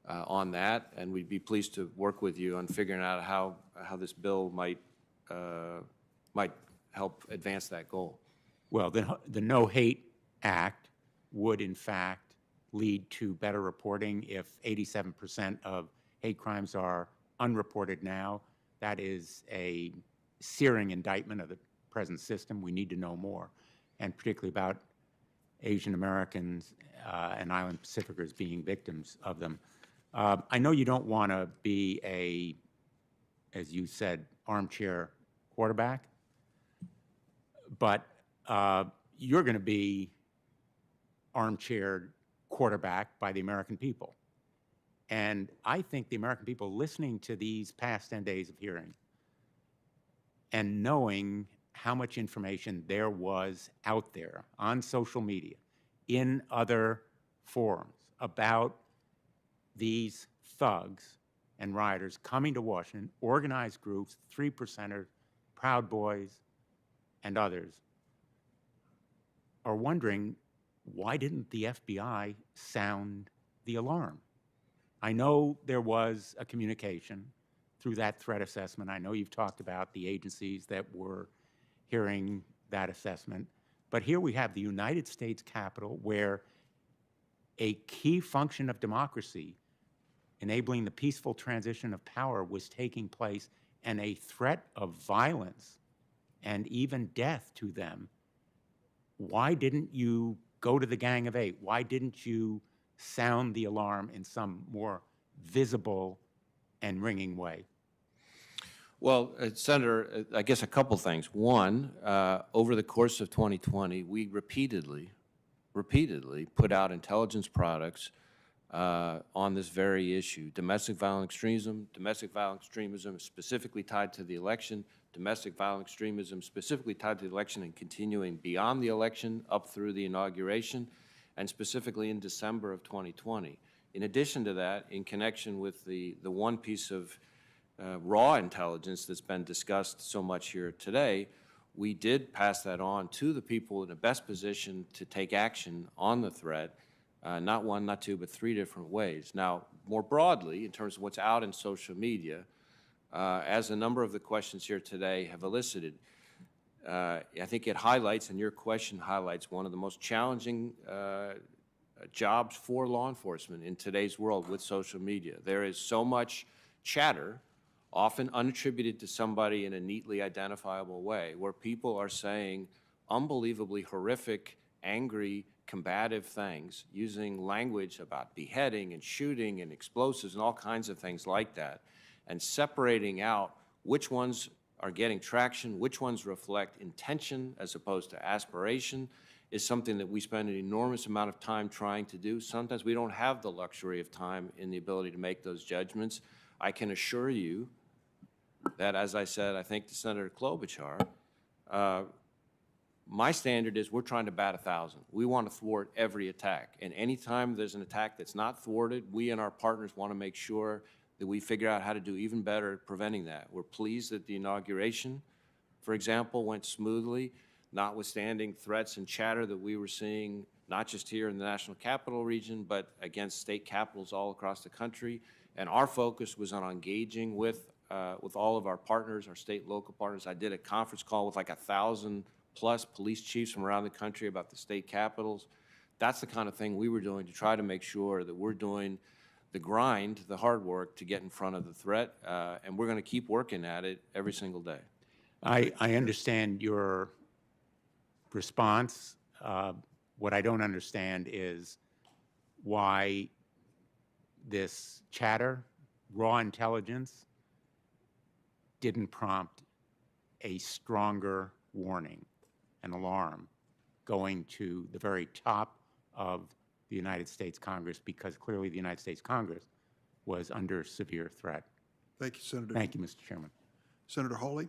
Speaker 10: on that, and we'd be pleased to work with you on figuring out how this bill might help advance that goal.
Speaker 21: Well, the No Hate Act would, in fact, lead to better reporting. If 87% of hate crimes are unreported now, that is a searing indictment of the present system. We need to know more, and particularly about Asian Americans and Island Pacificers being victims of them. I know you don't want to be a, as you said, armchair quarterback, but you're going to be armchair quarterback by the American people. And I think the American people listening to these past 10 days of hearing and knowing how much information there was out there on social media, in other forums, about these thugs and rioters coming to Washington, organized groups, 3%ers, Proud Boys, and others, are wondering why didn't the FBI sound the alarm? I know there was a communication through that threat assessment. I know you've talked about the agencies that were hearing that assessment. But here we have the United States Capitol, where a key function of democracy, enabling the peaceful transition of power, was taking place, and a threat of violence and even death to them. Why didn't you go to the Gang of Eight? Why didn't you sound the alarm in some more visible and ringing way?
Speaker 10: Well, Senator, I guess a couple things. One, over the course of 2020, we repeatedly put out intelligence products on this very issue. Domestic violent extremism specifically tied to the election, domestic violent extremism specifically tied to the election and continuing beyond the election up through the inauguration, and specifically in December of 2020. In addition to that, in connection with the one piece of raw intelligence that's been discussed so much here today, we did pass that on to the people in the best position to take action on the threat, not one, not two, but 3 different ways. Now, more broadly, in terms of what's out in social media, as a number of the questions here today have elicited, I think it highlights, and your question highlights, one of the most challenging jobs for law enforcement in today's world with social media. There is so much chatter, often unattributed to somebody in a neatly identifiable way, where people are saying unbelievably horrific, angry, combative things, using language about beheading and shooting and explosives and all kinds of things like that, and separating out which ones are getting traction, which ones reflect intention as opposed to aspiration, is something that we spend an enormous amount of time trying to do. Sometimes we don't have the luxury of time and the ability to make those judgments. I can assure you that, as I said, I think to Senator Klobuchar, my standard is we're trying to bat 1,000. We want to thwart every attack. And anytime there's an attack that's not thwarted, we and our partners want to make sure that we figure out how to do even better at preventing that. We're pleased that the inauguration, for example, went smoothly, notwithstanding threats and chatter that we were seeing, not just here in the National Capital Region, but against state capitals all across the country. And our focus was on engaging with all of our partners, our state and local partners. I did a conference call with like 1,000+ police chiefs from around the country about the state capitals. That's the kind of thing we were doing to try to make sure that we're doing the grind, the hard work to get in front of the threat, and we're going to keep working at it every single day.
Speaker 21: I understand your response. What I don't understand is why this chatter, raw intelligence, didn't prompt a stronger warning, an alarm, going to the very top of the United States Congress, because clearly the United States Congress was under severe threat.
Speaker 1: Thank you, Senator.
Speaker 21: Thank you, Mr. Chairman.
Speaker 1: Senator Hawley.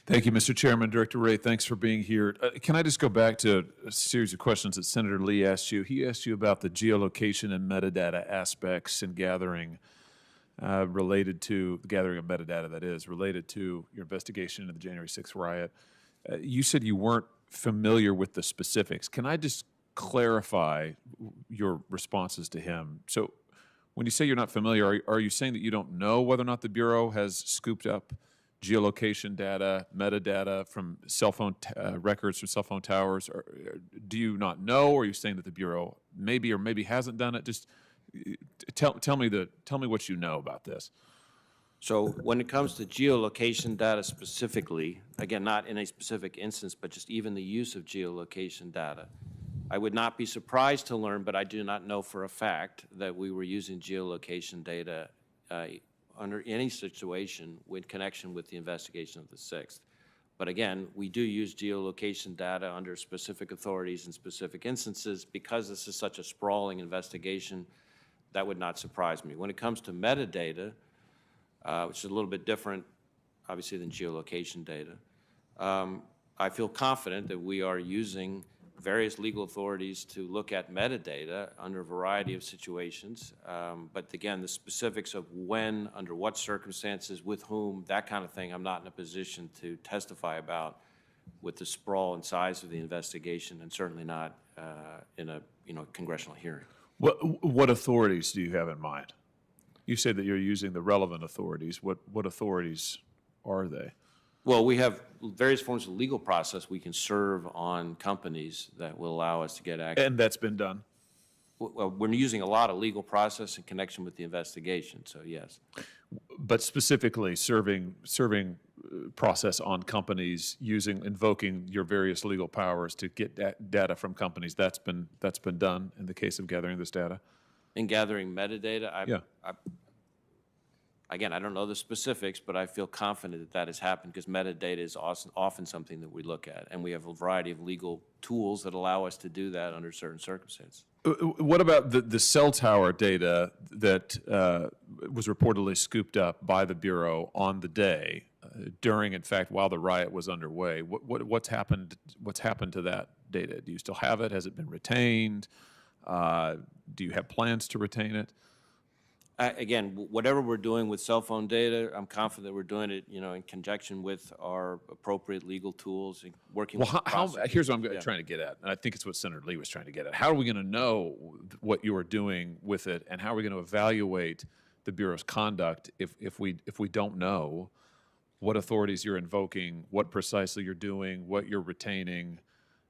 Speaker 3: Thank you, Mr. Chairman. Director Wray, thanks for being here. Can I just go back to a series of questions that Senator Lee asked you? He asked you about the geolocation and metadata aspects and gathering related to the gathering of metadata, that is, related to your investigation into the January 6th riot. You said you weren't familiar with the specifics. Can I just clarify your responses to him? So when you say you're not familiar, are you saying that you don't know whether or not the Bureau has scooped up geolocation data, metadata from cell phone records from cell phone towers? Or do you not know, or are you saying that the Bureau maybe or maybe hasn't done it? Just tell me what you know about this.
Speaker 10: So when it comes to geolocation data specifically, again, not in a specific instance, but just even the use of geolocation data, I would not be surprised to learn, but I do not know for a fact that we were using geolocation data under any situation in connection with the investigation of the 6th. But again, we do use geolocation data under specific authorities in specific instances. Because this is such a sprawling investigation, that would not surprise me. When it comes to metadata, which is a little bit different, obviously, than geolocation data, I feel confident that we are using various legal authorities to look at metadata under a variety of situations. But again, the specifics of when, under what circumstances, with whom, that kind of thing, I'm not in a position to testify about with the sprawl and size of the investigation, and certainly not in a congressional hearing.
Speaker 3: What authorities do you have in mind? You say that you're using the relevant authorities. What authorities are they?
Speaker 10: Well, we have various forms of legal process we can serve on companies that will allow us to get access.
Speaker 3: And that's been done?
Speaker 10: Well, we're using a lot of legal process in connection with the investigation, so yes.
Speaker 3: But specifically serving process on companies invoking your various legal powers to get data from companies, that's been done in the case of gathering this data?
Speaker 10: In gathering metadata, again, I don't know the specifics, but I feel confident that has happened because metadata is often something that we look at, and we have a variety of legal tools that allow us to do that under certain circumstances.
Speaker 3: What about the cell tower data that was reportedly scooped up by the Bureau on the day during, in fact, while the riot was underway? What's happened to that data? Do you still have it? Has it been retained? Do you have plans to retain it?
Speaker 10: Again, whatever we're doing with cell phone data, I'm confident we're doing it, in conjunction with our appropriate legal tools and working with prosecutors.
Speaker 3: Here's what I'm trying to get at, and I think it's what Senator Lee was trying to get at. How are we going to know what you are doing with it, and how are we going to evaluate the Bureau's conduct if we don't know what authorities you're invoking, what precisely you're doing, what you're retaining?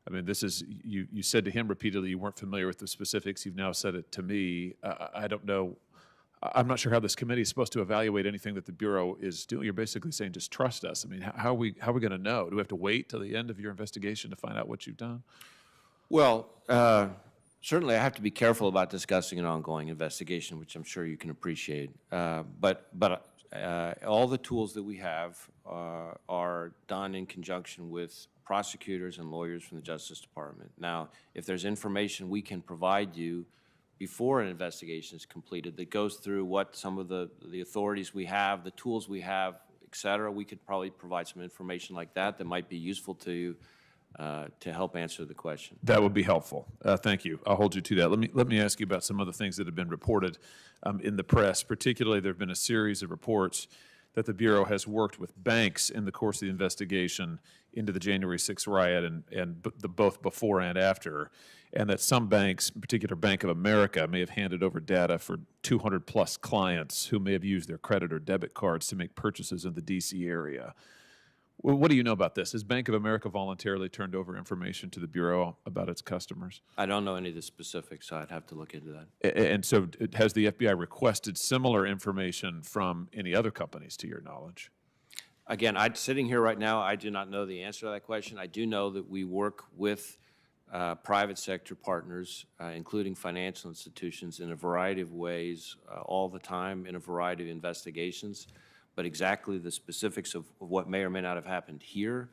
Speaker 3: I mean, this is, you said to him repeatedly you weren't familiar with the specifics. You've now said it to me. I don't know. I'm not sure how this committee is supposed to evaluate anything that the Bureau is doing. You're basically saying just trust us. I mean, how are we going to know? Do we have to wait till the end of your investigation to find out what you've done?
Speaker 10: Well, certainly I have to be careful about discussing an ongoing investigation, which I'm sure you can appreciate. But all the tools that we have are done in conjunction with prosecutors and lawyers from the Justice Department. Now, if there's information we can provide you before an investigation is completed that goes through what some of the authorities we have, the tools we have, et cetera, we could probably provide some information like that might be useful to you to help answer the question.
Speaker 3: That would be helpful. Thank you. I'll hold you to that. Let me ask you about some other things that have been reported in the press. Particularly, there have been a series of reports that the Bureau has worked with banks in the course of the investigation into the January 6th riot and both before and after, and that some banks, in particular Bank of America, may have handed over data for 200-plus clients who may have used their credit or debit cards to make purchases in the D.C. area. Well, what do you know about this? Has Bank of America voluntarily turned over information to the Bureau about its customers?
Speaker 10: I don't know any of the specifics, so I'd have to look into that.
Speaker 3: And so has the FBI requested similar information from any other companies, to your knowledge?
Speaker 10: Again, sitting here right now, I do not know the answer to that question. I do know that we work with private sector partners, including financial institutions, in a variety of ways all the time in a variety of investigations. But exactly the specifics of what may or may not have happened here,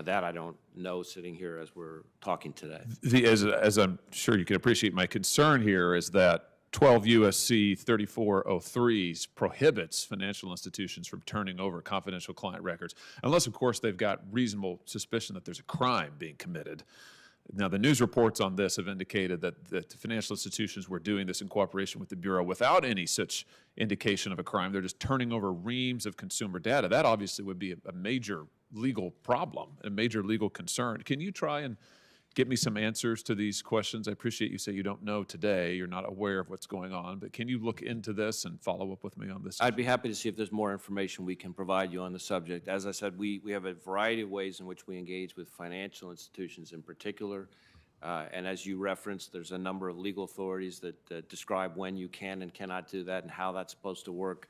Speaker 10: that I don't know sitting here as we're talking today.
Speaker 3: As I'm sure you can appreciate, my concern here is that 12 U.S.C. 3403 prohibits financial institutions from turning over confidential client records, unless, of course, they've got reasonable suspicion that there's a crime being committed. Now, the news reports on this have indicated that financial institutions were doing this in cooperation with the Bureau without any such indication of a crime. They're just turning over reams of consumer data. That obviously would be a major legal problem, a major legal concern. Can you try and get me some answers to these questions? I appreciate you say you don't know today, you're not aware of what's going on, but can you look into this and follow up with me on this?
Speaker 10: I'd be happy to see if there's more information we can provide you on the subject. As I said, we have a variety of ways in which we engage with financial institutions in particular. And as you referenced, there's a number of legal authorities that describe when you can and cannot do that and how that's supposed to work.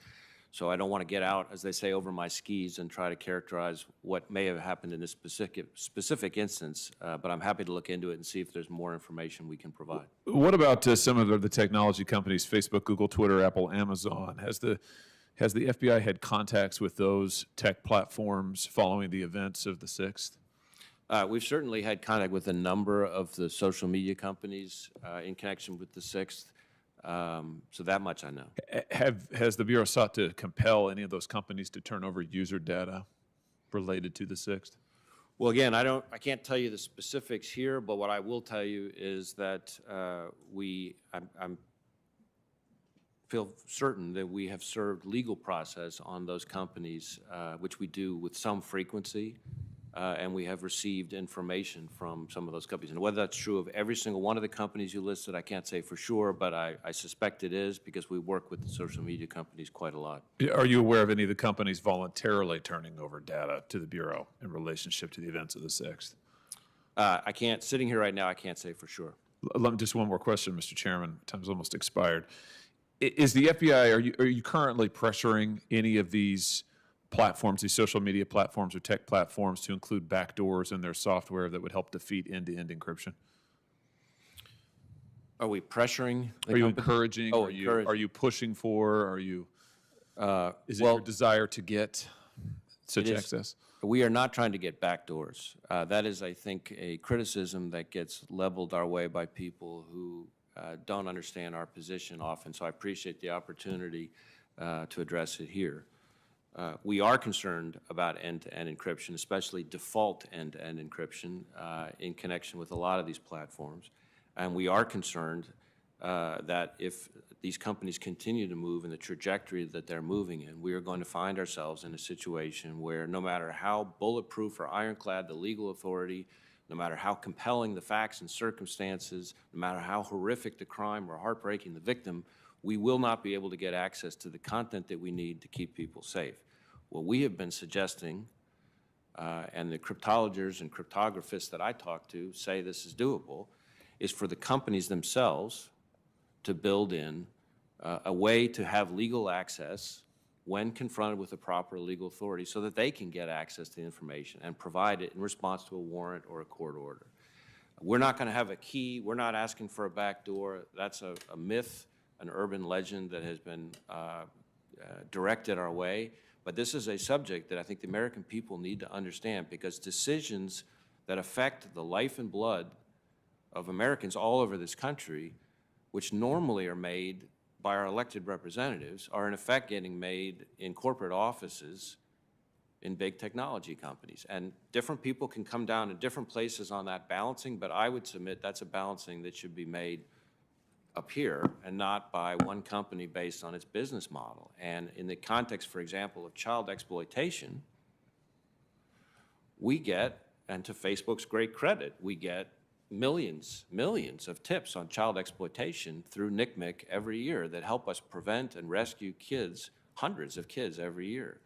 Speaker 10: So I don't want to get out, as they say, over my skis and try to characterize what may have happened in this specific instance, but I'm happy to look into it and see if there's more information we can provide.
Speaker 3: What about some of the technology companies, Facebook, Google, Twitter, Apple, Amazon? Has the FBI had contacts with those tech platforms following the events of the 6th?
Speaker 10: We've certainly had contact with a number of the social media companies in connection with the 6th. So that much I know.
Speaker 3: Has the Bureau sought to compel any of those companies to turn over user data related to the 6th?
Speaker 10: Well, again, I can't tell you the specifics here, but what I will tell you is that I feel certain that we have served legal process on those companies, which we do with some frequency. and we have received information from some of those companies. And whether that's true of every single one of the companies you listed, I can't say for sure, but I suspect it is because we work with the social media companies quite a lot.
Speaker 3: Are you aware of any of the companies voluntarily turning over data to the Bureau in relationship to the events of the 6th?
Speaker 10: I can't, sitting here right now, I can't say for sure.
Speaker 3: Just one more question, Mr. Chairman. Time's almost expired. Is the FBI, are you currently pressuring any of these platforms, these social media platforms or tech platforms, to include backdoors in their software that would help defeat end-to-end encryption?
Speaker 10: Are we pressuring?
Speaker 3: Are you encouraging?
Speaker 10: Oh,
Speaker 3: Are you pushing for? Are you? Is it your desire to get such access?
Speaker 10: We are not trying to get backdoors. That is, I think, a criticism that gets leveled our way by people who don't understand our position often. So I appreciate the opportunity to address it here. We are concerned about end-to-end encryption, especially default end-to-end encryption in connection with a lot of these platforms. And we are concerned that if these companies continue to move in the trajectory that they're moving in, we are going to find ourselves in a situation where no matter how bulletproof or ironclad the legal authority, no matter how compelling the facts and circumstances, no matter how horrific the crime or heartbreaking the victim, we will not be able to get access to the content that we need to keep people safe. What we have been suggesting, and the cryptologists and cryptographists that I talk to say this is doable, is for the companies themselves to build in a way to have legal access when confronted with the proper legal authority so that they can get access to the information and provide it in response to a warrant or a court order. We're not going to have a key. We're not asking for a backdoor. That's a myth, an urban legend that has been directed our way. But this is a subject that I think the American people need to understand, because decisions that affect the life and blood of Americans all over this country, which normally are made by our elected representatives, are in effect getting made in corporate offices in big technology companies. And different people can come down to different places on that balancing, but I would submit that's a balancing that should be made up here and not by one company based on its business model. And in the context, for example, of child exploitation, we get, and to Facebook's great credit, we get millions of tips on child exploitation through NCMEC every year that help us prevent and rescue kids, hundreds of kids every year.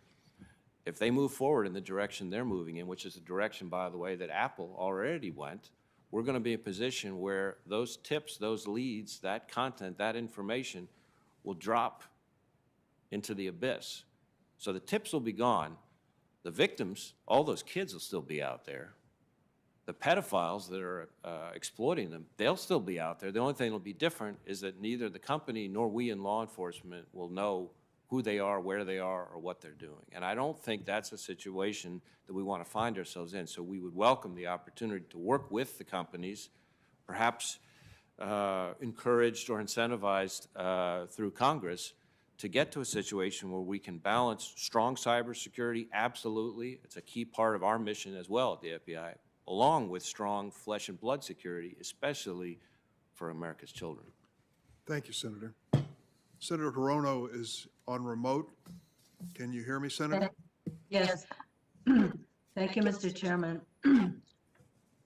Speaker 10: If they move forward in the direction they're moving in, which is the direction, by the way, that Apple already went, we're going to be in a position where those tips, those leads, that content, that information will drop into the abyss. So the tips will be gone. The victims, all those kids will still be out there. The pedophiles that are exploiting them, they'll still be out there. The only thing that will be different is that neither the company nor we in law enforcement will know who they are, where they are, or what they're doing. And I don't think that's a situation that we want to find ourselves in. So we would welcome the opportunity to work with the companies, perhaps encouraged or incentivized through Congress, to get to a situation where we can balance strong cybersecurity, absolutely. It's a key part of our mission as well at the FBI, along with strong flesh and blood security, especially for America's children.
Speaker 1: Thank you, Senator. Senator Hirono is on remote. Can you hear me, Senator?
Speaker 4: Yes. Thank you, Mr. Chairman.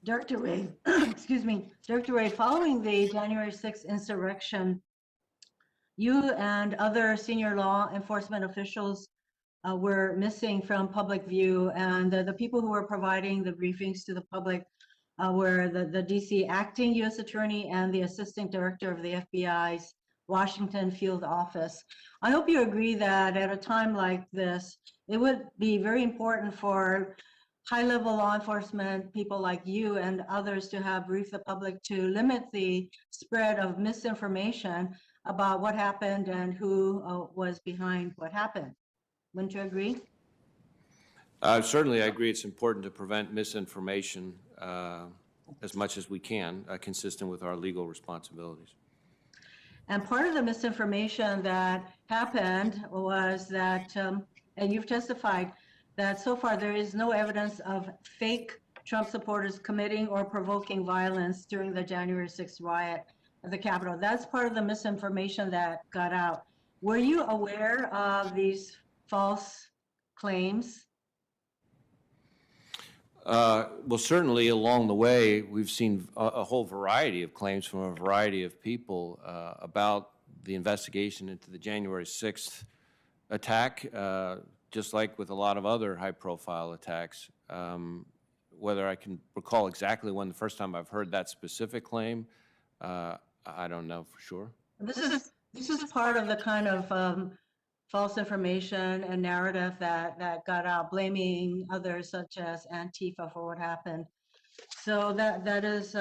Speaker 4: Director Wray, excuse me, Director Wray, following the January 6th insurrection, you and other senior law enforcement officials were missing from public view, and the people who were providing the briefings to the public were the DC acting U.S. attorney and the assistant director of the FBI's Washington field office. I hope you agree that at a time like this, it would be very important for high-level law enforcement people like you and others to have briefed the public to limit the spread of misinformation about what happened and who was behind what happened. Wouldn't you agree?
Speaker 10: Certainly, I agree it's important to prevent misinformation as much as we can, consistent with our legal responsibilities.
Speaker 4: And part of the misinformation that happened was that, and you've testified, that so far there is no evidence of fake Trump supporters committing or provoking violence during the January 6th riot at the Capitol. That's part of the misinformation that got out. Were you aware of these false claims?
Speaker 10: Well, certainly along the way, we've seen a whole variety of claims from a variety of people about the investigation into the January 6th attack, just like with a lot of other high-profile attacks. Whether I can recall exactly when the first time I've heard that specific claim, I don't know for sure.
Speaker 4: This is part of the kind of false information and narrative that got out, blaming others such as Antifa for what happened. So that is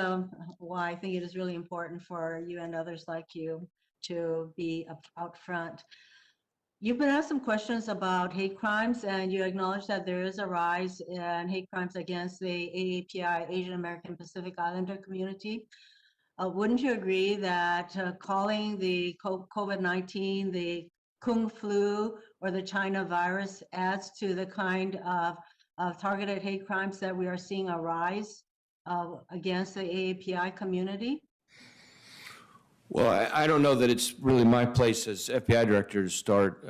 Speaker 4: why I think it is really important for you and others like you to be out front. You've been asked some questions about hate crimes, and you acknowledge that there is a rise in hate crimes against the AAPI, Asian American Pacific Islander community. Wouldn't you agree that calling the COVID-19 the Kung flu or the China virus adds to the kind of targeted hate crimes that we are seeing a rise against the AAPI community?
Speaker 10: Well, I don't know that it's really my place as FBI director to start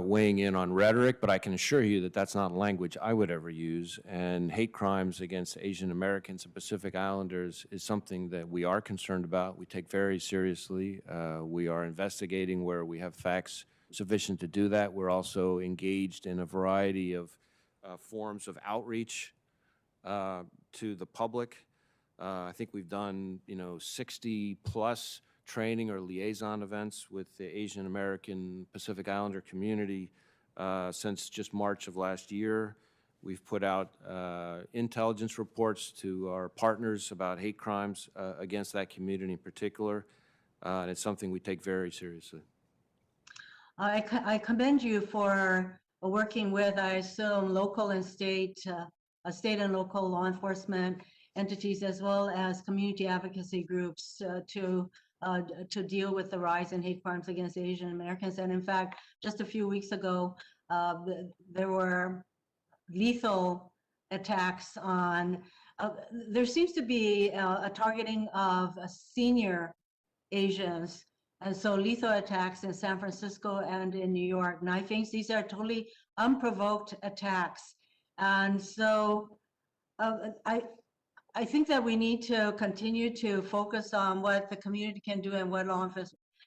Speaker 10: weighing in on rhetoric, but I can assure you that that's not language I would ever use. And hate crimes against Asian Americans and Pacific Islanders is something that we are concerned about. We take very seriously. We are investigating where we have facts sufficient to do that. We're also engaged in a variety of forms of outreach to the public. I think we've done, 60 plus training or liaison events with the Asian American Pacific Islander community since just March of last year. We've put out intelligence reports to our partners about hate crimes against that community in particular, and it's something we take very seriously.
Speaker 4: I commend you for working with, I assume, local and state and local law enforcement entities as well as community advocacy groups to deal with the rise in hate crimes against Asian Americans. And in fact, just a few weeks ago, there were lethal attacks on, there seems to be a targeting of senior Asians. And so lethal attacks in San Francisco and in New York, knifings, these are totally unprovoked attacks. And so I think that we need to continue to focus on what the community can do and what law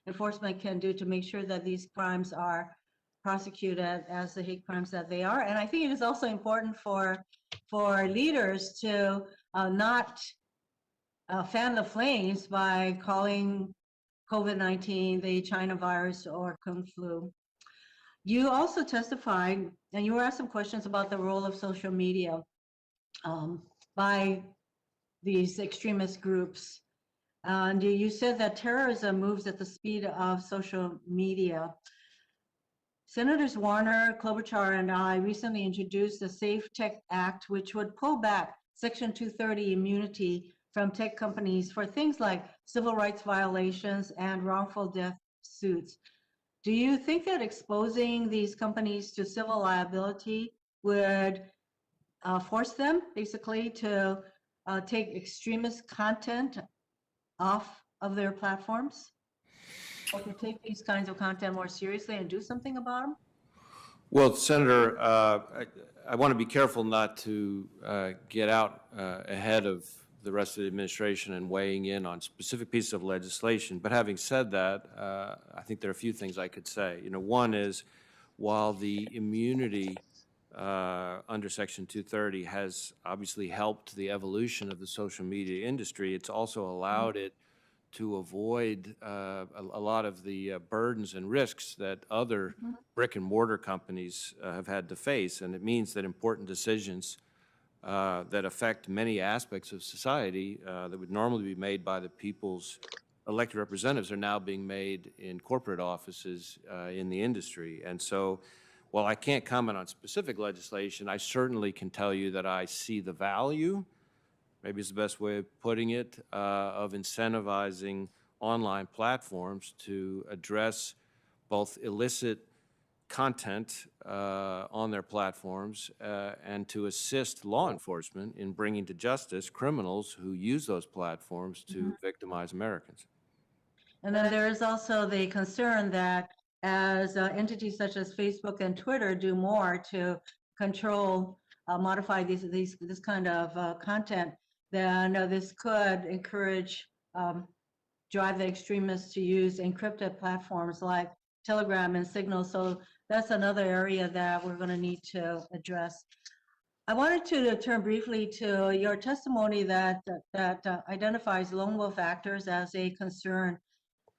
Speaker 4: enforcement can do to make sure that these crimes are prosecuted as the hate crimes that they are. And I think it is also important for leaders to not fan the flames by calling COVID-19 the China virus or Kung flu. You also testified, and you were asked some questions about the role of social media by these extremist groups. And you said that terrorism moves at the speed of social media. Senators Warner, Klobuchar, and I recently introduced the Safe Tech Act, which would pull back Section 230 immunity from tech companies for things like civil rights violations and wrongful death suits. Do you think that exposing these companies to civil liability would force them basically to take extremist content off of their platforms? Or to take these kinds of content more seriously and do something about them?
Speaker 10: Well, Senator, I want to be careful not to get out ahead of the rest of the administration and weighing in on specific pieces of legislation. But having said that, I think there are a few things I could say. One is, while the immunity under Section 230 has obviously helped the evolution of the social media industry, it's also allowed it to avoid a lot of the burdens and risks that other brick and mortar companies have had to face. And it means that important decisions that affect many aspects of society that would normally be made by the people's elected representatives are now being made in corporate offices in the industry. And so while I can't comment on specific legislation, I certainly can tell you that I see the value, maybe is the best way of putting it, of incentivizing online platforms to address both illicit content on their platforms and to assist law enforcement in bringing to justice criminals who use those platforms to victimize Americans.
Speaker 4: And then there is also the concern that as entities such as Facebook and Twitter do more to control modify this kind of content, then this could encourage, drive the extremists to use encrypted platforms like Telegram and Signal. So that's another area that we're going to need to address. I wanted to turn briefly to your testimony that identifies lone wolf actors as a concern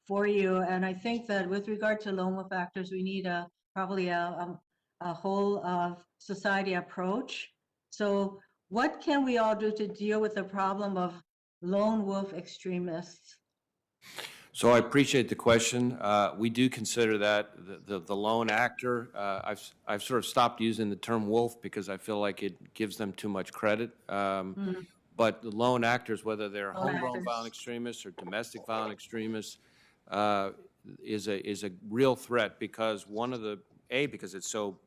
Speaker 4: for you. And I think that with regard to lone wolf actors, we need probably a whole of society approach. So what can we all do to deal with the problem of lone wolf extremists?
Speaker 10: So I appreciate the question. We do consider that the lone actor. I've sort of stopped using the term wolf because I feel like it gives them too much credit. But the lone actors, whether they're homegrown violent extremists or domestic violent extremists, is a real threat because because it's so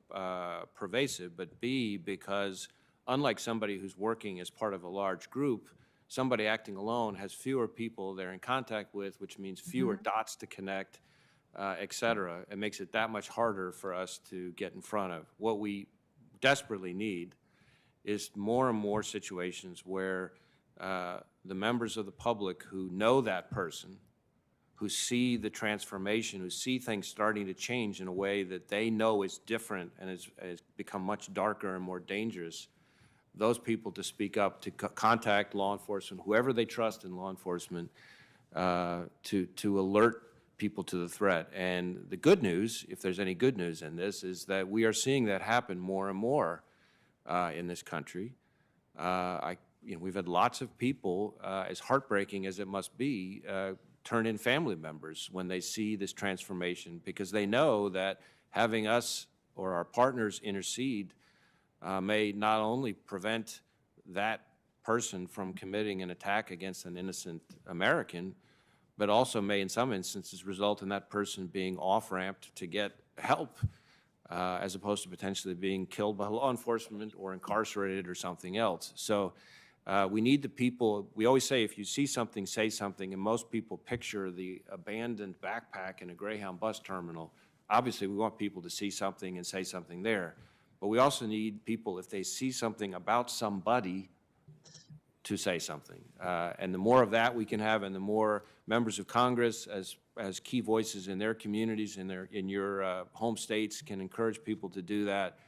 Speaker 10: pervasive, but B, because unlike somebody who's working as part of a large group, somebody acting alone has fewer people they're in contact with, which means fewer dots to connect, et cetera. It makes it that much harder for us to get in front of. What we desperately need is more and more situations where the members of the public who know that person, who see the transformation, who see things starting to change in a way that they know is different and has become much darker and more dangerous, those people to speak up, to contact law enforcement, whoever they trust in law enforcement, to alert people to the threat. And the good news, if there's any good news in this, is that we are seeing that happen more and more in this country. We've had lots of people, as heartbreaking as it must be, turn in family members when they see this transformation because they know that having us or our partners intercede may not only prevent that person from committing an attack against an innocent American, but also may in some instances result in that person being off-ramped to get help as opposed to potentially being killed by law enforcement or incarcerated or something else. So we need the people. We always say if you see something, say something, and most people picture the abandoned backpack in a Greyhound bus terminal. Obviously, we want people to see something and say something there. But we also need people, if they see something about somebody, to say something. And the more of that we can have, and the more members of Congress as key voices in their communities, in your home states, can encourage people to do that,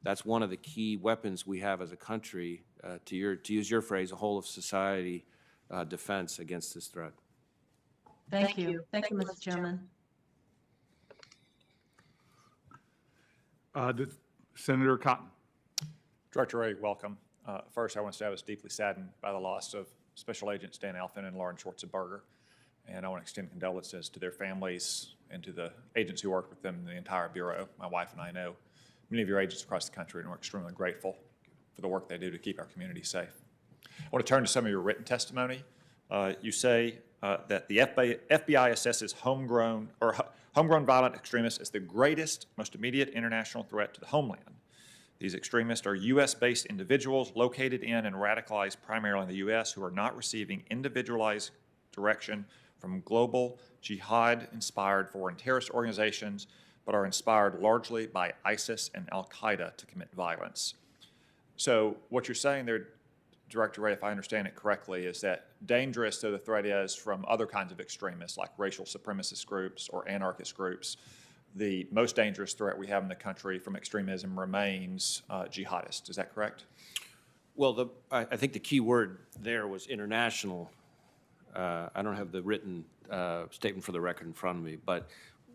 Speaker 10: that's one of the key weapons we have as a country, to use your phrase, a whole of society defense against this threat.
Speaker 4: Thank you. Thank you, Mr. Chairman.
Speaker 5: Senator Cotton. Director Wray, welcome. First, I want to say I was deeply saddened by the loss of Special Agents Dan Alphen and Lauren Schwarzenberger, and I want to extend condolences to their families and to the agents who work with them and the entire Bureau. My wife and I know many of your agents across the country, and we're extremely grateful for the work they do to keep our community safe. I want to turn to some of your written testimony. You say that the FBI assesses homegrown violent extremists as the greatest, most immediate international threat to the homeland. These extremists are U.S.-based individuals located in and radicalized primarily in the U.S. who are not receiving individualized direction from global jihad-inspired foreign terrorist organizations, but are inspired largely by ISIS and al-Qaeda to commit violence. So what you're saying there, Director Wray, if I understand it correctly, is that dangerous though the threat is from other kinds of extremists like racial supremacist groups or anarchist groups, the most dangerous threat we have in the country from extremism remains jihadists. Is that correct?
Speaker 10: Well, I think the key word there was international. I don't have the written statement for the record in front of me, but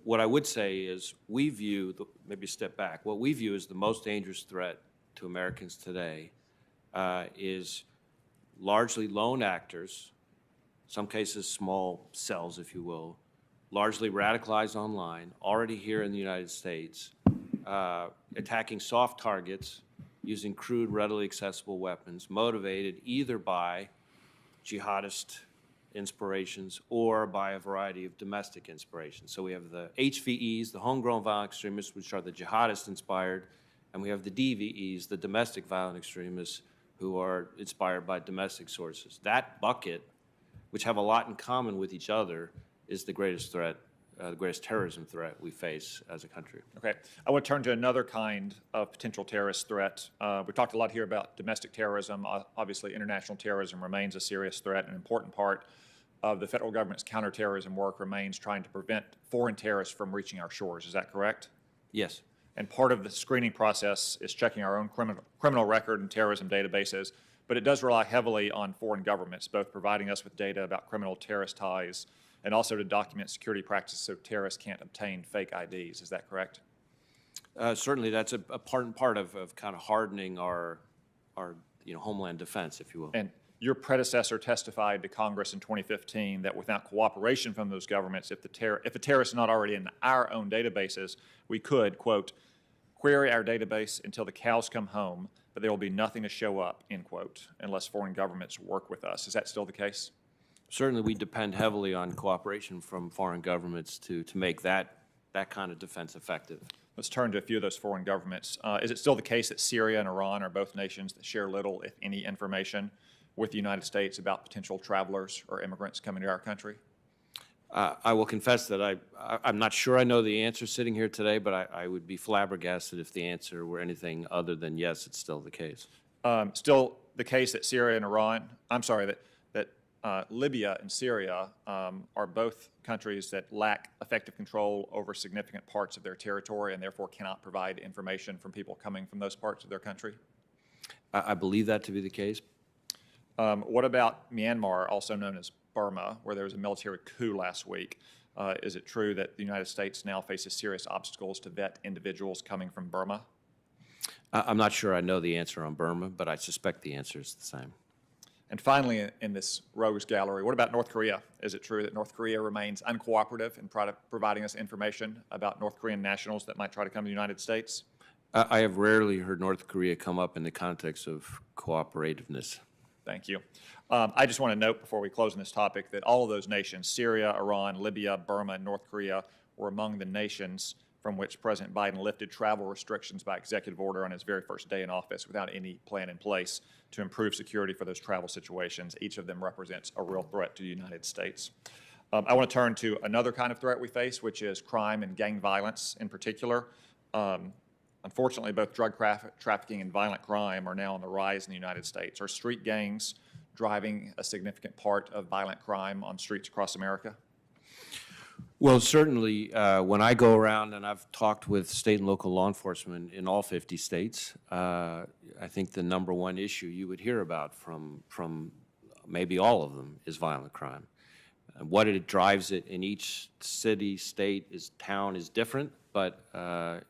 Speaker 10: what I would say is we view, maybe step back, what we view as the most dangerous threat to Americans today is largely lone actors, some cases small cells, if you will, largely radicalized online, already here in the United States, attacking soft targets using crude, readily accessible weapons, motivated either by jihadist inspirations or by a variety of domestic inspirations. So we have the HVEs, the homegrown violent extremists, which are the jihadist-inspired, and we have the DVEs, the domestic violent extremists, who are inspired by domestic sources. That bucket, which have a lot in common with each other, is the greatest threat the greatest terrorism threat we face as a country.
Speaker 5: Okay. I want to turn to another kind of potential terrorist threat. We talked a lot here about domestic terrorism. Obviously, international terrorism remains a serious threat. An important part of the federal government's counterterrorism work remains trying to prevent foreign terrorists from reaching our shores. Is that correct?
Speaker 10: Yes.
Speaker 5: And part of the screening process is checking our own criminal record and terrorism databases, but it does rely heavily on foreign governments, both providing us with data about criminal terrorist ties and also to document security practices so terrorists can't obtain fake IDs. Is that correct?
Speaker 10: Certainly, that's a part of kind of hardening our homeland defense, if you will.
Speaker 5: And your predecessor testified to Congress in 2015 that without cooperation from those governments, if a terrorist is not already in our own databases, we could, quote, query our database until the cows come home, but there will be nothing to show up, end quote, unless foreign governments work with us. Is that still the case?
Speaker 10: Certainly, we depend heavily on cooperation from foreign governments to make that kind of defense effective.
Speaker 5: Let's turn to a few of those foreign governments. Is it still the case that Syria and Iran are both nations that share little, if any, information with the United States about potential travelers or immigrants coming to our country?
Speaker 10: I will confess that I'm not sure I know the answer sitting here today, but I would be flabbergasted if the answer were anything other than yes, it's still the case.
Speaker 5: Still the case that Syria and Iran, I'm sorry, that Libya and Syria are both countries that lack effective control over significant parts of their territory and therefore cannot provide information from people coming from those parts of their country?
Speaker 10: I believe that to be the case.
Speaker 5: What about Myanmar, also known as Burma, where there was a military coup last week? Is it true that the United States now faces serious obstacles to vet individuals coming from Burma?
Speaker 10: I'm not sure I know the answer on Burma, but I suspect the answer is the same.
Speaker 5: And finally, in this rogues gallery, what about North Korea? Is it true that North Korea remains uncooperative in providing us information about North Korean nationals that might try to come to the United States?
Speaker 10: I have rarely heard North Korea come up in the context of cooperativeness.
Speaker 5: Thank you. I just want to note before we close on this topic that all of those nations, Syria, Iran, Libya, Burma, and North Korea, were among the nations from which President Biden lifted travel restrictions by executive order on his very first day in office without any plan in place to improve security for those travel situations. Each of them represents a real threat to the United States. I want to turn to another kind of threat we face, which is crime and gang violence in particular. Unfortunately, both drug trafficking and violent crime are now on the rise in the United States. Are street gangs driving a significant part of violent crime on streets across America?
Speaker 10: Well, certainly, when I go around and I've talked with state and local law enforcement in all 50 states, I think the number one issue you would hear about from maybe all of them is violent crime. What it drives it in each city, state, town is different, but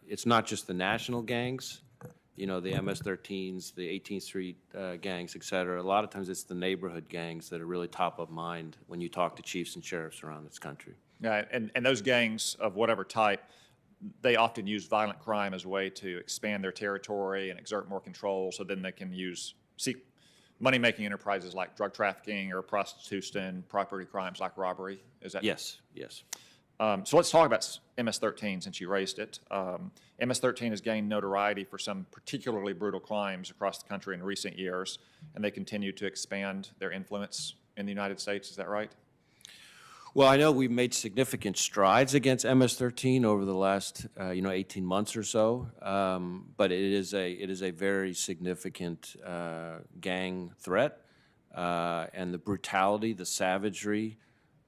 Speaker 10: it's not just the national gangs, you know, the MS-13s, the 18th Street gangs, et cetera. A lot of times it's the neighborhood gangs that are really top of mind when you talk to chiefs and sheriffs around this country.
Speaker 5: Yeah, and those gangs of whatever type, they often use violent crime as a way to expand their territory and exert more control, so then they can seek money-making enterprises like drug trafficking or prostitution, property crimes like robbery. Is that?
Speaker 10: Yes, yes.
Speaker 5: So let's talk about MS-13 since you raised it. MS-13 has gained notoriety for some particularly brutal crimes across the country in recent years, and they continue to expand their influence in the United States. Is that right?
Speaker 10: Well, I know we've made significant strides against MS-13 over the last, 18 months or so, but it is a very significant gang threat, and the brutality, the savagery,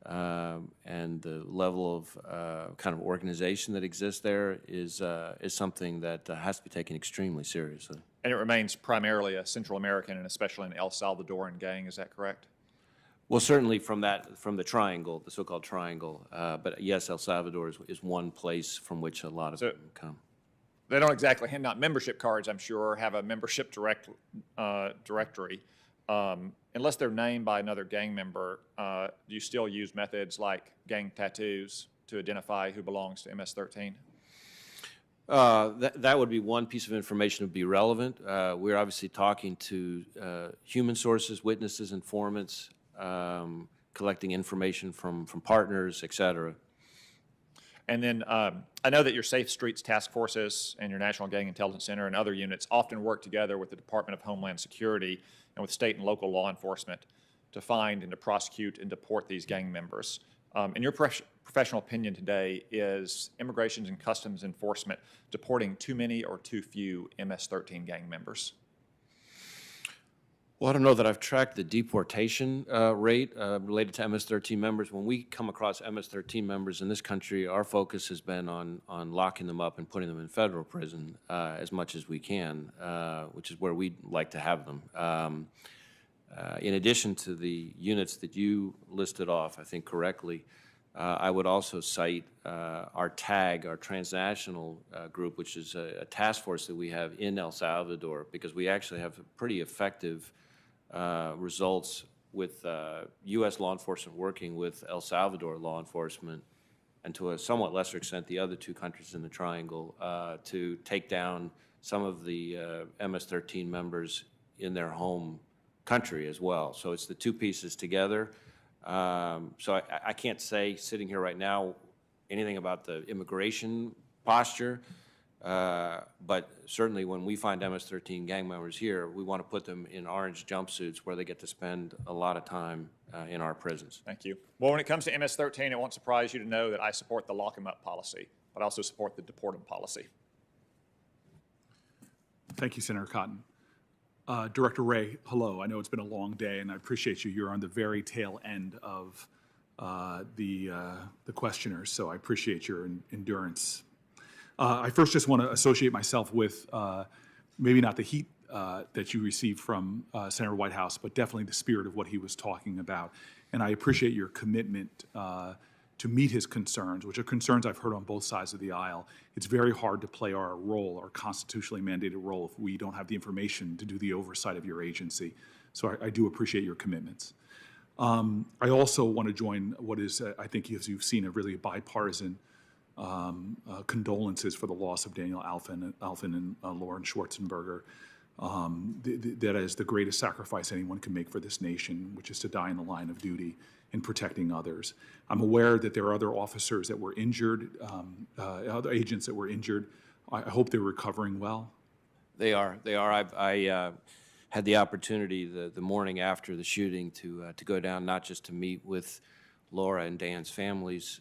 Speaker 10: and the level of kind of organization that exists there is something that has to be taken extremely seriously.
Speaker 5: And it remains primarily a Central American and especially an El Salvadoran gang. Is that correct?
Speaker 10: Well, certainly from the triangle, the so-called triangle, but yes, El Salvador is one place from which a lot of them come.
Speaker 5: They don't exactly hand out membership cards, I'm sure, or have a membership directory. Unless they're named by another gang member, do you still use methods like gang tattoos to identify who belongs to MS-13?
Speaker 10: That would be one piece of information that would be relevant. We're obviously talking to human sources, witnesses, informants, collecting information from partners, et cetera.
Speaker 5: And then I know that your Safe Streets task forces and your National Gang Intelligence Center and other units often work together with the Department of Homeland Security and with state and local law enforcement to find and to prosecute and deport these gang members. In your professional opinion today, is Immigration and Customs Enforcement deporting too many or too few MS-13 gang members?
Speaker 10: Well, I don't know that I've tracked the deportation rate related to MS-13 members. When we come across MS-13 members in this country, our focus has been on locking them up and putting them in federal prison as much as we can, which is where we'd like to have them. In addition to the units that you listed off, I think correctly, I would also cite our TAG, our transnational group, which is a task force that we have in El Salvador, because we actually have pretty effective results with U.S. law enforcement working with El Salvador law enforcement, and to a somewhat lesser extent the other two countries in the triangle, to take down some of the MS-13 members in their home country as well. So it's the two pieces together. So I can't say, sitting here right now, anything about the immigration posture, but certainly when we find MS-13 gang members here, we want to put them in orange jumpsuits where they get to spend a lot of time in our prisons.
Speaker 5: Thank you. Well, when it comes to MS-13, it won't surprise you to know that I support the lock 'em up policy, but I also support the deport 'em policy.
Speaker 7: Thank you, Senator Cotton. Director Wray, hello. I know it's been a long day, and I appreciate you. You're on the very tail end of the questioners, so I appreciate your endurance. I first just want to associate myself with maybe not the heat that you received from Senator Whitehouse, but definitely the spirit of what he was talking about. And I appreciate your commitment to meet his concerns, which are concerns I've heard on both sides of the aisle. It's very hard to play our role, our constitutionally mandated role, if we don't have the information to do the oversight of your agency. So I do appreciate your commitments. I also want to join what is, I think, as you've seen, a really bipartisan condolences for the loss of Daniel Alfin and Lauren Schwarzenberger. That is the greatest sacrifice anyone can make for this nation, which is to die in the line of duty in protecting others. I'm aware that there are other officers that were injured, other agents that were injured. I hope they're recovering well.
Speaker 10: They are. I had the opportunity the morning after the shooting to go down, not just to meet with Laura and Dan's families,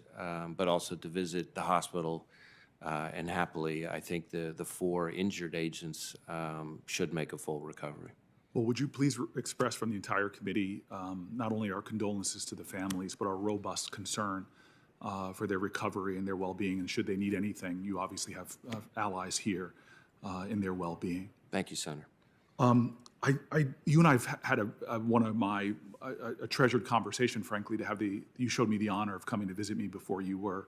Speaker 10: but also to visit the hospital. And happily, I think the 4 injured agents should make a full recovery.
Speaker 7: Well, would you please express from the entire committee not only our condolences to the families, but our robust concern for their recovery and their well-being, and should they need anything, you obviously have allies here in their well-being.
Speaker 10: Thank you, Senator.
Speaker 7: You and I've had a treasured conversation, frankly, to have you showed me the honor of coming to visit me before you were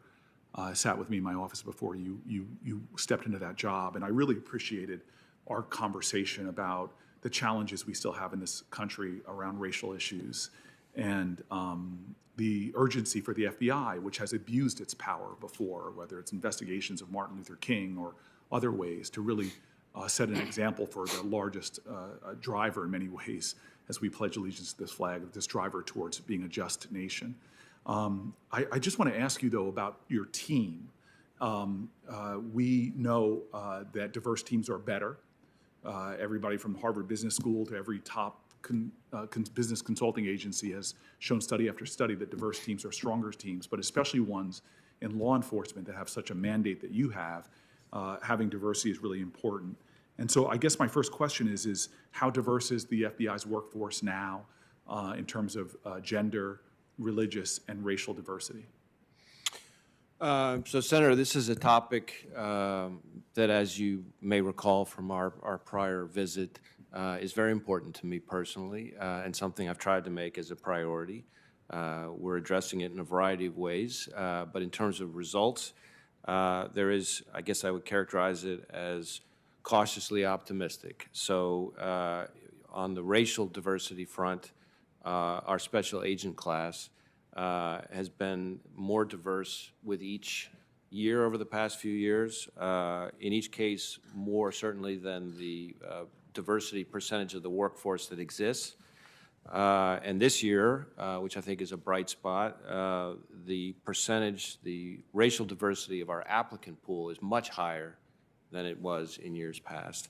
Speaker 7: sat with me in my office before you stepped into that job, and I really appreciated our conversation about the challenges we still have in this country around racial issues, and the urgency for the FBI, which has abused its power before, whether it's investigations of Martin Luther King or other ways, to really set an example for the largest driver in many ways, as we pledge allegiance to this flag, this driver towards being a just nation. I just want to ask you, though, about your team. We know that diverse teams are better. Everybody from Harvard Business School to every top business consulting agency has shown study after study that diverse teams are stronger teams, but especially ones in law enforcement that have such a mandate that you have. Having diversity is really important. And so I guess my first question is how diverse is the FBI's workforce now in terms of gender, religious, and racial diversity?
Speaker 10: So, Senator, this is a topic that, as you may recall from our prior visit, is very important to me personally, and something I've tried to make as a priority. We're addressing it in a variety of ways, but in terms of results, there is, I guess I would characterize it as cautiously optimistic. So on the racial diversity front, our special agent class has been more diverse with each year over the past few years. In each case, more certainly than the diversity percentage of the workforce that exists. And this year, which I think is a bright spot, the racial diversity of our applicant pool is much higher than it was in years past.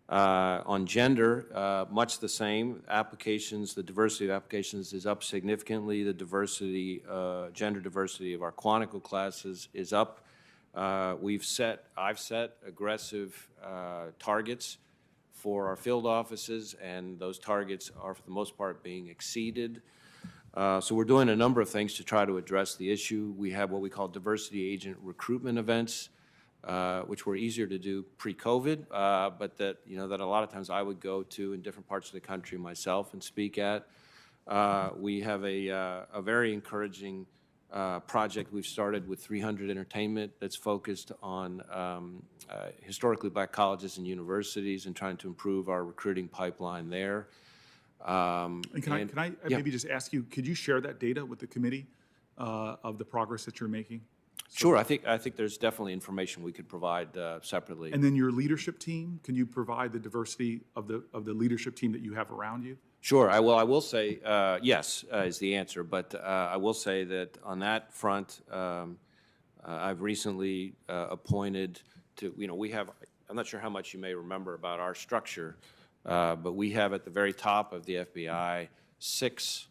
Speaker 10: On gender, much the same. Applications, the diversity of applications is up significantly. The diversity, gender diversity of our Quantico classes is up. I've set aggressive targets for our field offices, and those targets are, for the most part, being exceeded. So we're doing a number of things to try to address the issue. We have what we call diversity agent recruitment events, which were easier to do pre-COVID, but that a lot of times I would go to in different parts of the country myself and speak at. We have a very encouraging project we've started with 300 Entertainment that's focused on historically black colleges and universities and trying to improve our recruiting pipeline there.
Speaker 7: And can I maybe just ask you, could you share that data with the committee of the progress that you're making?
Speaker 10: Sure, I think there's definitely information we could provide separately.
Speaker 7: And then your leadership team, can you provide the diversity of the leadership team that you have around you?
Speaker 10: Sure. I will say yes is the answer, but I will say that on that front, I've recently appointed to, we have, I'm not sure how much you may remember about our structure, but we have at the very top of the FBI 6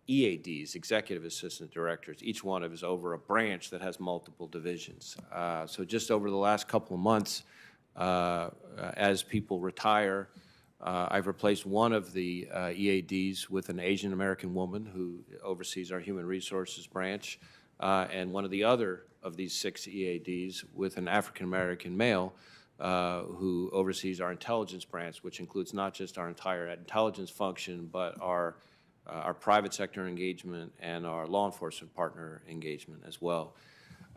Speaker 10: EADs, Executive Assistant Directors. Each one of is over a branch that has multiple divisions. So just over the last couple of months, as people retire, I've replaced one of the EADs with an Asian American woman who oversees our Human Resources branch, and one of the other of these 6 EADs with an African American male who oversees our intelligence branch, which includes not just our entire intelligence function, but our private sector engagement and our law enforcement partner engagement as well.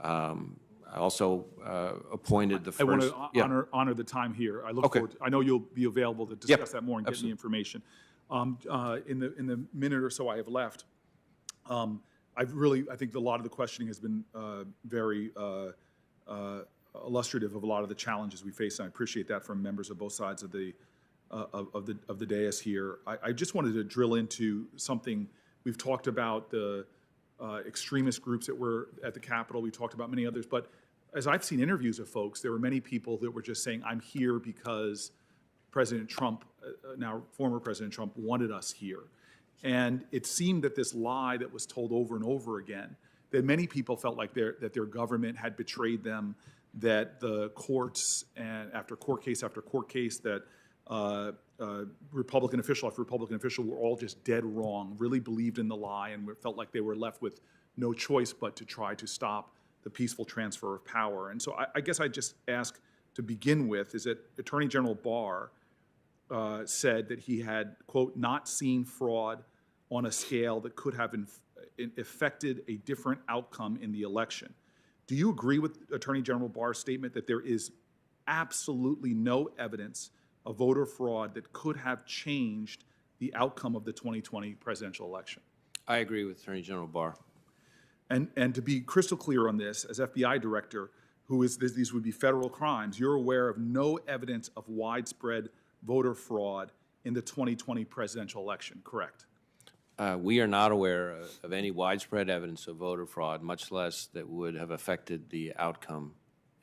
Speaker 10: I also appointed the first.
Speaker 7: I want to honor the time here. I look forward. I know you'll be available to discuss that more and get the information. In the minute or so I have left, I think a lot of the questioning has been very illustrative of a lot of the challenges we face, and I appreciate that from members of both sides of the dais here. I just wanted to drill into something. We've talked about the extremist groups that were at the Capitol. We talked about many others, but as I've seen interviews of folks, there were many people that were just saying, I'm here because President Trump, now former President Trump, wanted us here. And it seemed that this lie that was told over and over again, that many people felt like that their government had betrayed them, that the courts, and after court case after court case, that Republican official after Republican official were all just dead wrong, really believed in the lie, and felt like they were left with no choice but to try to stop the peaceful transfer of power. And so I guess I just ask to begin with is that Attorney General Barr said that he had, quote, not seen fraud on a scale that could have affected a different outcome in the election. Do you agree with Attorney General Barr's statement that there is absolutely no evidence of voter fraud that could have changed the outcome of the 2020 presidential election?
Speaker 10: I agree with Attorney General Barr.
Speaker 7: And to be crystal clear on this, as FBI director, these would be federal crimes, you're aware of no evidence of widespread voter fraud in the 2020 presidential election, correct?
Speaker 10: We are not aware of any widespread evidence of voter fraud, much less that would have affected the outcome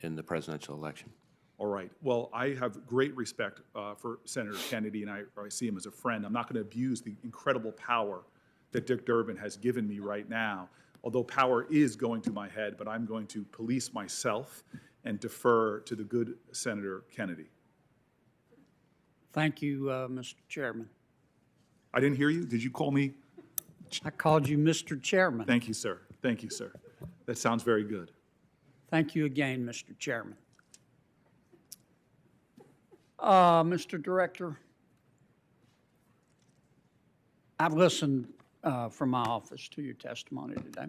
Speaker 10: in the presidential election.
Speaker 7: All right. Well, I have great respect for Senator Kennedy, and I see him as a friend. I'm not going to abuse the incredible power that Dick Durbin has given me right now, although power is going to my head, but I'm going to police myself and defer to the good Senator Kennedy.
Speaker 8: Thank you, Mr. Chairman.
Speaker 7: I didn't hear you. Did you call me?
Speaker 8: I called you Mr. Chairman.
Speaker 7: Thank you, sir. Thank you, sir. That sounds very good.
Speaker 8: Thank you again, Mr. Chairman. Mr. Director, I've listened from my office to your testimony today.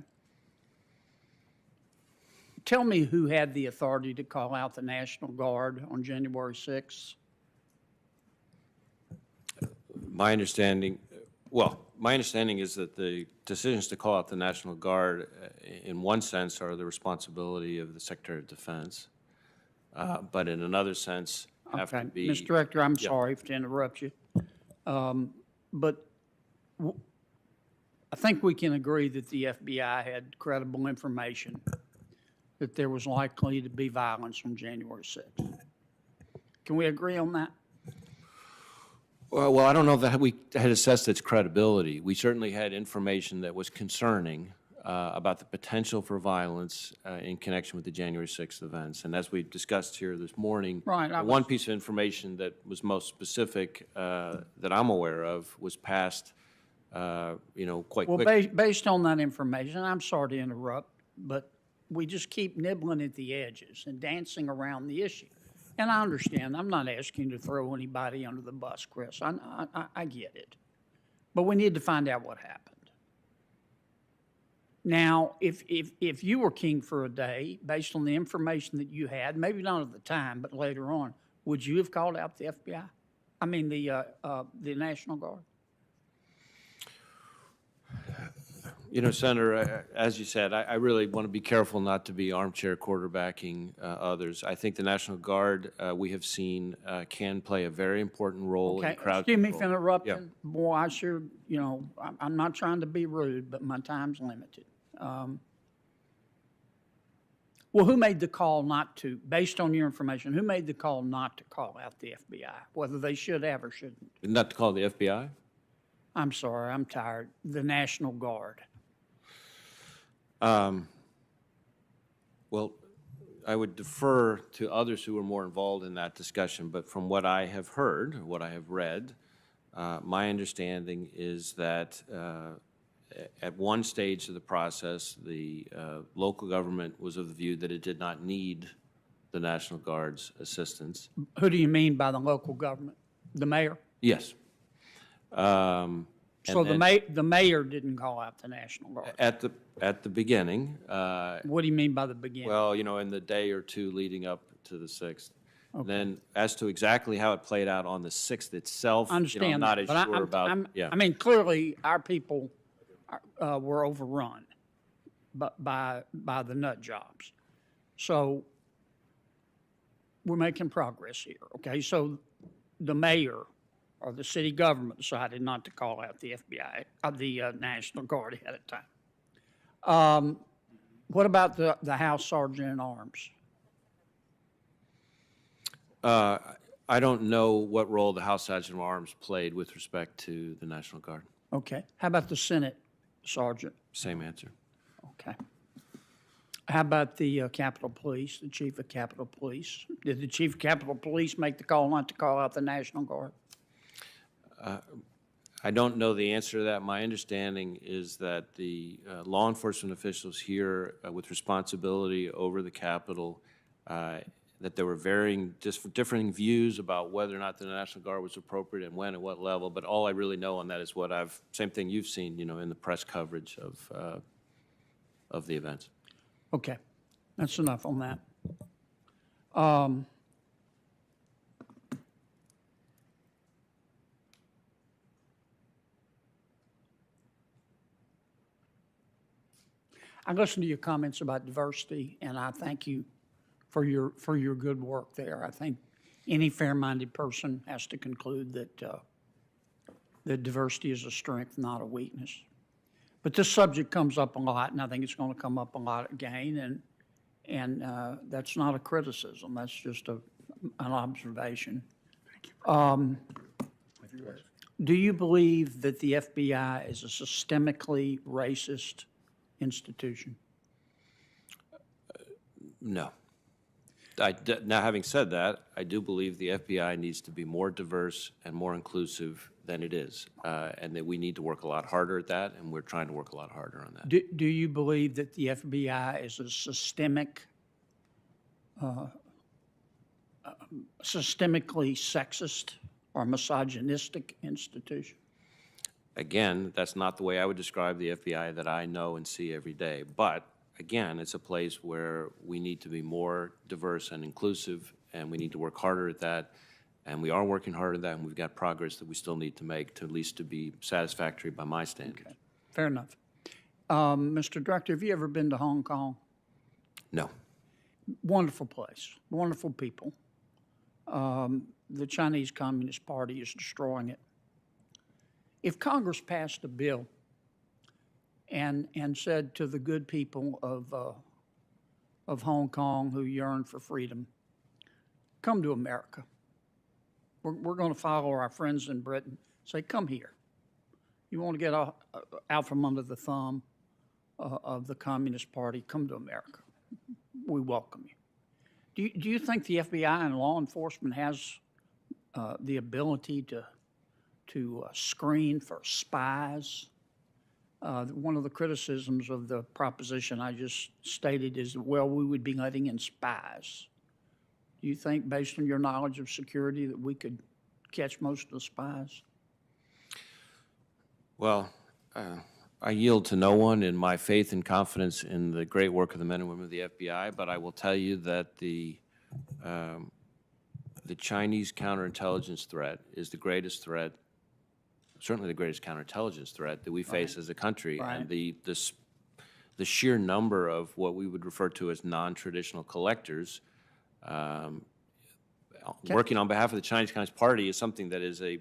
Speaker 8: Tell me who had the authority to call out the National Guard on January 6th?
Speaker 10: My understanding is that the decisions to call out the National Guard, in one sense, are the responsibility of the Secretary of Defense, but in another sense, have to be.
Speaker 8: Mr. Director, I'm sorry to interrupt you, but I think we can agree that the FBI had credible information that there was likely to be violence on January 6th. Can we agree on that?
Speaker 10: Well, I don't know that we had assessed its credibility. We certainly had information that was concerning about the potential for violence in connection with the January 6th events. And as we discussed here this morning,
Speaker 8: Right,
Speaker 10: one piece of information that was most specific that I'm aware of was passed, quite
Speaker 8: Well,
Speaker 10: quickly.
Speaker 8: based on that information, I'm sorry to interrupt, but we just keep nibbling at the edges and dancing around the issue. And I understand, I'm not asking you to throw anybody under the bus, Chris. I get it. But we need to find out what happened. Now, if you were king for a day, based on the information that you had, maybe not at the time, but later on, would you have called out the FBI? I mean, the National Guard?
Speaker 10: Senator, as you said, I really want to be careful not to be armchair quarterbacking others. I think the National Guard, we have seen, can play a very important role in crowd
Speaker 8: Excuse me
Speaker 10: control.
Speaker 8: for interrupting.
Speaker 10: Yeah.
Speaker 8: Boy, I sure, I'm not trying to be rude, but my time's limited. Well, who made the call not to, based on your information, who made the call not to call out the FBI, whether they should have or shouldn't?
Speaker 10: Not to call the FBI?
Speaker 8: I'm sorry, I'm tired. The National Guard.
Speaker 10: Well, I would defer to others who are more involved in that discussion, but from what I have heard, what I have read, my understanding is that at one stage of the process, the local government was of the view that it did not need the National Guard's assistance.
Speaker 8: Who do you mean by the local government? The mayor?
Speaker 10: Yes.
Speaker 8: So the mayor didn't call out the National Guard?
Speaker 10: At the beginning.
Speaker 8: What do you mean by the beginning?
Speaker 10: Well, in the day or two leading up to the 6th. Okay. Then as to exactly how it played out on the 6th itself,
Speaker 8: I understand
Speaker 10: I'm not
Speaker 8: that,
Speaker 10: as
Speaker 8: but
Speaker 10: sure about. Yeah.
Speaker 8: I mean, clearly, our people were overrun by the nut jobs. So we're making progress here, okay? So the mayor or the city government decided not to call out the FBI, the National Guard ahead of time. What about the House Sergeant at Arms?
Speaker 10: I don't know what role the House Sergeant at Arms played with respect to the National Guard.
Speaker 8: Okay. How about the Senate Sergeant?
Speaker 10: Same answer.
Speaker 8: Okay. How about the Capitol Police, the Chief of Capitol Police? Did the Chief of Capitol Police make the call not to call out the National Guard?
Speaker 10: I don't know the answer to that. My understanding is that the law enforcement officials here with responsibility over the Capitol, that there were differing views about whether or not the National Guard was appropriate and when at what level. But all I really know on that is what same thing you've seen, in the press coverage of the events.
Speaker 8: Okay, that's enough on that. I listened to your comments about diversity, and I thank you for your good work there. I think any fair-minded person has to conclude that diversity is a strength, not a weakness. But this subject comes up a lot, and I think it's going to come up a lot again, and that's not a criticism. That's just an observation. Thank you. Do you believe that the FBI is a systemically racist institution?
Speaker 10: No. Now, having said that, I do believe the FBI needs to be more diverse and more inclusive than it is, and that we need to work a lot harder at that, and we're trying to work a lot harder on that.
Speaker 8: Do you believe that the FBI is a systemically sexist or misogynistic institution?
Speaker 10: Again, that's not the way I would describe the FBI that I know and see every day. But again, it's a place where we need to be more diverse and inclusive, and we need to work harder at that. And we are working hard at that, and we've got progress that we still need to make to at least to be satisfactory by my standards.
Speaker 8: Okay. Fair enough. Mr. Director, have you ever been to Hong Kong?
Speaker 10: No.
Speaker 8: Wonderful place, wonderful people. The Chinese Communist Party is destroying it. If Congress passed a bill and said to the good people of Hong Kong who yearn for freedom, come to America. We're going to follow our friends in Britain. Say, come here. You want to get out from under the thumb of the Communist Party, come to America. We welcome you. Do you think the FBI and law enforcement has the ability to screen for spies? One of the criticisms of the proposition I just stated is, well, we would be letting in spies. Do you think, based on your knowledge of security, that we could catch most of the spies?
Speaker 10: Well, I yield to no one in my faith and confidence in the great work of the men and women of the FBI, but I will tell you that the Chinese counterintelligence threat is the greatest threat, certainly the greatest counterintelligence threat that we face as a country.
Speaker 8: Right.
Speaker 10: And the sheer number of what we would refer to as non-traditional collectors working on behalf of the Chinese Communist Party is something that is a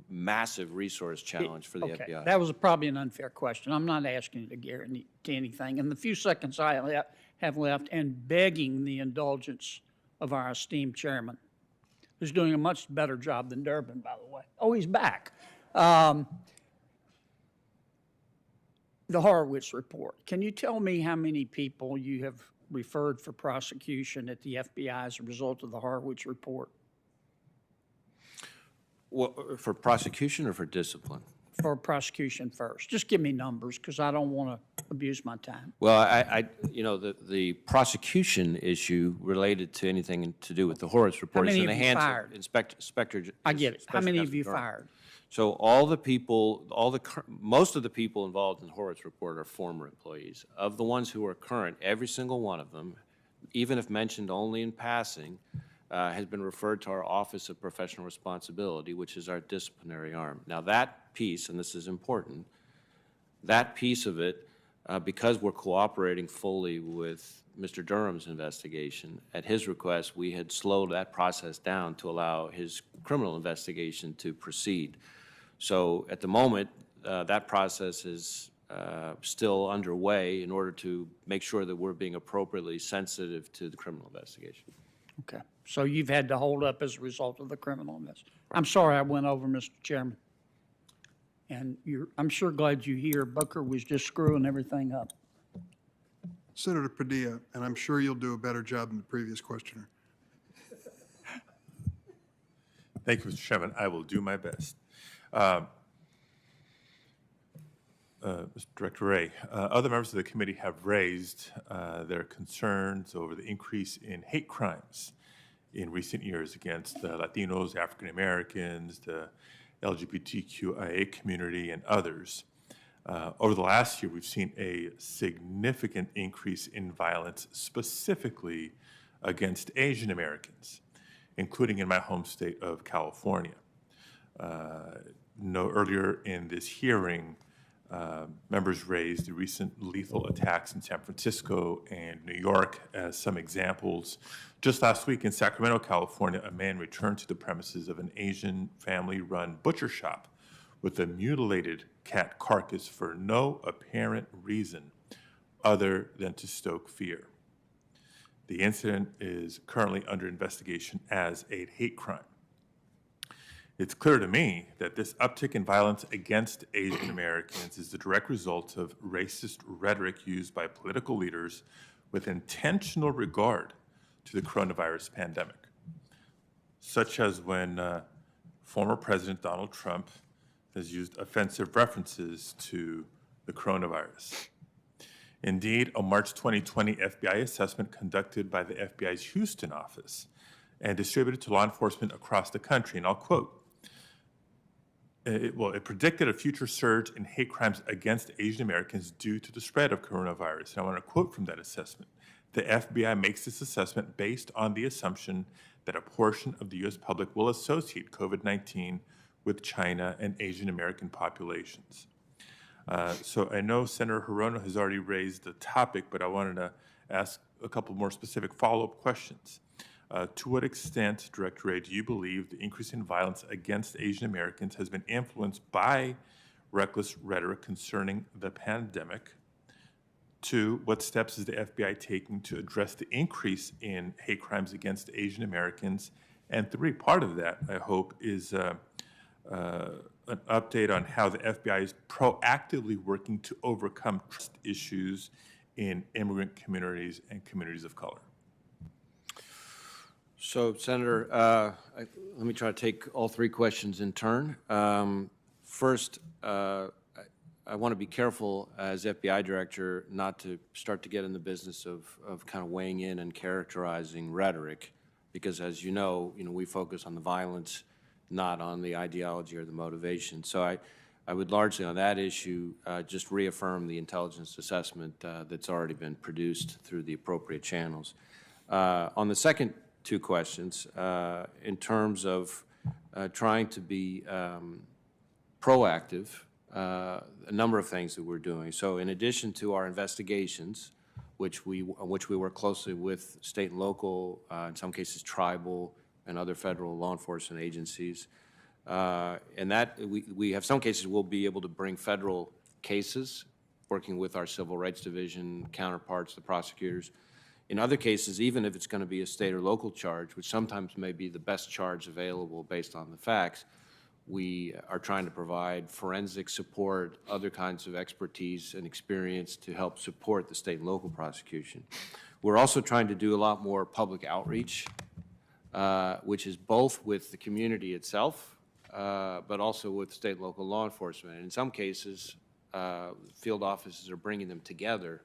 Speaker 10: massive resource challenge for the FBI.
Speaker 8: That was probably an unfair question. I'm not asking you to guarantee anything. In the few seconds I have left, and begging the indulgence of our esteemed chairman, who's doing a much better job than Durbin, by the way. Oh, he's back. The Horowitz report. Can you tell me how many people you have referred for prosecution at the FBI as a result of the Horowitz report?
Speaker 10: Well, for prosecution or for discipline?
Speaker 8: For prosecution first. Just give me numbers, because I don't want to abuse my time.
Speaker 10: Well, you know, the prosecution issue related to anything to do with the Horowitz report is in the hands of Inspector.
Speaker 8: I get it. How many have you fired?
Speaker 10: So most of the people involved in the Horowitz report are former employees. Of the ones who are current, every single one of them, even if mentioned only in passing, has been referred to our Office of Professional Responsibility, which is our disciplinary arm. Now that piece, and this is important, that piece of it, because we're cooperating fully with Mr. Durham's investigation, at his request, we had slowed that process down to allow his criminal investigation to proceed. So at the moment, that process is still underway in order to make sure that we're being appropriately sensitive to the criminal investigation.
Speaker 8: Okay. So you've had to hold up as a result of the criminal investigation. I'm sorry I went over, Mr. Chairman. And I'm sure glad you're here. Booker was just screwing everything up.
Speaker 1: Senator Padilla, and I'm sure you'll do a better job than the previous questioner.
Speaker 6: Thank you, Mr. Chairman. I will do my best. Mr. Director Wray, other members of the committee have raised their concerns over the increase in hate crimes in recent years against Latinos, African Americans, the LGBTQIA community, and others. Over the last year, we've seen a significant increase in violence specifically against Asian Americans, including in my home state of California. Earlier in this hearing, members raised the recent lethal attacks in San Francisco and New York as some examples. Just last week in Sacramento, California, a man returned to the premises of an Asian family-run butcher shop with a mutilated cat carcass for no apparent reason other than to stoke fear. The incident is currently under investigation as a hate crime. It's clear to me that this uptick in violence against Asian Americans is the direct result of racist rhetoric used by political leaders with intentional regard to the coronavirus pandemic, such as when former President Donald Trump has used offensive references to the coronavirus. Indeed, a March 2020 FBI assessment conducted by the FBI's Houston office and distributed to law enforcement across the country, and I'll quote, it predicted a future surge in hate crimes against Asian Americans due to the spread of coronavirus. And I want to quote from that assessment. The FBI makes this assessment based on the assumption that a portion of the U.S. public will associate COVID-19 with China and Asian American populations. So I know Senator Hirono has already raised the topic, but I wanted to ask a couple more specific follow-up questions. To what extent, Director Wray, do you believe the increase in violence against Asian Americans has been influenced by reckless rhetoric concerning the pandemic? 2, what steps is the FBI taking to address the increase in hate crimes against Asian Americans And three, part of that, I hope, is an update on how the FBI is proactively working to overcome trust issues in immigrant communities and communities of color.
Speaker 10: So, Senator, let me try to take all three questions in turn. First, I want to be careful as FBI director not to start to get in the business of kind of weighing in and characterizing rhetoric, because as you know, we focus on the violence, not on the ideology or the motivation. So I would largely on that issue just reaffirm the intelligence assessment that's already been produced through the appropriate channels. On the second two questions, in terms of trying to be proactive, a number of things that we're doing. So in addition to our investigations, which we work closely with state and local, in some cases tribal and other federal law enforcement agencies, and that we have some cases we'll be able to bring federal cases, working with our Civil Rights Division counterparts, the prosecutors. In other cases, even if it's going to be a state or local charge, which sometimes may be the best charge available based on the facts, we are trying to provide forensic support, other kinds of expertise and experience to help support the state and local prosecution. We're also trying to do a lot more public outreach, which is both with the community itself, but also with state and local law enforcement. And in some cases, field offices are bringing them together,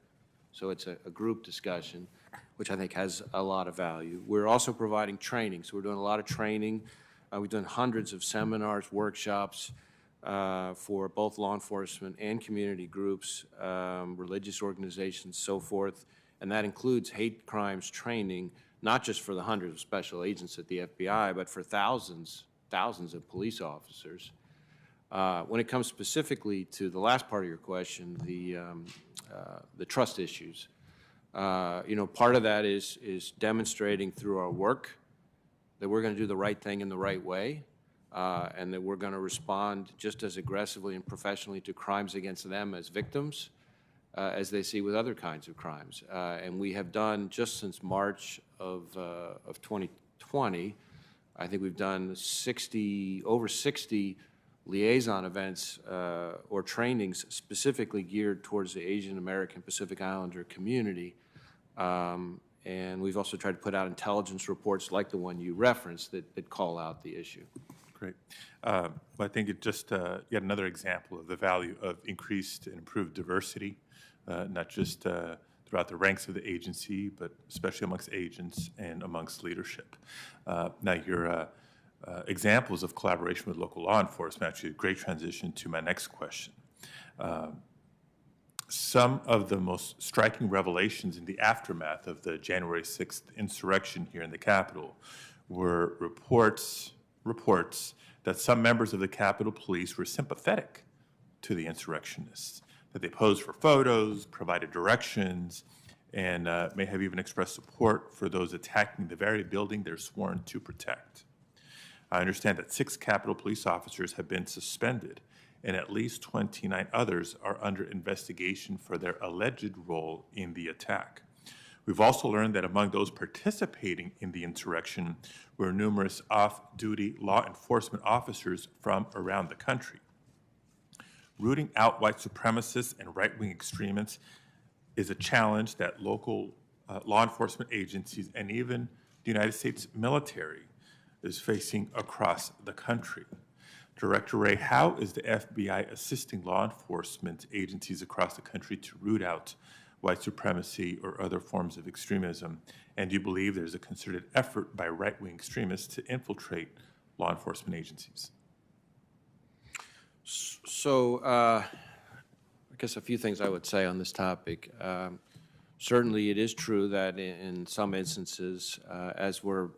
Speaker 10: so it's a group discussion, which I think has a lot of value. We're also providing training, so we're doing a lot of training. We've done hundreds of seminars, workshops for both law enforcement and community groups, religious organizations, so forth, and that includes hate crimes training, not just for the hundreds of special agents at the FBI, but for thousands of police officers. When it comes specifically to the last part of your question, the trust issues, part of that is demonstrating through our work that we're going to do the right thing in the right way, and that we're going to respond just as aggressively and professionally to crimes against them as victims as they see with other kinds of crimes. And we have done, just since March of 2020, I think we've done over 60 liaison events or trainings specifically geared towards the Asian American Pacific Islander community. And we've also tried to put out intelligence reports like the one you referenced that call out the issue.
Speaker 6: Great. Well, I think it just yet another example of the value of increased and improved diversity, not just throughout the ranks of the agency, but especially amongst agents and amongst leadership. Now, your examples of collaboration with local law enforcement, actually a great transition to my next question. Some of the most striking revelations in the aftermath of the January 6th insurrection here in the Capitol were reports that some members of the Capitol Police were sympathetic to the insurrectionists, that they posed for photos, provided directions, and may have even expressed support for those attacking the very building they're sworn to protect. I understand that 6 Capitol Police officers have been suspended, and at least 29 others are under investigation for their alleged role in the attack. We've also learned that among those participating in the insurrection were numerous off-duty law enforcement officers from around the country. Rooting out white supremacists and right-wing extremists is a challenge that local law enforcement agencies and even the United States military is facing across the country. Director Wray, how is the FBI assisting law enforcement agencies across the country to root out white supremacy or other forms of extremism? And do you believe there's a concerted effort by right-wing extremists to infiltrate law enforcement agencies?
Speaker 10: So I guess a few things I would say on this topic. Certainly it is true that in some instances, as we're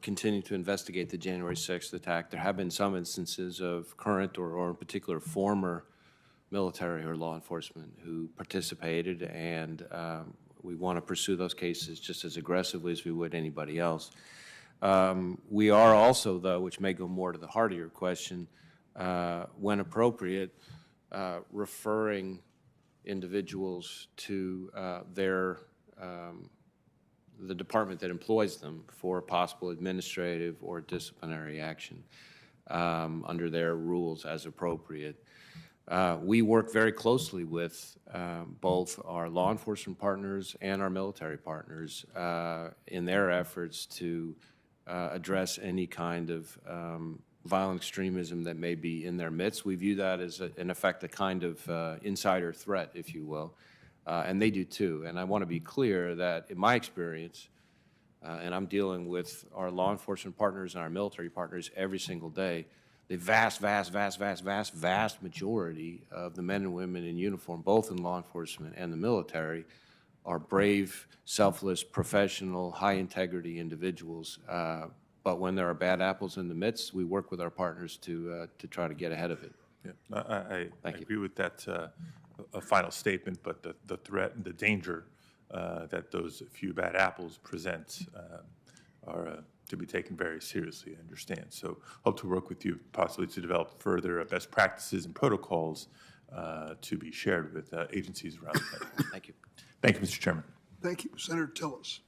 Speaker 10: continuing to investigate the January 6th attack, there have been some instances of current or in particular former military or law enforcement who participated, and we want to pursue those cases just as aggressively as we would anybody else. We are also, though, which may go more to the heart of your question, when appropriate, referring individuals to their the department that employs them for possible administrative or disciplinary action under their rules as appropriate. We work very closely with both our law enforcement partners and our military partners in their efforts to address any kind of violent extremism that may be in their midst. We view that as, in effect, a kind of insider threat, if you will, and they do too. And I want to be clear that in my experience, and I'm dealing with our law enforcement partners and our military partners every single day, the vast majority of the men and women in uniform, both in law enforcement and the military, are brave, selfless, professional, high-integrity individuals. But when there are bad apples in the midst, we work with our partners to try to get ahead of it.
Speaker 6: Yeah, I agree with that a final statement, but the threat and the danger that those few bad apples present are to be taken very seriously, I understand. So hope to work with you possibly to develop further best practices and protocols to be shared with agencies around the country.
Speaker 10: Thank you.
Speaker 6: Thank you, Mr. Chairman.
Speaker 1: Thank you. Senator Tillis.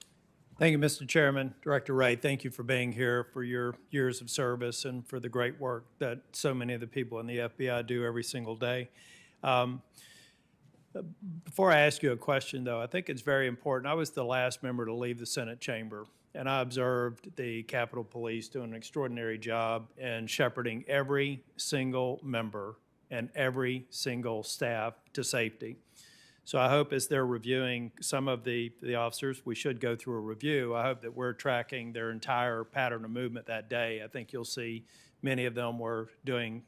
Speaker 2: Thank you, Mr. Chairman. Director Wray, thank you for being here, for your years of service, and for the great work that so many of the people in the FBI do every single day. Before I ask you a question, though, I think it's very important. I was the last member to leave the Senate chamber, and I observed the Capitol Police doing an extraordinary job in shepherding every single member and every single staff to safety. So I hope as they're reviewing some of the officers, we should go through a review. I hope that we're tracking their entire pattern of movement that day. I think you'll see many of them were doing,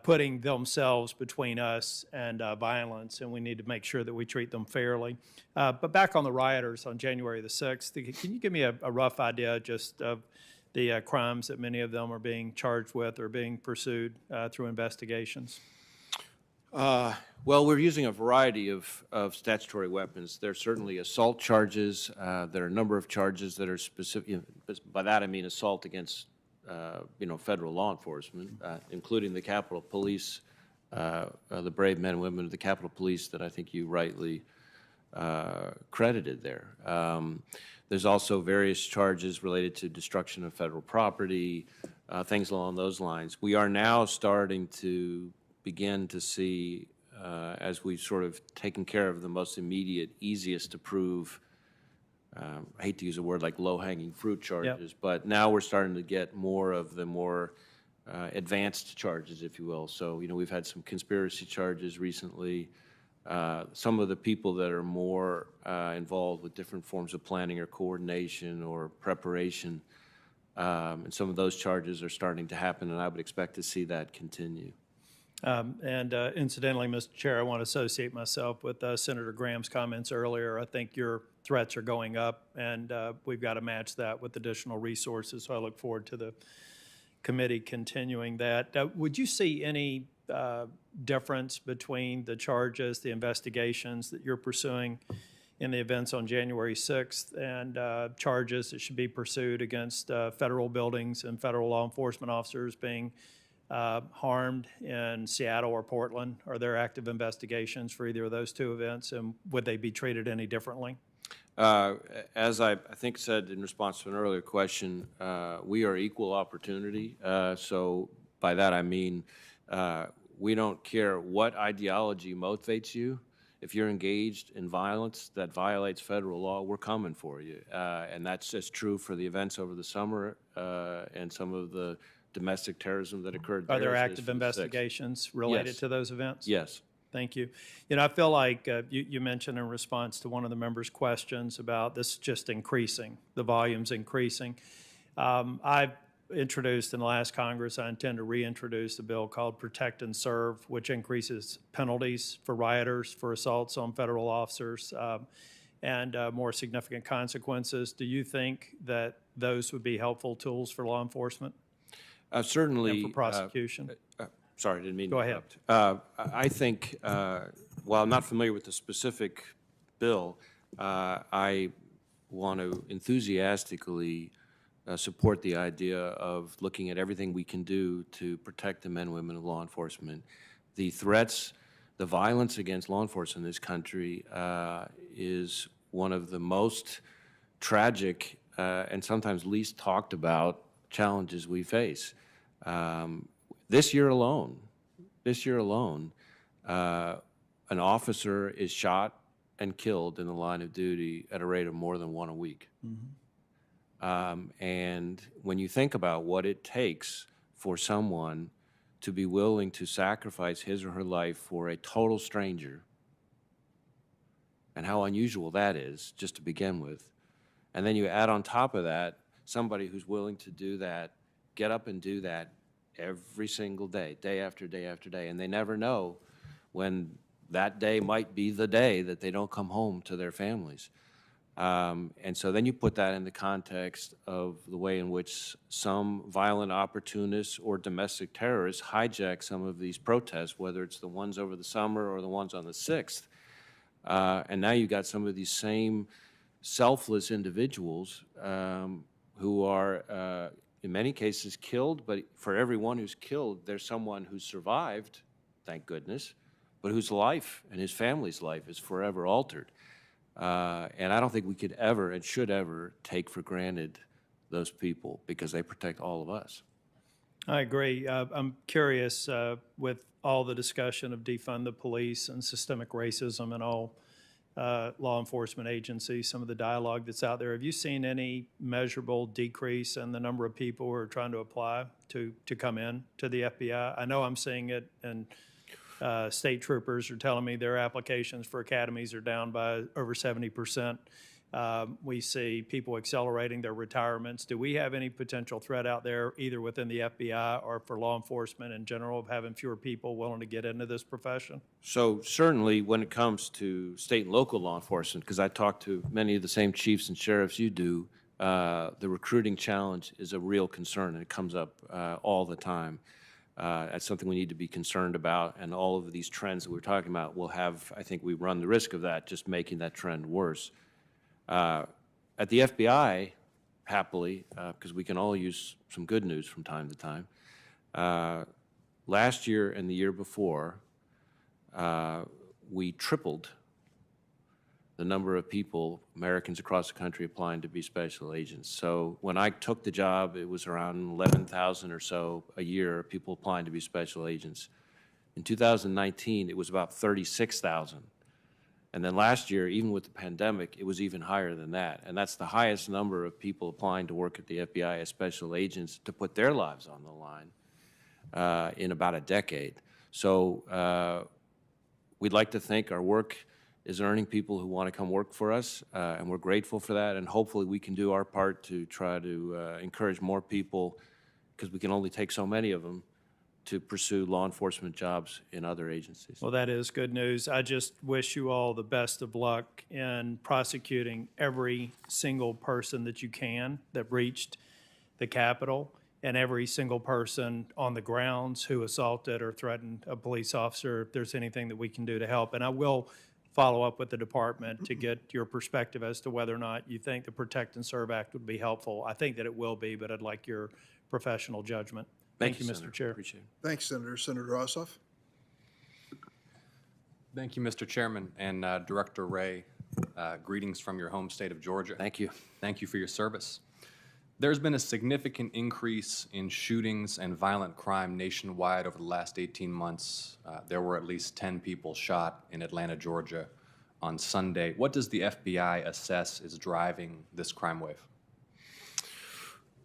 Speaker 2: putting themselves between us and violence, and we need to make sure that we treat them fairly. But back on the rioters on January the 6th, can you give me a rough idea just of the crimes that many of them are being charged with or being pursued through investigations?
Speaker 10: Well, we're using a variety of statutory weapons. There are certainly assault charges. There are a number of charges that are specific. By that I mean assault against, federal law enforcement, including the Capitol Police, the brave men and women of the Capitol Police that I think you rightly credited there. There's also various charges related to destruction of federal property, things along those lines. We are now starting to begin to see, as we've sort of taken care of the most immediate, easiest to prove, I hate to use a word like low-hanging fruit charges, but now we're starting to get more of the more advanced charges, if you will. So, we've had some conspiracy charges recently. Some of the people that are more involved with different forms of planning or coordination or preparation, and some of those charges are starting to happen, and I would expect to see that continue.
Speaker 2: Incidentally, Mr. Chair, I want to associate myself with Senator Graham's comments earlier. I think your threats are going up, and we've got to match that with additional resources. So I look forward to the committee continuing that. Would you see any difference between the charges, the investigations that you're pursuing in the events on January 6th and charges that should be pursued against federal buildings and federal law enforcement officers being harmed in Seattle or Portland? Are there active investigations for either of those two events, and would they be treated any differently?
Speaker 10: As I think said in response to an earlier question, we are equal opportunity. So by that I mean we don't care what ideology motivates you. If you're engaged in violence that violates federal law, we're coming for you. And that's just true for the events over the summer and some of the domestic terrorism that occurred there.
Speaker 2: Are there active investigations related to those events?
Speaker 10: Yes.
Speaker 2: Thank you. I feel like you mentioned in response to one of the members' questions about this just increasing, the volume's increasing. I've introduced in the last Congress, I intend to reintroduce a bill called Protect and Serve, which increases penalties for rioters for assaults on federal officers and more significant consequences. Do you think that those would be helpful tools for law enforcement?
Speaker 10: Certainly.
Speaker 2: And for prosecution?
Speaker 10: Sorry, I didn't mean to
Speaker 2: Go ahead.
Speaker 10: interrupt. I think, while I'm not familiar with the specific bill, I want to enthusiastically support the idea of looking at everything we can do to protect the men and women of law enforcement. The threats, the violence against law enforcement in this country is one of the most tragic and sometimes least talked about challenges we face. This year alone, an officer is shot and killed in the line of duty at a rate of more than one a week. And when you think about what it takes for someone to be willing to sacrifice his or her life for a total stranger, and how unusual that is, just to begin with, and then you add on top of that somebody who's willing to do that, get up and do that every single day, day after day after day, and they never know when that day might be the day that they don't come home to their families. And so then you put that in the context of the way in which some violent opportunists or domestic terrorists hijack some of these protests, whether it's the ones over the summer or the ones on the 6th. And now you got some of these same selfless individuals who are, in many cases, killed, but for everyone who's killed, there's someone who survived, thank goodness, but whose life and his family's life is forever altered. And I don't think we could ever and should ever take for granted those people because they protect all of us.
Speaker 2: I agree. I'm curious, with all the discussion of defund the police and systemic racism and all law enforcement agencies, some of the dialogue that's out there, have you seen any measurable decrease in the number of people who are trying to apply to come in to the FBI? I know I'm seeing it, and state troopers are telling me their applications for academies are down by over 70%. We see people accelerating their retirements. Do we have any potential threat out there, either within the FBI or for law enforcement in general, of having fewer people willing to get into this profession?
Speaker 10: So certainly when it comes to state and local law enforcement, because I talk to many of the same chiefs and sheriffs you do, the recruiting challenge is a real concern, and it comes up all the time. That's something we need to be concerned about, and all of these trends that we're talking about will have, I think we run the risk of that, just making that trend worse. At the FBI, happily, because we can all use some good news from time to time, last year and the year before, we tripled the number of people, Americans across the country, applying to be special agents. So when I took the job, it was around 11,000 or so a year, people applying to be special agents. In 2019, it was about 36,000. And then last year, even with the pandemic, it was even higher than that. And that's the highest number of people applying to work at the FBI as special agents to put their lives on the line in about a decade. So we'd like to think our work is earning people who want to come work for us, and we're grateful for that. And hopefully we can do our part to try to encourage more people, because we can only take so many of them, to pursue law enforcement jobs in other agencies.
Speaker 2: Well, that is good news. I just wish you all the best of luck in prosecuting every single person that you can that breached the Capitol, and every single person on the grounds who assaulted or threatened a police officer, if there's anything that we can do to help. And I will follow up with the department to get your perspective as to whether or not you think the Protect and Serve Act would be helpful. I think that it will be, but I'd like your professional judgment. Thank you,
Speaker 10: Senator.
Speaker 2: Mr. Chair.
Speaker 10: Appreciate it.
Speaker 1: Thanks, Senator. Senator Ossoff?
Speaker 9: Thank you, Mr. Chairman, and Director Wray. Greetings from your home state of Georgia.
Speaker 10: Thank you.
Speaker 9: Thank you for your service. There's been a significant increase in shootings and violent crime nationwide over the last 18 months. There were at least 10 people shot in Atlanta, Georgia on Sunday. What does the FBI assess is driving this crime wave?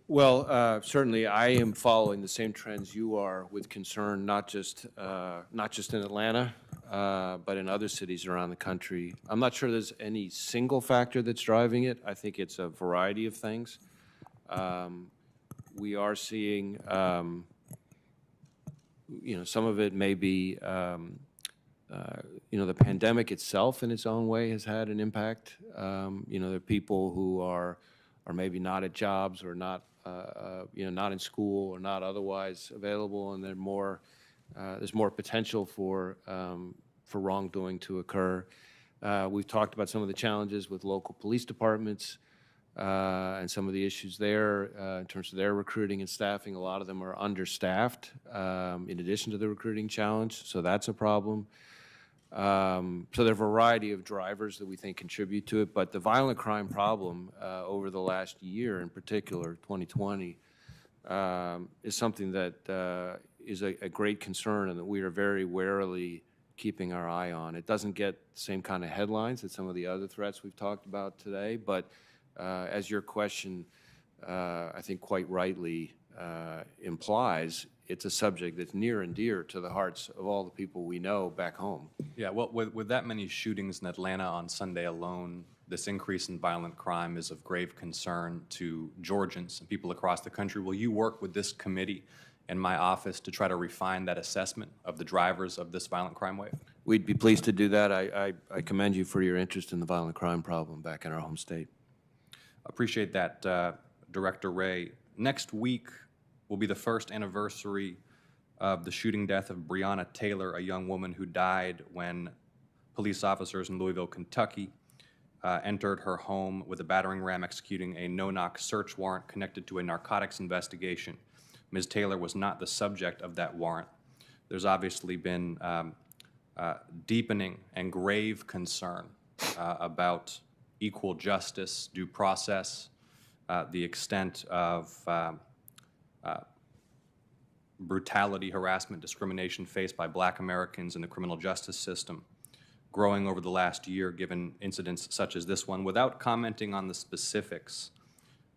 Speaker 10: Well, certainly I am following the same trends you are with concern, not just in Atlanta, but in other cities around the country. I'm not sure there's any single factor that's driving it. I think it's a variety of things. We are seeing, some of it may be, the pandemic itself in its own way has had an impact. There are people who are maybe not at jobs or not, not in school or not otherwise available, and there's more potential for wrongdoing to occur. We've talked about some of the challenges with local police departments and some of the issues there in terms of their recruiting and staffing. A lot of them are understaffed in addition to the recruiting challenge, so that's a problem. So there are a variety of drivers that we think contribute to it, but the violent crime problem over the last year in particular, 2020, is something that is a great concern and that we are very warily keeping our eye on. It doesn't get the same kind of headlines as some of the other threats we've talked about today, but as your question, I think quite rightly implies, it's a subject that's near and dear to the hearts of all the people we know back home.
Speaker 9: Yeah, well, with that many shootings in Atlanta on Sunday alone, this increase in violent crime is of grave concern to Georgians and people across the country. Will you work with this committee and my office to try to refine that assessment of the drivers of this violent crime wave?
Speaker 10: We'd be pleased to do that. I commend you for your interest in the violent crime problem back in our home state.
Speaker 9: Appreciate that, Director Wray. Next week will be the first anniversary of the shooting death of Breonna Taylor, a young woman who died when police officers in Louisville, Kentucky, entered her home with a battering ram, executing a no-knock search warrant connected to a narcotics investigation. Ms. Taylor was not the subject of that warrant. There's obviously been deepening and grave concern about equal justice, due process, the extent of brutality, harassment, discrimination faced by Black Americans in the criminal justice system growing over the last year, given incidents such as this one. Without commenting on the specifics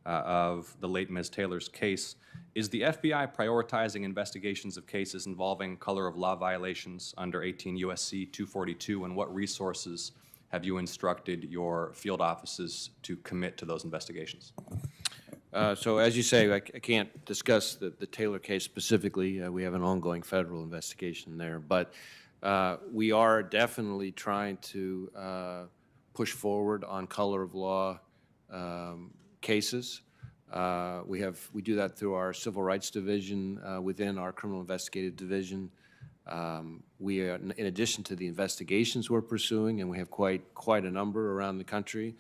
Speaker 9: of the late Ms. Taylor's case, is the FBI prioritizing investigations of cases involving color of law violations under 18 U.S.C. 242, and what resources have you instructed your field offices to commit to those investigations?
Speaker 10: So as you say, I can't discuss the Taylor case specifically. We have an ongoing federal investigation there, but we are definitely trying to push forward on color of law cases. We do that through our Civil Rights Division within our Criminal Investigative Division. We are, in addition to the investigations we're pursuing, and we have quite a number around the country,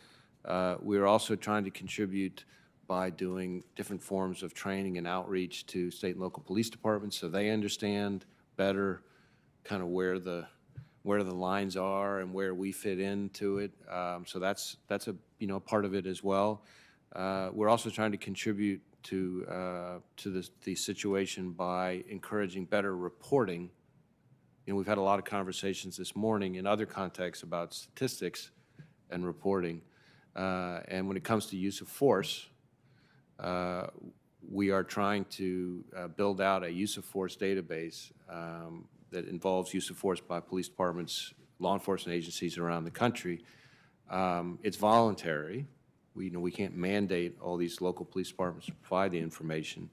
Speaker 10: we are also trying to contribute by doing different forms of training and outreach to state and local police departments so they understand better kind of where the lines are and where we fit into it. So that's a part of it as well. We're also trying to contribute to the situation by encouraging better reporting. You know, we've had a lot of conversations this morning in other contexts about statistics and reporting. And when it comes to use of force, we are trying to build out a use of force database that involves use of force by police departments, law enforcement agencies around the country. It's voluntary. We can't mandate all these local police departments to provide the information,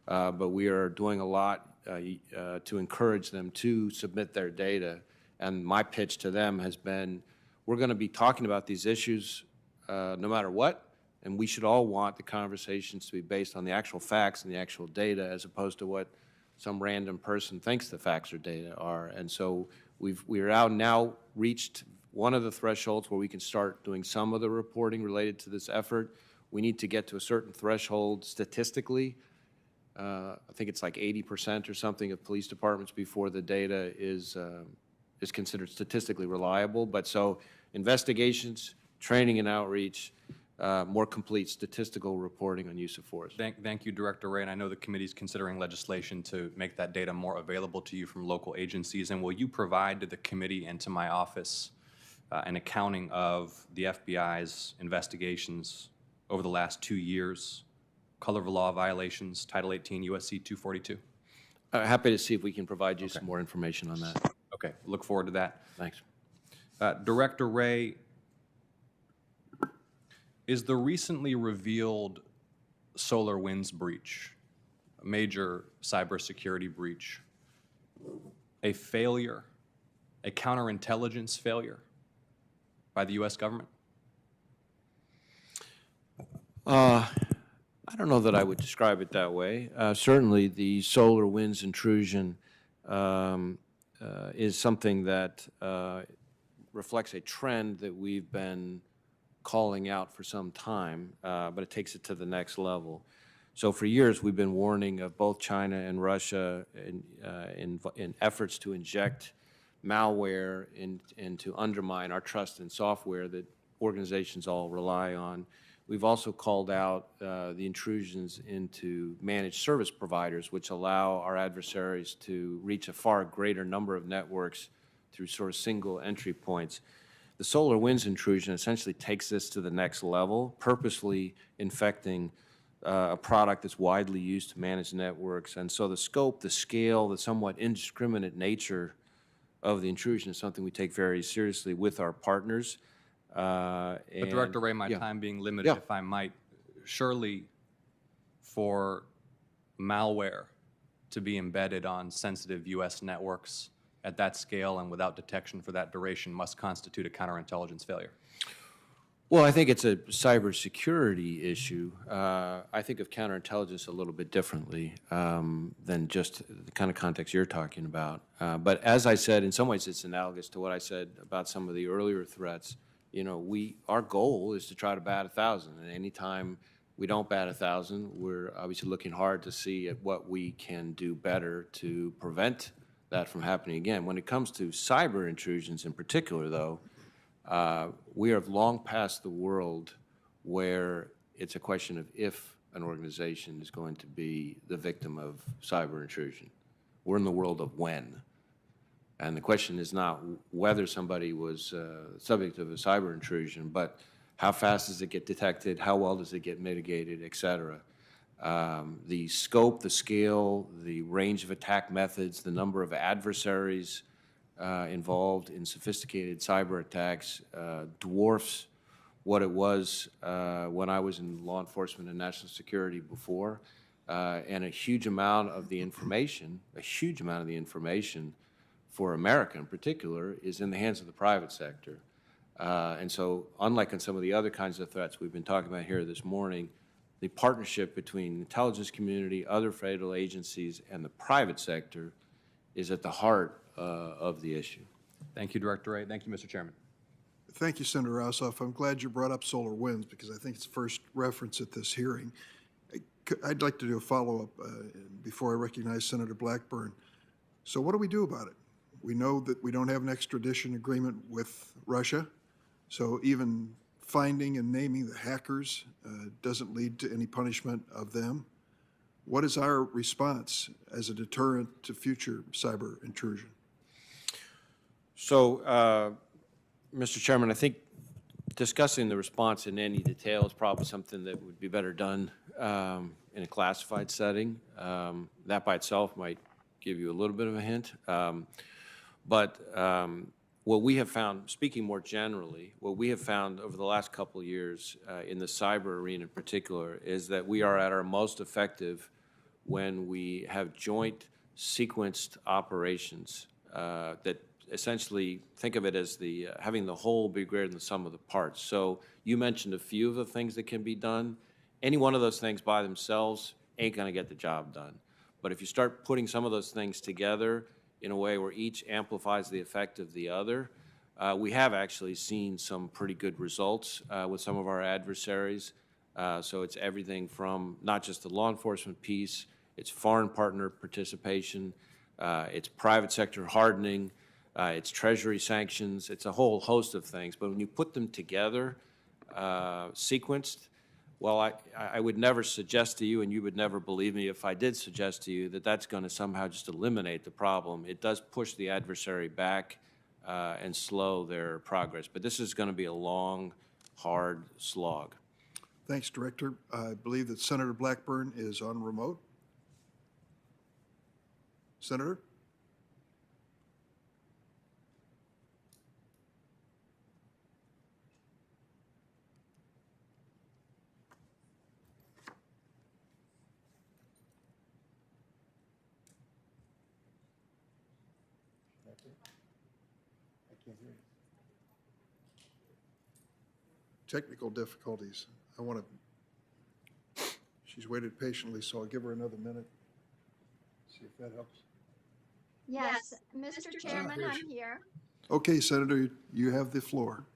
Speaker 10: but we are doing a lot to encourage them to submit their data. And my pitch to them has been, we're going to be talking about these issues no matter what, and we should all want the conversations to be based on the actual facts and the actual data as opposed to what some random person thinks the facts or data are. And so we are now reached one of the thresholds where we can start doing some of the reporting related to this effort. We need to get to a certain threshold statistically. I think it's like 80% or something of police departments before the data is considered statistically reliable. But so investigations, training and outreach, more complete statistical reporting on use of force.
Speaker 9: Thank you, Director Wray, and I know the committee is considering legislation to make that data more available to you from local agencies. And will you provide to the committee and to my office an accounting of the FBI's investigations over the last 2 years, color of law violations, Title 18 U.S.C. 242?
Speaker 10: Happy to see if we can provide you some more information on that.
Speaker 9: Okay, look forward to that.
Speaker 10: Thanks.
Speaker 9: Director Wray, is the recently revealed SolarWinds breach, a major cybersecurity breach, a failure, a counterintelligence failure by the U.S. government?
Speaker 10: I don't know that I would describe it that way. Certainly, the SolarWinds intrusion is something that reflects a trend that we've been calling out for some time, but it takes it to the next level. So for years, we've been warning of both China and Russia in efforts to inject malware and to undermine our trust in software that organizations all rely on. We've also called out the intrusions into managed service providers, which allow our adversaries to reach a far greater number of networks through sort of single entry points. The SolarWinds intrusion essentially takes this to the next level, purposely infecting a product that's widely used to manage networks. And so the scope, the scale, the somewhat indiscriminate nature of the intrusion is something we take very seriously with our partners.
Speaker 9: But Director Wray, my time being limited, if I might, surely for malware to be embedded on sensitive U.S. networks at that scale and without detection for that duration must constitute a counterintelligence failure.
Speaker 10: Well, I think it's a cybersecurity issue. I think of counterintelligence a little bit differently than just the kind of context you're talking about. But as I said, in some ways it's analogous to what I said about some of the earlier threats. You know, our goal is to try to bat 1,000, and anytime we don't bat 1,000, we're obviously looking hard to see at what we can do better to prevent that from happening again. When it comes to cyber intrusions in particular, though, we have long passed the world where it's a question of if an organization is going to be the victim of cyber intrusion. We're in the world of when. And the question is not whether somebody was subject of a cyber intrusion, but how fast does it get detected, how well does it get mitigated, et cetera. The scope, the scale, the range of attack methods, the number of adversaries involved in sophisticated cyber attacks dwarfs what it was when I was in law enforcement and national security before. And a huge amount of the information, for America in particular, is in the hands of the private sector. And so unlike in some of the other kinds of threats we've been talking about here this morning, the partnership between the intelligence community, other federal agencies, and the private sector is at the heart of the issue.
Speaker 9: Thank you, Director Wray. Thank you, Mr. Chairman.
Speaker 1: Thank you, Senator Ossoff. I'm glad you brought up SolarWinds because I think it's the first reference at this hearing. I'd like to do a follow-up before I recognize Senator Blackburn. So what do we do about it? We know that we don't have an extradition agreement with Russia, so even finding and naming the hackers doesn't lead to any punishment of them. What is our response as a deterrent to future cyber intrusion?
Speaker 10: So, Mr. Chairman, I think discussing the response in any detail is probably something that would be better done in a classified setting. That by itself might give you a little bit of a hint. But what we have found, speaking more generally, what we have found over the last couple of years in the cyber arena in particular is that we are at our most effective when we have joint sequenced operations that essentially think of it as the having the whole be greater than the sum of the parts. So you mentioned a few of the things that can be done. Any one of those things by themselves ain't going to get the job done. But if you start putting some of those things together in a way where each amplifies the effect of the other, we have actually seen some pretty good results with some of our adversaries. So it's everything from not just the law enforcement piece, it's foreign partner participation, it's private sector hardening, it's treasury sanctions, it's a whole host of things. But when you put them together, sequenced, well, I would never suggest to you, and you would never believe me if I did suggest to you that that's going to somehow just eliminate the problem. It does push the adversary back and slow their progress. But this is going to be a long, hard slog.
Speaker 1: Thanks, Director. I believe that Senator Blackburn is on remote. Senator? Technical difficulties. I want to, she's waited patiently, so I'll give her another minute. See if that helps.
Speaker 11: Yes, Mr. Chairman, I'm here.
Speaker 1: Okay, Senator, you have the floor.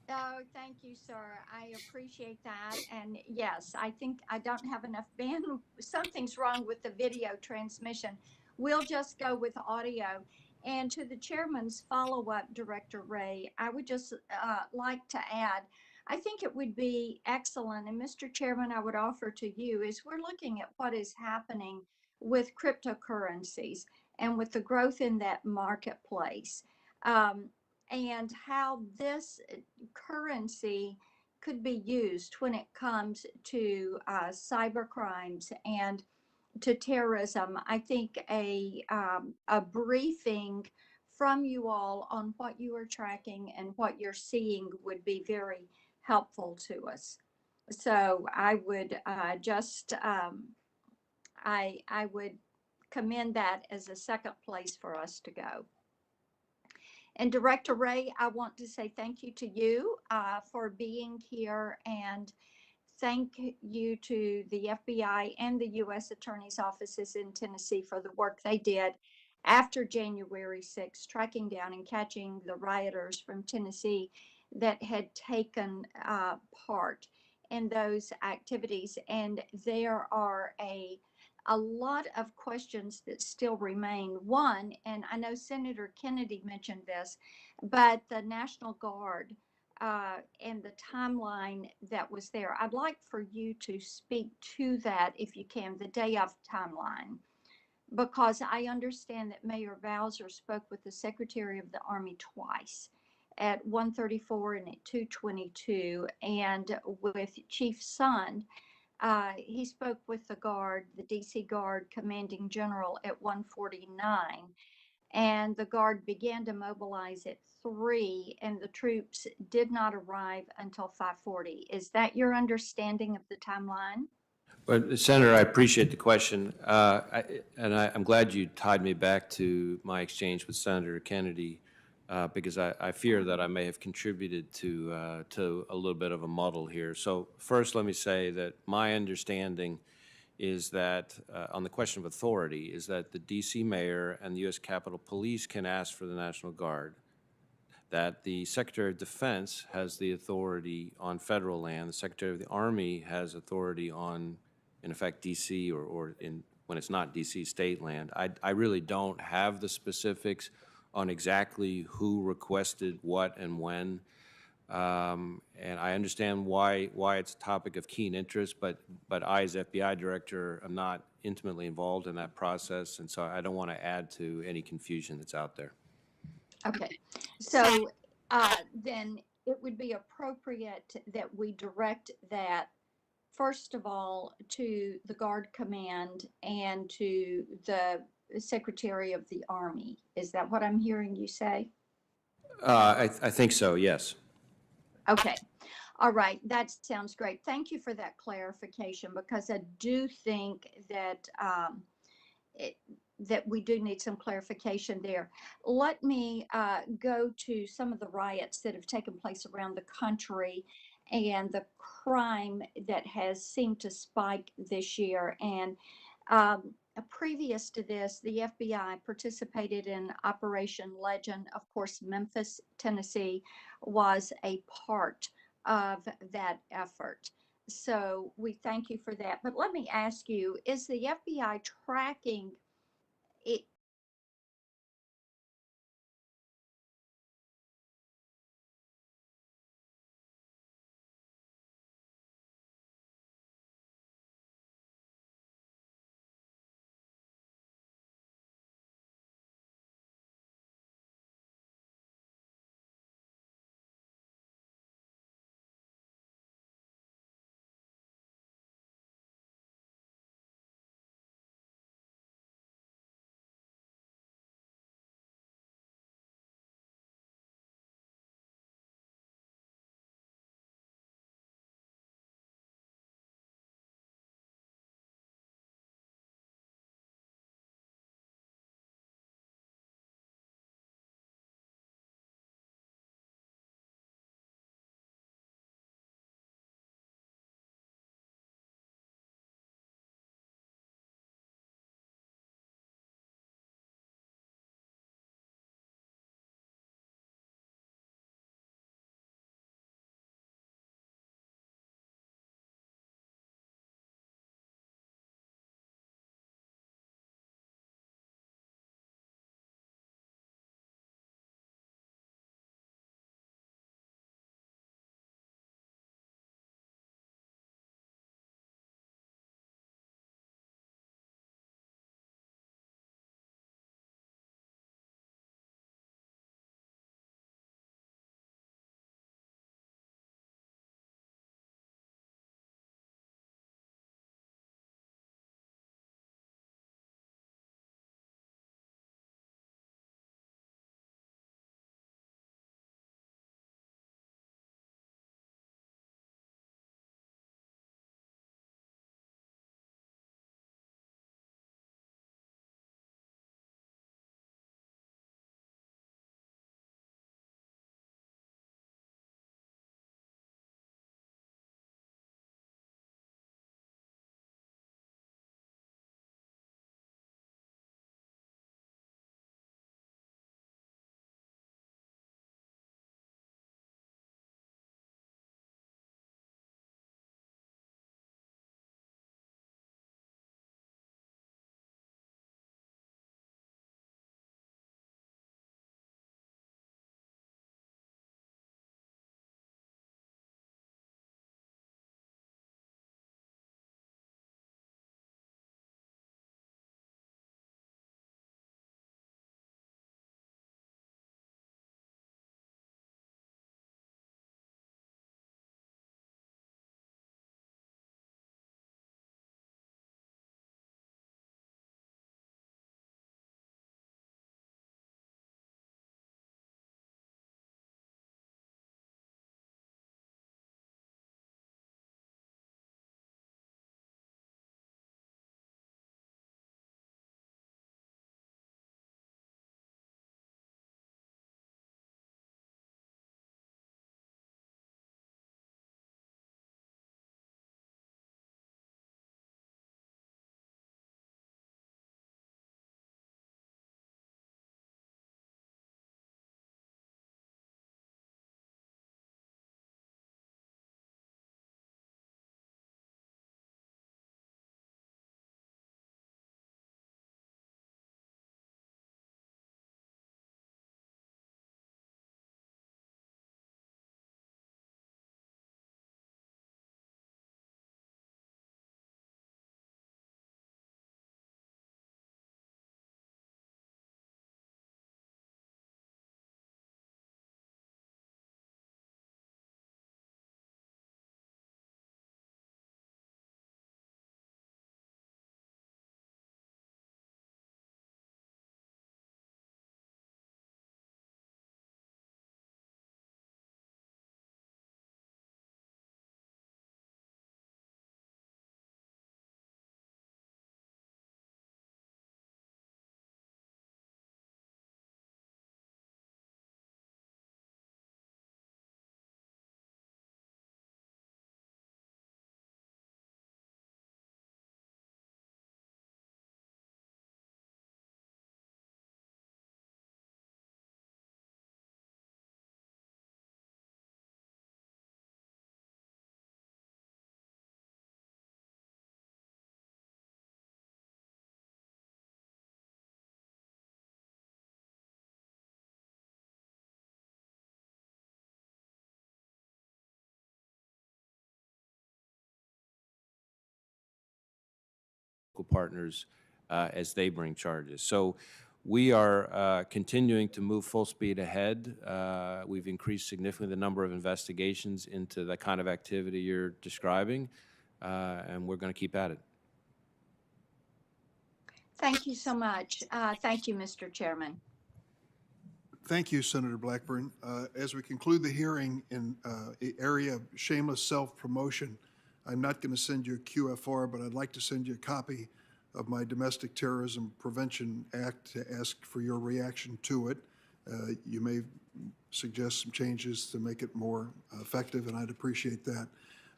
Speaker 11: Oh, thank you, sir. I appreciate that. And yes, I think I don't have enough bandwidth. Something's wrong with the video transmission. We'll just go with audio. And to the chairman's follow-up, Director Wray, I would just like to add, I think it would be excellent, and Mr. Chairman, I would offer to you, is we're looking at what is happening with cryptocurrencies and with the growth in that marketplace, and how this currency could be used when it comes to cyber crimes and to terrorism. I think a briefing from you all on what you are tracking and what you're seeing would be very helpful to us. So I would I would commend that as a second place for us to go. And Director Wray, I want to say thank you to you for being here, and thank you to the FBI and the U.S. Attorney's offices in Tennessee for the work they did after January 6th, tracking down and catching the rioters from Tennessee that had taken part in those activities. And there are a lot of questions that still remain. One, and I know Senator Kennedy mentioned this, but the National Guard and the timeline that was there. I'd like for you to speak to that, if you can, the day of timeline, because I understand that Mayor Bowser spoke with the Secretary of the Army twice, at 1:34 and at 2:22, and with Chief Sund. He spoke with the Guard, the DC Guard Commanding General, at 1:49, and the Guard began to mobilize at 3, and the troops did not arrive until 5:40. Is that your understanding of the timeline?
Speaker 10: But Senator, I appreciate the question, I'm glad you tied me back to my exchange with Senator Kennedy, because I fear that I may have contributed to a little bit of a muddle here. So first, let me say that my understanding is that on the question of authority, is that the D.C. Mayor and the U.S. Capitol Police can ask for the National Guard, that the Secretary of Defense has the authority on federal land, the Secretary of the Army has authority on, in effect, D.C. or when it's not D.C., state land. I really don't have the specifics on exactly who requested what and when. And I understand why it's a topic of keen interest, but I, as FBI director, am not intimately involved in that process, and so I don't want to add to any confusion that's out there.
Speaker 11: Okay, so then it would be appropriate that we direct that, first of all, to the Guard Command and to the Secretary of the Army. Is that what I'm hearing you say?
Speaker 10: I think so, yes.
Speaker 11: Okay. All right. That sounds great. Thank you for that clarification, because I do think that that we do need some clarification there. Let me go to some of the riots that have taken place around the country and the crime that has seemed to spike this year. And previous to this, the FBI participated in Operation Legend. Of course, Memphis, Tennessee was a part of that effort. So we thank you for that. But let me ask you, is the FBI tracking it,
Speaker 10: partners as they bring charges. So we are continuing to move full speed ahead. We've increased significantly the number of investigations into the kind of activity you're describing, and we're going to keep at it.
Speaker 11: Thank you so much. Thank you, Mr. Chairman.
Speaker 1: Thank you, Senator Blackburn. As we conclude the hearing in the area of shameless self-promotion, I'm not going to send you a QFR, but I'd like to send you a copy of my Domestic Terrorism Prevention Act to ask for your reaction to it. You may suggest some changes to make it more effective, and I'd appreciate that.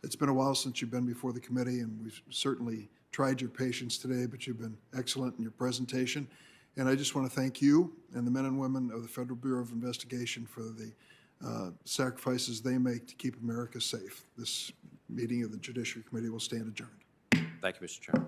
Speaker 1: It's been a while since you've been before the committee, and we've certainly tried your patience today, but you've been excellent in your presentation. And I just want to thank you and the men and women of the Federal Bureau of Investigation for the sacrifices they make to keep America safe. This meeting of the Judiciary Committee will stand adjourned.
Speaker 10: Thank you, Mr. Chairman.